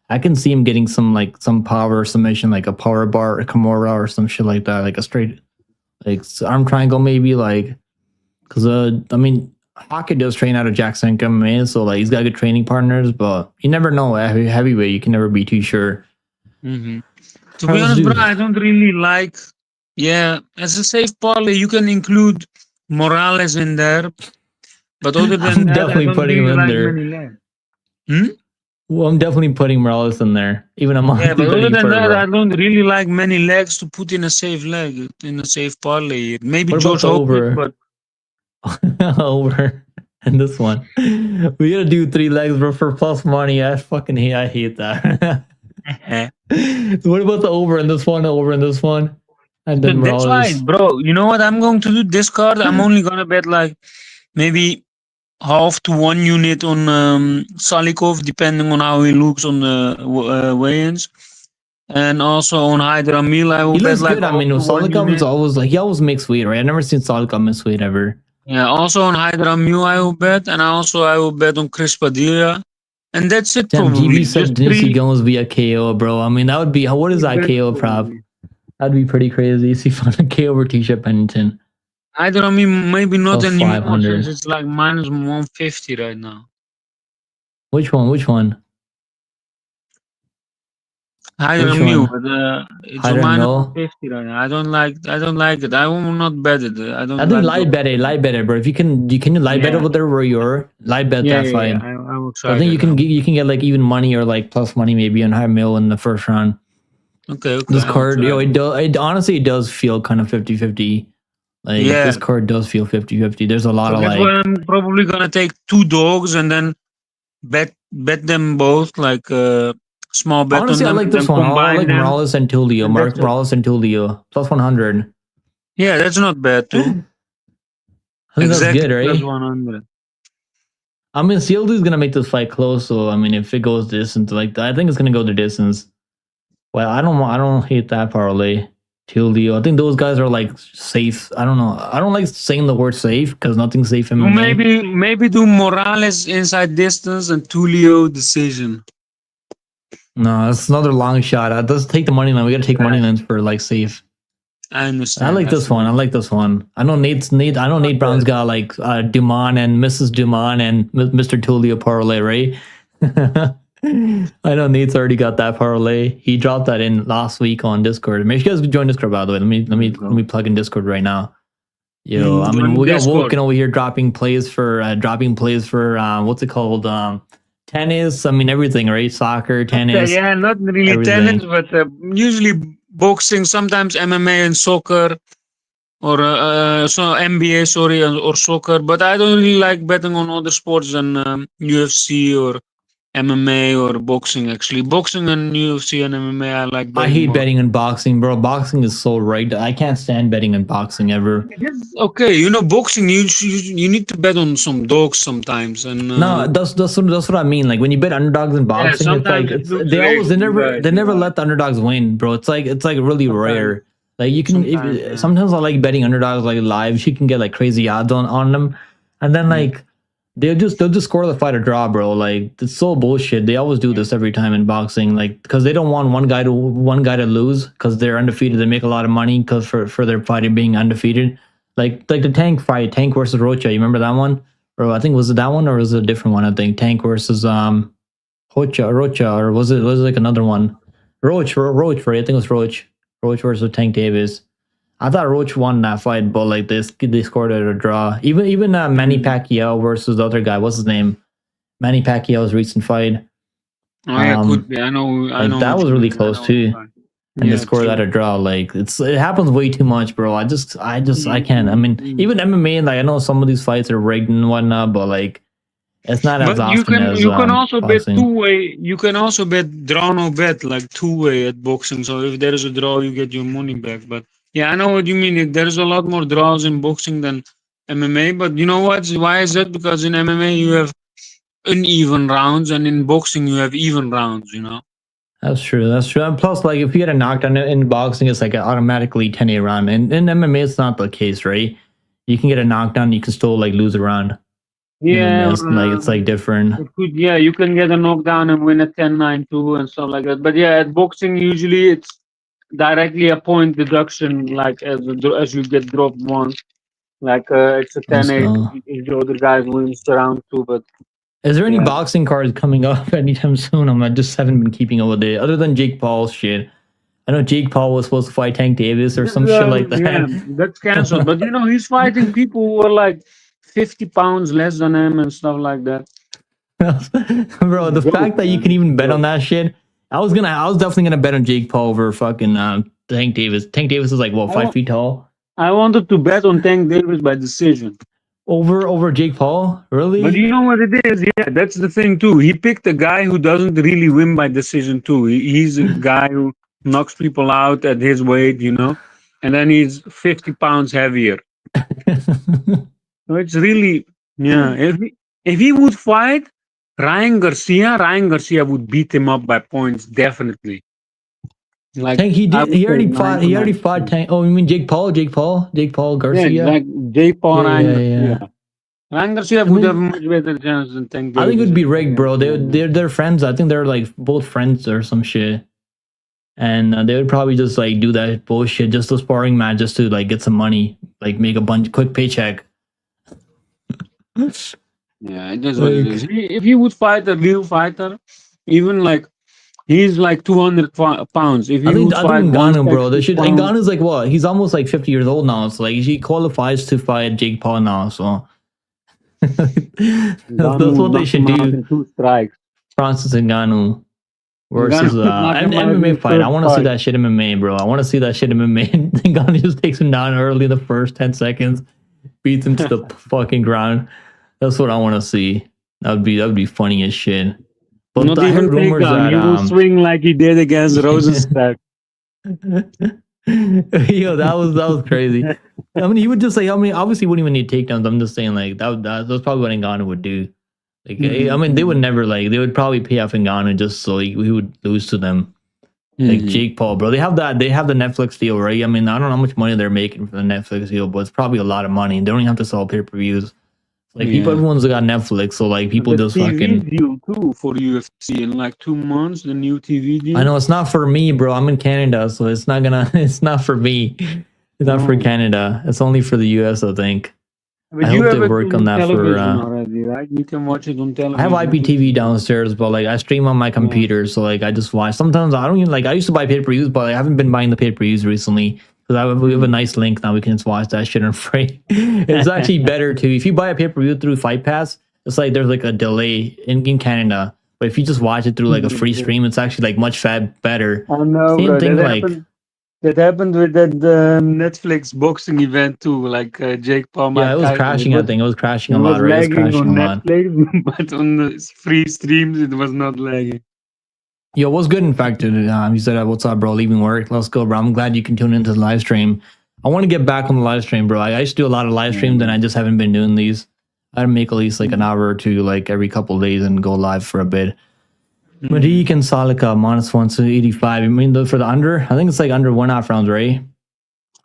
I can see him getting some power submission, like a power bar, a Kimura or some shit like that, like a straight like arm triangle maybe, like because I mean Hockett does train out of Jackson MMA, so like he's got good training partners, but you never know. At heavyweight, you can never be too sure. To How be does honest, do bro, this? I don't really like. Yeah, as a safe parlay, you can include Morales in there, but other than I'm that, definitely I don't putting really him in like there. many legs. Well, I'm definitely putting Morales in there. Even I'm Yeah, but other putting than that, I Ferber. don't really like many legs to put in a safe leg, in a safe parlay. Maybe What about George the over? Hopkins, Over and this one. We gotta do 3 legs, bro, for plus money. I hate that. but What about the over in this one? Over in this one, and then that's why, Morales. bro. You know what I'm going to do? This card, I'm only gonna bet like maybe half to 1 unit on Salikov, depending on how he looks on the weigh-ins, and also on Hydra Mil. I will He bet looks like good. I half mean, to 1 Salikov is unit. always like he always makes weight, right? I've never seen Salikov miss weight ever. Yeah, also on Hydra Mu I will bet, and I will bet on Chris Padilla, and that's it. Damn, Probably GB said just Denisi 3. Jones via KO, bro. I mean, that would be what is that bets KO prop? probably. That'd be pretty crazy. See, find a KO over T-shirt Pennington. Hydra Mu maybe not Plus anymore 500. since it's like minus 150 right now. Which one? Which one? Hydra Which Mu, one? but it's a Hydra minus Mil? 150 right now. I don't like it. I will not bet it. I don't I think like lie bet it, bro. If you can you lie bet Yeah. over there where you're lie bet Yeah, that yeah, fight. yeah. I will try I think that. you can get like even money or like plus money maybe on high mill in the first round. Okay. This I will card, try. it honestly it does feel kind of 50-50. Like Yeah. this card does feel 50-50. There's a lot So of that's like why I'm probably gonna take 2 dogs and then bet them both, like small bet honestly I on them like and this then one. I combine like them. Morales and Tulio. And Mark that's it. Morales and Tulio. Plus 100. Yeah, that's not bad too. I think Exactly that's good, plus right? 100. I mean, CLD is gonna make this fight close. So I mean, if it goes distance like that, I think it's gonna go the distance. Well, I don't hate that parlay. Tulio, I think those guys are like safe. I don't know. I don't like saying the word safe because nothing's safe in So MMA. maybe do Morales inside distance and Tulio decision. No, that's another long shot. Let's take the money line. We gotta take money lines for like safe. I understand. I like this one. I like this one. I know Nate Brown's got like Dumont and Mrs. Dumont and Mr. Tulio parlay, right? I know Nate's already got that parlay. He dropped that in last week on Discord. Make sure you guys join Discord, by the way. Let me plug in Discord right now. Yo, I mean, On we got Discord. Woken over here dropping plays for what's it called? Tennis. I mean, everything, right? Soccer, tennis. Yeah, not really everything. tennis, but usually boxing, sometimes MMA and soccer, or so NBA, sorry, or soccer. But I don't really like betting on other sports than UFC or MMA or boxing. Actually, boxing and UFC and MMA, I like. I hate more. betting in boxing, bro. Boxing is so rigged. I can't stand betting in boxing ever. Okay, you know, boxing, you need to bet on some dogs sometimes, and No, that's what I mean. Like when you bet underdogs in boxing, it's sometimes like it looks they rigged. never Right. let the underdogs win, bro. It's like really rare. Like you can Sometimes, yeah. sometimes I like betting underdogs like live. You can get like crazy odds on them, and then like they'll just score the fight or draw, bro. Like it's so bullshit. They always do this every time in boxing, like because they don't want one guy to lose because they're undefeated. They make a lot of money because for their fighter being undefeated. Like the Tank fight, Tank versus Rocha. You remember that one? Or I think was it that one or was it a different one? I think Tank versus Rocha, or was it like another one? Roach, right? I think it was Roach versus Tank Davis. I thought Roach won that fight, but like they scored it a draw. Even Manny Pacquiao versus the other guy. What's his name? Manny Pacquiao's recent fight. Oh yeah, could be. I know. That was really close too. And they scored that a draw. Like it happens way too much, bro. I can't. I mean, even MMA, like I know some of these fights are rigged and whatnot, but like it's not as often as you can also boxing. bet two-way. You can also bet draw no bet, like two-way at boxing. So if there is a draw, you get your money back. But yeah, I know what you mean. There's a lot more draws in boxing than MMA. But you know what? Why is that? Because in MMA you have uneven rounds, and in boxing you have even rounds. You know. That's true. And plus, like, if you get a knockdown in boxing, it's like automatically 10-8 round. And in MMA, it's not the case, right? You can get a knockdown, you can still like lose a round. Yeah, it's like different. You can get a knockdown and win a 10-9-2 and stuff like that. But yeah, at boxing usually it's directly a point deduction, like as you get dropped once. Like it's a 10-8 if the other guy wins the round 2. But is there any boxing cards coming up anytime soon? I just haven't been keeping up with it. Other than Jake Paul's shit. I know Jake Paul was supposed to fight Tank Davis or some shit like that. Yeah, that's canceled. But he's fighting people who are like 50 pounds less than him and stuff like that. Bro, the fact that you can even bet on that shit. I was definitely gonna bet on Jake Paul over fucking Tank Davis. Tank Davis is like 5 feet tall. I wanted to bet on Tank Davis by decision. Over Jake Paul? Really? But you know what it is? Yeah, that's the thing too. He picked a guy who doesn't really win by decision too. He's a guy who knocks people out at his weight, and then he's 50 pounds heavier. So it's really, If he would fight Ryan Garcia would beat him up by points, definitely. Like Tank, he already fought Tank. Oh, you mean Jake Paul Garcia? Yeah, like Jake Paul, yeah. Ryan Garcia would have a much better chance than Tank Davis. I think it would be rigged, bro. They're friends. I think they're like both friends or some shit. And they would probably just like do that bullshit, just a sparring match, just to like get some money, like make a quick paycheck. Yeah, it is what it is. If he would fight a real fighter, even like he's like 200 pounds. If he would fight Ngannou, bro, Ngannou's like what? He's almost like 50 years old now. So like he qualifies to fight Jake Paul now. So that's what they should do. 2 strikes. Francis Ngannou versus an MMA fight. I want to see that shit MMA, bro. I want to see that shit MMA. Ngannou just takes him down early in the first 10 seconds, beats him to the fucking ground. That's what I want to see. That would be funny as shit. But not even rumors that he will swing like he did against Rosenstruck. Yo, that was crazy. I mean, he would just say, obviously he wouldn't even need takedowns. I'm just saying, like that's probably what Ngannou would do. Like, I mean, they would never they would probably pay off Ngannou just so he would lose to them. Like Jake Paul, bro. They have the Netflix deal, right? I mean, I don't know how much money they're making for the Netflix deal, but it's probably a lot of money. They don't even have to sell pay-per-views. Like everyone's got Netflix, so like people just fucking deal too for UFC in like 2 months. The new TV deal. I know it's not for me, bro. I'm in Canada, so it's not for me. It's not for Canada. It's only for the US, I think. But I hope they work on that for. Already, right? You can watch it on television. I have IPTV downstairs, but like I stream on my computer, so like I just watch. Sometimes I don't even I used to buy pay-per-views, but I haven't been buying the pay-per-views recently. Because we have a nice link now. We can just watch that shit on free. It's actually better too. If you buy a pay-per-view through Fight Pass, it's like there's like a delay in Canada. But if you just watch it through like a free stream, it's actually like much better. I know. Same thing that happened with that Netflix boxing event too. Like Jake Paul. Yeah, it was crashing. I think it was crashing a lot. Right? It was crashing on Netflix, but on the free streams, it was not lagging. Yo, what's good? In fact, you said, what's up, bro? Leaving work. Let's go, bro. I'm glad you can tune into the live stream. I want to get back on the live stream, bro. I used to do a lot of live streams, and I just haven't been doing these. I'd make at least like an hour or two, like every couple of days, and go live for a bit. But he can Salika -1 to 85. I mean, for the under, I think it's like under 1.5 rounds, right?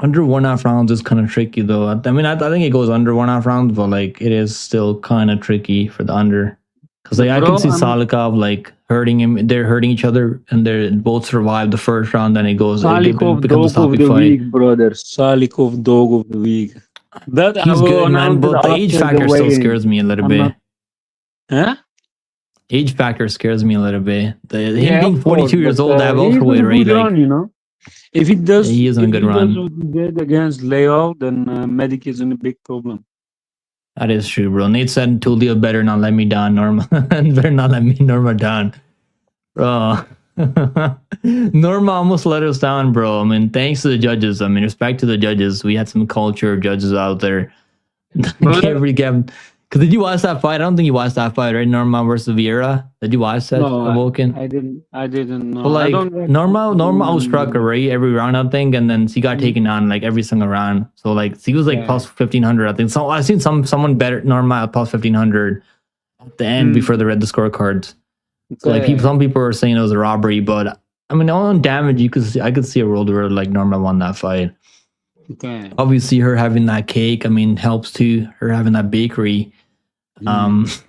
Under 1.5 rounds is kind of tricky though. I mean, I think it goes under 1.5 rounds, but like it is still kind of tricky for the under. Because like I Bro, can see I'm Salikov like hurting him. They're hurting each other, and they both survive the first round. Then it goes. It Salikov becomes a dog of stoppy the fight. week, brother. Salikov dog of the week. That I He's will good, man. announce it But the age after the factor still weigh-in. scares me a little I'm bit. not- Huh? Age factor scares me a little bit. Him Yeah, being of course, 42 years but, old, I have he's in a welterweight, right? good Like run, you know. If he does, he is in a if good he does run. what he did against Leo, then Medic is in a big problem. That is true, bro. Nate said Tulio better not let me down, Norma. Better not let me Norma down. Bro. Norma almost let us down, bro. I mean, thanks to the judges. I mean, respect to the judges. We had some culture judges out there. But- Can't really get. Because did you watch that fight? I don't think you watched that fight, right? Norma versus Vieira. Did you watch that, No, Vulcan? I didn't know. Well, I like don't like Norma football outstruck her, right? Every round, I think, and then she got Mm. taken on like every single round. So like she was like Yeah. plus 1,500, I think. So I seen someone better Norma at plus 1,500 at the end Mm. before they read the scorecards. So like Okay. some people were saying it was a robbery, but I mean, on damage, I could see a world where like Norma won that fight. Okay. Obviously, her having that cake, I mean, helps too. Her having that bakery, Mm.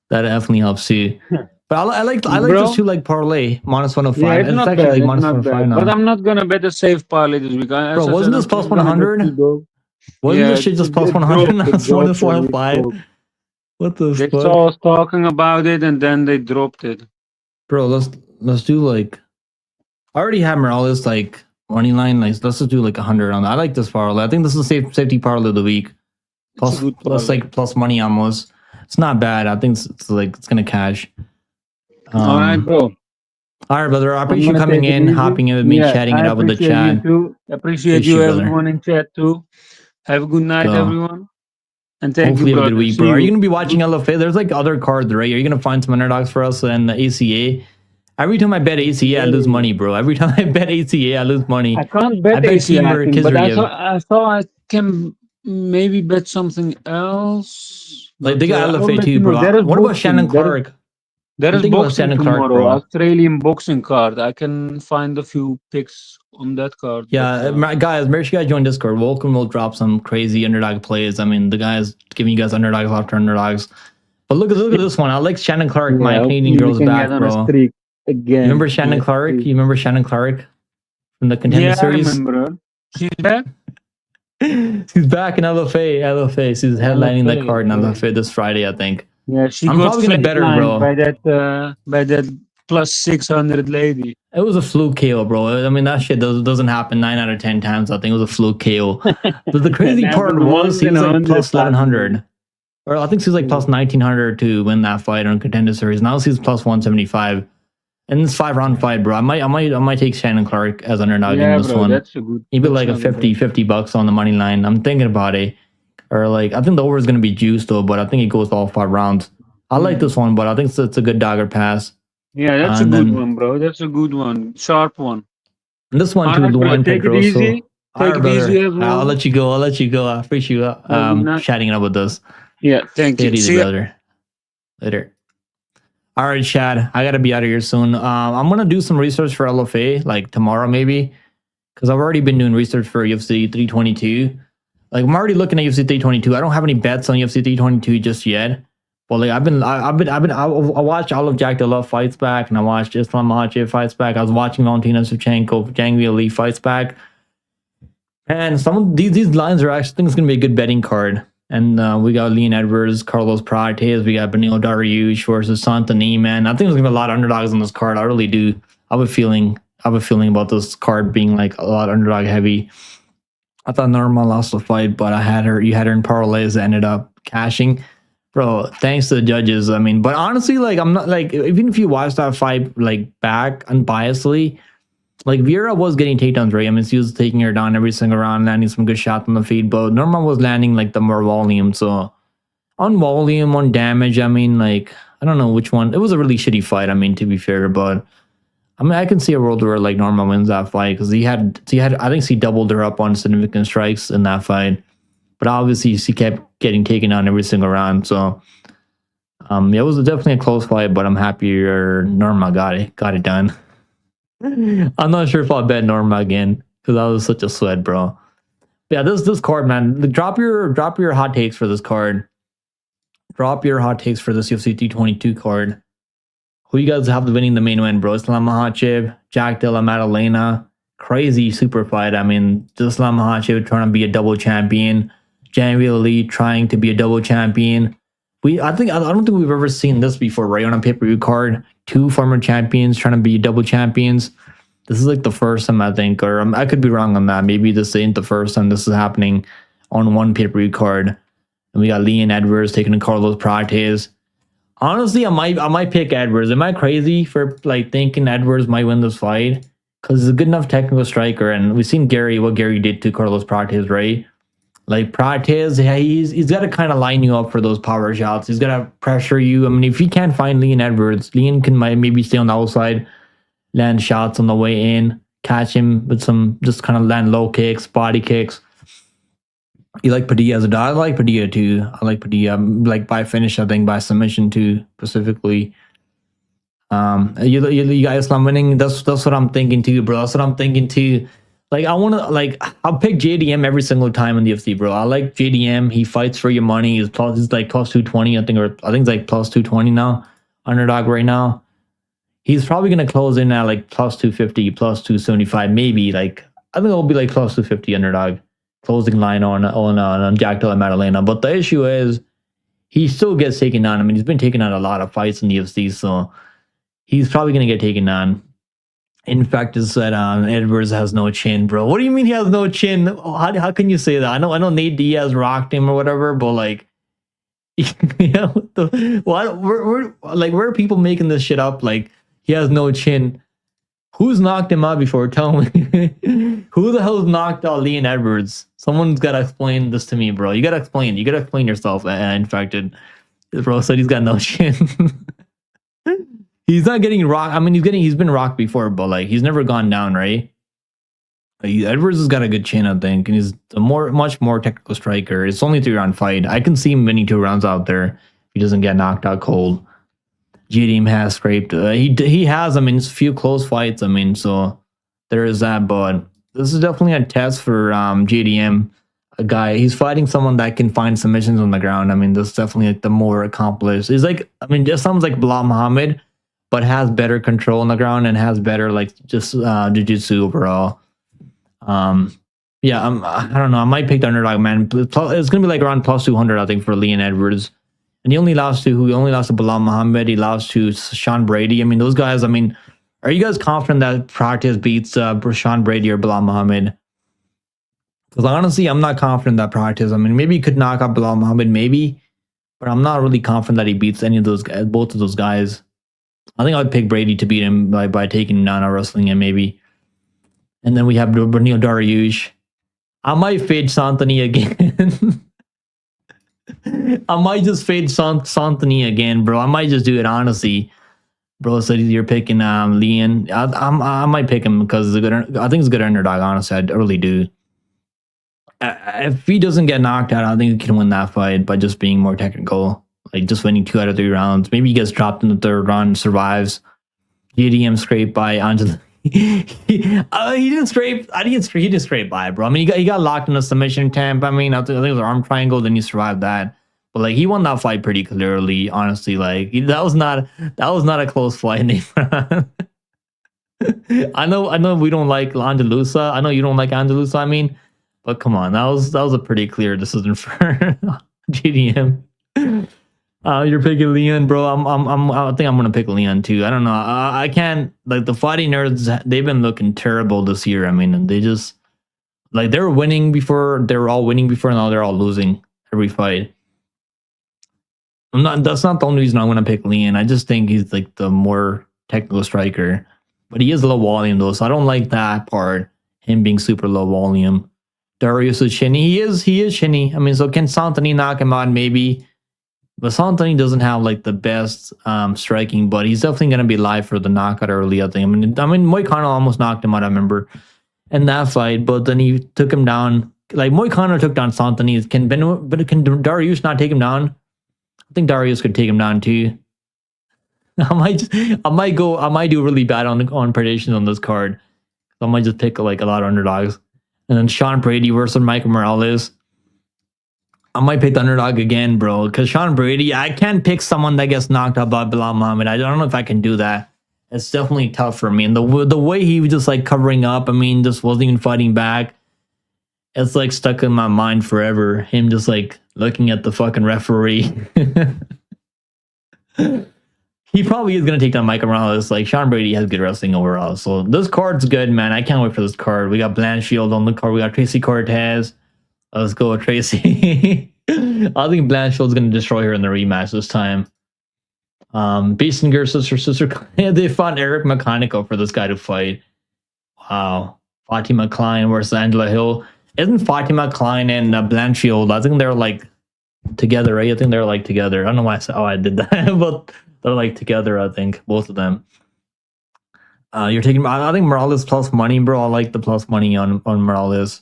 that definitely helps too. But I like Bro. this too, like parlay minus 105. Yeah, it's not actually bad. like It's minus not 105 bad. now. But I'm not gonna bet a safe parlay this week. As Bro, I wasn't said, this I'm plus just gonna bet 100? two dogs. Wasn't Yeah, this shit just it- plus it 100 dropped, now? it It's dropped, minus it 105. dropped. What the They fuck? saw us talking about it and then they dropped it. Bro, let's do like I already have Morales like money line. Like let's just do like 100 on that. I like this parlay. I think this is safety parlay of the week. It's a good Plus parlay. like plus money almost. It's not bad. I think it's like it's gonna cash. All right, bro. All right, brother. I I'm appreciate you gonna coming take it in, easy. hopping in with me, Yeah, chatting it I up with the appreciate chat. you too. Appreciate Appreciate you, you, brother. everyone in chat too. Have a good night, So, everyone. And thank Hopefully you, have a brother. good week, See bro. Are you you. gonna be watching LFA? There's like other cards, right? Are you gonna find some underdogs for us in the ACA? Every time I bet ACA, I lose money, bro. Every time I bet ACA, I lose money. I can't bet I bet ACI, Timur but I Khizriev. thought I can maybe bet something else. Like they But, got I'll LFA let too, you know. bro. There is What about boxing. Shannon There is- Clark? There I'm is thinking about boxing Shannon Clark, tomorrow. bro. Australian boxing card. I can find a few picks on that card. Yeah, guys, make sure you guys join Discord. Welcome will drop some crazy underdog plays. I mean, the guys giving you guys underdogs after underdogs. But look at this one. I like Shannon Clark. My Canadian girl's back, bro. Streak again. You remember Shannon Clark? You remember Shannon Clark from the Contender Yeah, Series? I remember her. She's back. She's back in LFA. LFA. She's headlining the LFA, card in yeah. LFA this Friday, I think. Yeah, she I'm got probably gonna bet her, flatlined bro. by that plus 600 lady. It was a fluke KO, bro. I mean, that shit doesn't happen 9 out of 10 times. I think it was a fluke KO. But the crazy That part happened was once he in was like 100 plus times. 1100. Or I think she was like plus 1900 to win that fight on Contender Series. Now she's plus 175. And it's 5-round fight, bro. I might take Shannon Clark as underdog Yeah, in this bro, one. that's a good. Maybe that's like a not bad. $50 on the money line. I'm thinking about it. Or like I think the over is gonna be juiced though, but I think it goes all 5 rounds. I like this one, but I think it's a good dogger pass. Yeah, that's And a good then- one, bro. That's a good one. Sharp one. And this one All too, right, bro, Luan take it Pedroso. easy. All Take right, it brother. easy, everyone. I'll let you go. I appreciate you good night. chatting it up with us. Yeah, thank Take you. it easy, See ya. brother. Later. All right, Chad. I gotta be out of here soon. I'm gonna do some research for LFA like tomorrow maybe, because I've already been doing research for UFC 322. Like I'm already looking at UFC 322. I don't have any bets on UFC 322 just yet. But like I watched all of Jack Della fights back, and I watched Islam Makhachev fights back. I was watching Valentina Shevchenko, Zhang Weili fights back. And some of these lines are actually, I think it's going to be a good betting card. And we got Leon Edwards, Carlos Prates, we got Benil Dariush versus Santani, man. I think there's going to be a lot of underdogs on this card. I really do. I have a feeling about this card being like a lot underdog heavy. I thought Norma lost the fight, but you had her in parlays that ended up cashing. Bro, thanks to the judges. I mean, but honestly, like I'm not like, even if you watch that fight like back unbiasedly, like Vieira was getting takedowns, right? I mean, she was taking her down every single round, landing some good shots on the feed, but Norma was landing like the more volume. So on volume, on damage, I mean, like, I don't know which one. It was a really shitty fight, I mean, to be fair, but I mean, I can see a world where like Norma wins that fight because he had, I think she doubled her up on significant strikes in that fight, but obviously she kept getting taken down every single round. So it was definitely a close fight, but I'm happier Norma got it done. I'm not sure if I'll bet Norma again because I was such a sweat, bro. Yeah, this card, man. Drop your hot takes for this card. Drop your hot takes for this UFC 222 card. Who you guys have winning the main event, bro? Islam Makhachev, Jack Della Maddalena. Crazy super fight. I mean, Islam Makhachev trying to be a double champion. Jamie Lee trying to be a double champion. I don't think we've ever seen this before, right? On a pay-per-view card, 2 former champions trying to be double champions. This is like the first time, I think, or I could be wrong on that. Maybe this ain't the first time this is happening on one pay-per-view card. And we got Leon Edwards taking on Carlos Prates. Honestly, I might pick Edwards. Am I crazy for like thinking Edwards might win this fight? Because he's a good enough technical striker, and we've seen what Gary did to Carlos Prates, right? Like Prates, he's got to kind of line you up for those power shots. He's got to pressure you. I mean, if he can't find Leon Edwards, Leon can maybe stay on the outside, land shots on the way in, catch him with some, just kind of land low kicks, body kicks. You like Padilla as a dog? I like Padilla too. I like Padilla, like by finish, I think by submission too, specifically. You got Islam winning. That's what I'm thinking too, bro. That's what I'm thinking too. Like I'll pick JDM every single time in the UFC, bro. I like JDM. He fights for your money. He's like plus 220, I think, or I think it's like plus 220 now. Underdog right now. He's probably gonna close in at like plus 250, plus 275, maybe. Like I think it'll be like plus 250 underdog. Closing line on Jack Della Maddalena. But the issue is he still gets taken on. I mean, he's been taking on a lot of fights in the UFC, so he's probably gonna get taken on. In fact, is that Edwards has no chin, bro. What do you mean he has no chin? How can you say that? I know Nate Diaz rocked him or whatever, but like, yeah, where are people making this shit up? Like he has no chin. Who's knocked him out before? Tell me. Who the hell's knocked out Leon Edwards? Someone's got to explain this to me, bro. You got to explain. You got to explain yourself, infected. Bro said he's got no chin. He's not getting rocked. I mean, he's been rocked before, but like he's never gone down, right? Edwards has got a good chin, I think, and he's a much more technical striker. It's only a 3-round fight. I can see him winning 2 rounds out there if he doesn't get knocked out cold. JDM has scraped. He has. I mean, it's a few close fights. I mean, so there is that. But this is definitely a test for JDM. A guy, he's fighting someone that can find submissions on the ground. I mean, this is definitely like the more accomplished. He's like, I mean, just sounds like Bilal Muhammad, but has better control on the ground and has better like just jiu-jitsu overall. Yeah, I don't know. I might pick the underdog, man. It's gonna be like around plus 200, I think, for Leon Edwards. And he only lost to Bilal Muhammad. He lost to Sean Brady. I mean, those guys. I mean, are you guys confident that Prates beats Sean Brady or Bilal Muhammad? Because honestly, I'm not confident that Prates. I mean, maybe he could knock out Bilal Muhammad, maybe, but I'm not really confident that he beats any of those guys, both of those guys. I think I'd pick Brady to beat him by taking him down or wrestling him, maybe. And then we have Beneil Dariush. I might fade Santoni again. I might just fade Santoni again, bro. I might just do it, honestly. Bro said you're picking Leon. I might pick him because I think it's a good underdog, honestly. I really do. If he doesn't get knocked out, I think he can win that fight by just being more technical. Like just winning 2 out of 3 rounds. Maybe he gets dropped in the 3rd round, survives. JDM scraped by Angela. He didn't scrape. He didn't scrape by, bro. I mean, he got locked in a submission attempt. I mean, I think it was an arm triangle. Then he survived that. But like, he won that fight pretty clearly. Honestly, like that was not a close fight. I know we don't like Andalusa. I know you don't like Andalusa. I mean, but come on, that was a pretty clear decision for JDM. You're picking Leon, bro. I think I'm gonna pick Leon too. I don't know. I can't, like, the fighting nerds. They've been looking terrible this year. I mean, they just like they were winning before. They were all winning before. Now they're all losing every fight. That's not the only reason I'm gonna pick Leon. I just think he's like the more technical striker, but he is low volume though, so I don't like that part. Him being super low volume. Dariush is chinny. He is chinny. I mean, so can Santoni knock him out? Maybe. But Santoni doesn't have like the best striking, but he's definitely gonna be live for the knockout early, I think. I mean, Moicano almost knocked him out, I remember, in that fight, but then he took him down. Like Moicano took down Santoni. Can Dariush not take him down? I think Dariush could take him down too. I might do really bad on predictions on this card. I might just pick like a lot of underdogs. And then Sean Brady versus Michael Morales. I might pick the underdog again, bro. Because Sean Brady, I can't pick someone that gets knocked out by Bilal Muhammad. I don't know if I can do that. It's definitely tough for me. And the way he was just like covering up, I mean, just wasn't even fighting back. It's like stuck in my mind forever. Him just like looking at the fucking referee. He probably is going to take down Michael Morales. Like, Sean Brady has good wrestling overall. So this card's good, man. I can't wait for this card. We got Blanchfield on the card. We got Tracy Cortez. Let's go with Tracy. I think Blanchfield's going to destroy her in the rematch this time. Biesinger, sister. They found Eric Mechanico for this guy to fight. Wow. Fatima Klein versus Angela Hill. Isn't Fatima Klein and Blanchfield, I think they're like together, right? I think they're like together. I don't know why I did that, but they're like together, I think, both of them. You're taking, I think Morales plus money, bro. I like the plus money on Morales.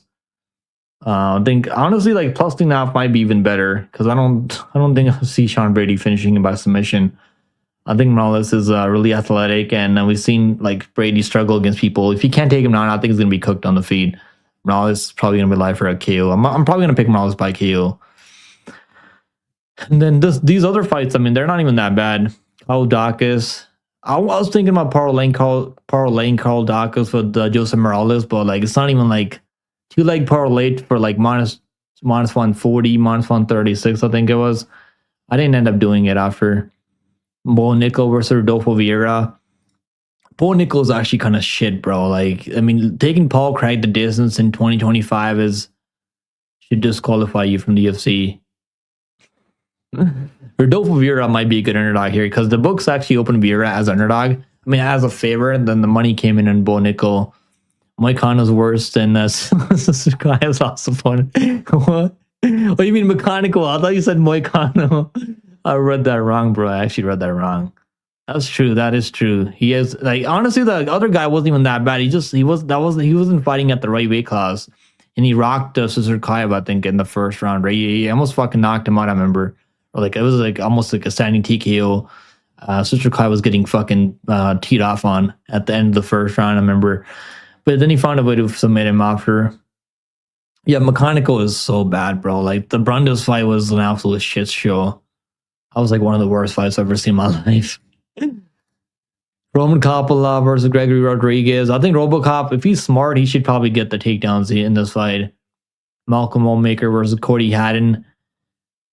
I think honestly, like plus 2.5 might be even better because I don't think I see Sean Brady finishing him by submission. I think Morales is really athletic, and we've seen like Brady struggle against people. If you can't take him down, I think he's gonna be cooked on the feed. Morales is probably gonna be live for a KO. I'm probably gonna pick Morales by KO. And then these other fights, I mean, they're not even that bad. Carl Dawkins. I was thinking about parlaying Carl Dawkins with Joseph Morales, but like it's not even like 2-leg parlay for like minus 140, minus 136, I think it was. I didn't end up doing it after. Bo Nickel versus Rodolfo Vieira. Bo Nickel is actually kind of shit, bro. Like, I mean, taking Paul Craig the distance in 2025 should disqualify you from the UFC. Rodolfo Vieira might be a good underdog here because the books actually opened Vieira as underdog. I mean, as a favorite, then the money came in on Bo Nickel. Moicano's worse than this guy is also fun. What? Oh, you mean mechanical? I thought you said Moicano. I read that wrong, bro. I actually read that wrong. That's true. That is true. He is like, honestly, the other guy wasn't even that bad. He wasn't fighting at the right weight class, and he rocked Cesar Kayev, I think, in the first round. Right? He almost fucking knocked him out. I remember, or like it was like almost like a standing TKO. Cesar Kayev was getting fucking teed off on at the end of the first round. I remember. But then he found a way to submit him after. Yeah, Mechanical is so bad, bro. Like, the Brandes fight was an absolute shit show. I was like one of the worst fights I've ever seen in my life. Roman Coppola versus Gregory Rodriguez. I think RoboCop, if he's smart, he should probably get the takedowns in this fight. Malcolm Mulmaker versus Cody Haddon.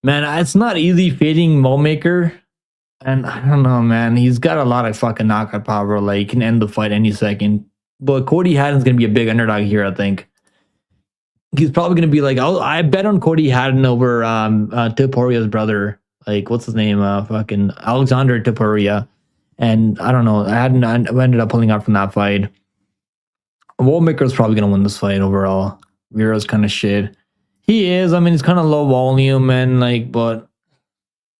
Man, it's not easy fading Mulmaker. And I don't know, man. He's got a lot of fucking knockout power. Like, he can end the fight any second. But Cody Haddon's going to be a big underdog here, I think. He's probably going to be like, I bet on Cody Haddon over Toporia's brother. Like, what's his name? Fucking Alexander Topuria. And I don't know. I ended up pulling out from that fight. Wallmaker's probably going to win this fight overall. Vieira's kind of shit. He is. I mean, he's kind of low volume, and like, but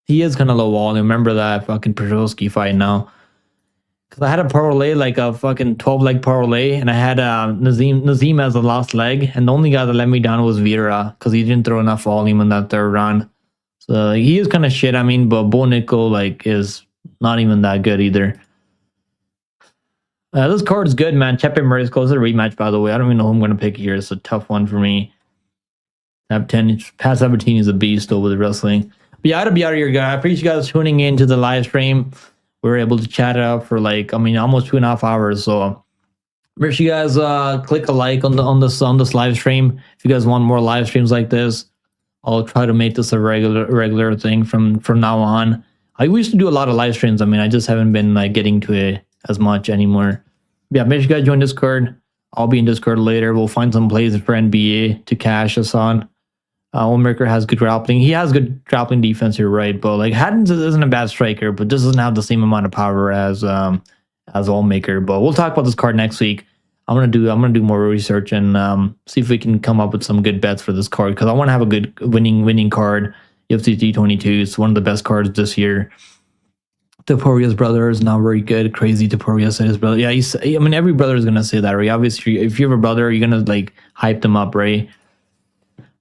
he is kind of low volume. Remember that fucking Petrosky fight now. Because I had a parlay, like a fucking 12-leg parlay, and I had Nazim as the last leg, and the only guy that let me down was Vieira, because he didn't throw enough volume in that third round. So he is kind of shit, I mean, but Bo Nickel, like, is not even that good either. This card is good, man. Chepe Murray's close to the rematch, by the way. I don't even know who I'm going to pick here. It's a tough one for me. Pat Sabatini is a beast over the wrestling. But yeah, I had to be out of here, guys. I appreciate you guys tuning in to the live stream. We were able to chat it up for like, I mean, almost 2.5 hours. So make sure you guys click a like on this live stream. If you guys want more live streams like this, I'll try to make this a regular thing from now on. I used to do a lot of live streams. I mean, I just haven't been like getting to it as much anymore. Yeah, make sure you guys join Discord. I'll be in Discord later. We'll find some plays for NBA to cash us on. Ulmaker has good grappling. He has good grappling defense, you're right. But like Haddon isn't a bad striker, but just doesn't have the same amount of power as Ulmaker. But we'll talk about this card next week. I'm gonna do more research and see if we can come up with some good bets for this card, because I want to have a good winning card. UFC 322 is one of the best cards this year. Toporia's brother is not very good. Crazy Topuria said his brother. Yeah, I mean, every brother is gonna say that, right? Obviously, if you have a brother, you're gonna like hype them up, right?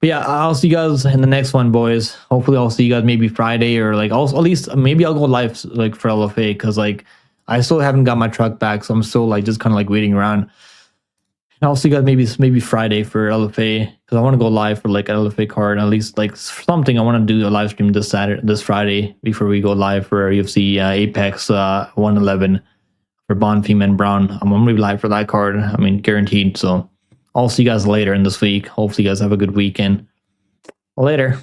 But yeah, I'll see you guys in the next one, boys. Hopefully, I'll see you guys maybe Friday, or like also at least maybe I'll go live like for LFA, because like I still haven't got my truck back, so I'm still like just kind of like waiting around. I'll see you guys maybe Friday for LFA because I want to go live for like LFA card, at least like something. I want to do a live stream this Friday before we go live for UFC Apex 111 for Bonfim and Brown. I'm gonna be live for that card. I mean, guaranteed. So I'll see you guys later in this week. Hopefully, you guys have a good weekend. Later.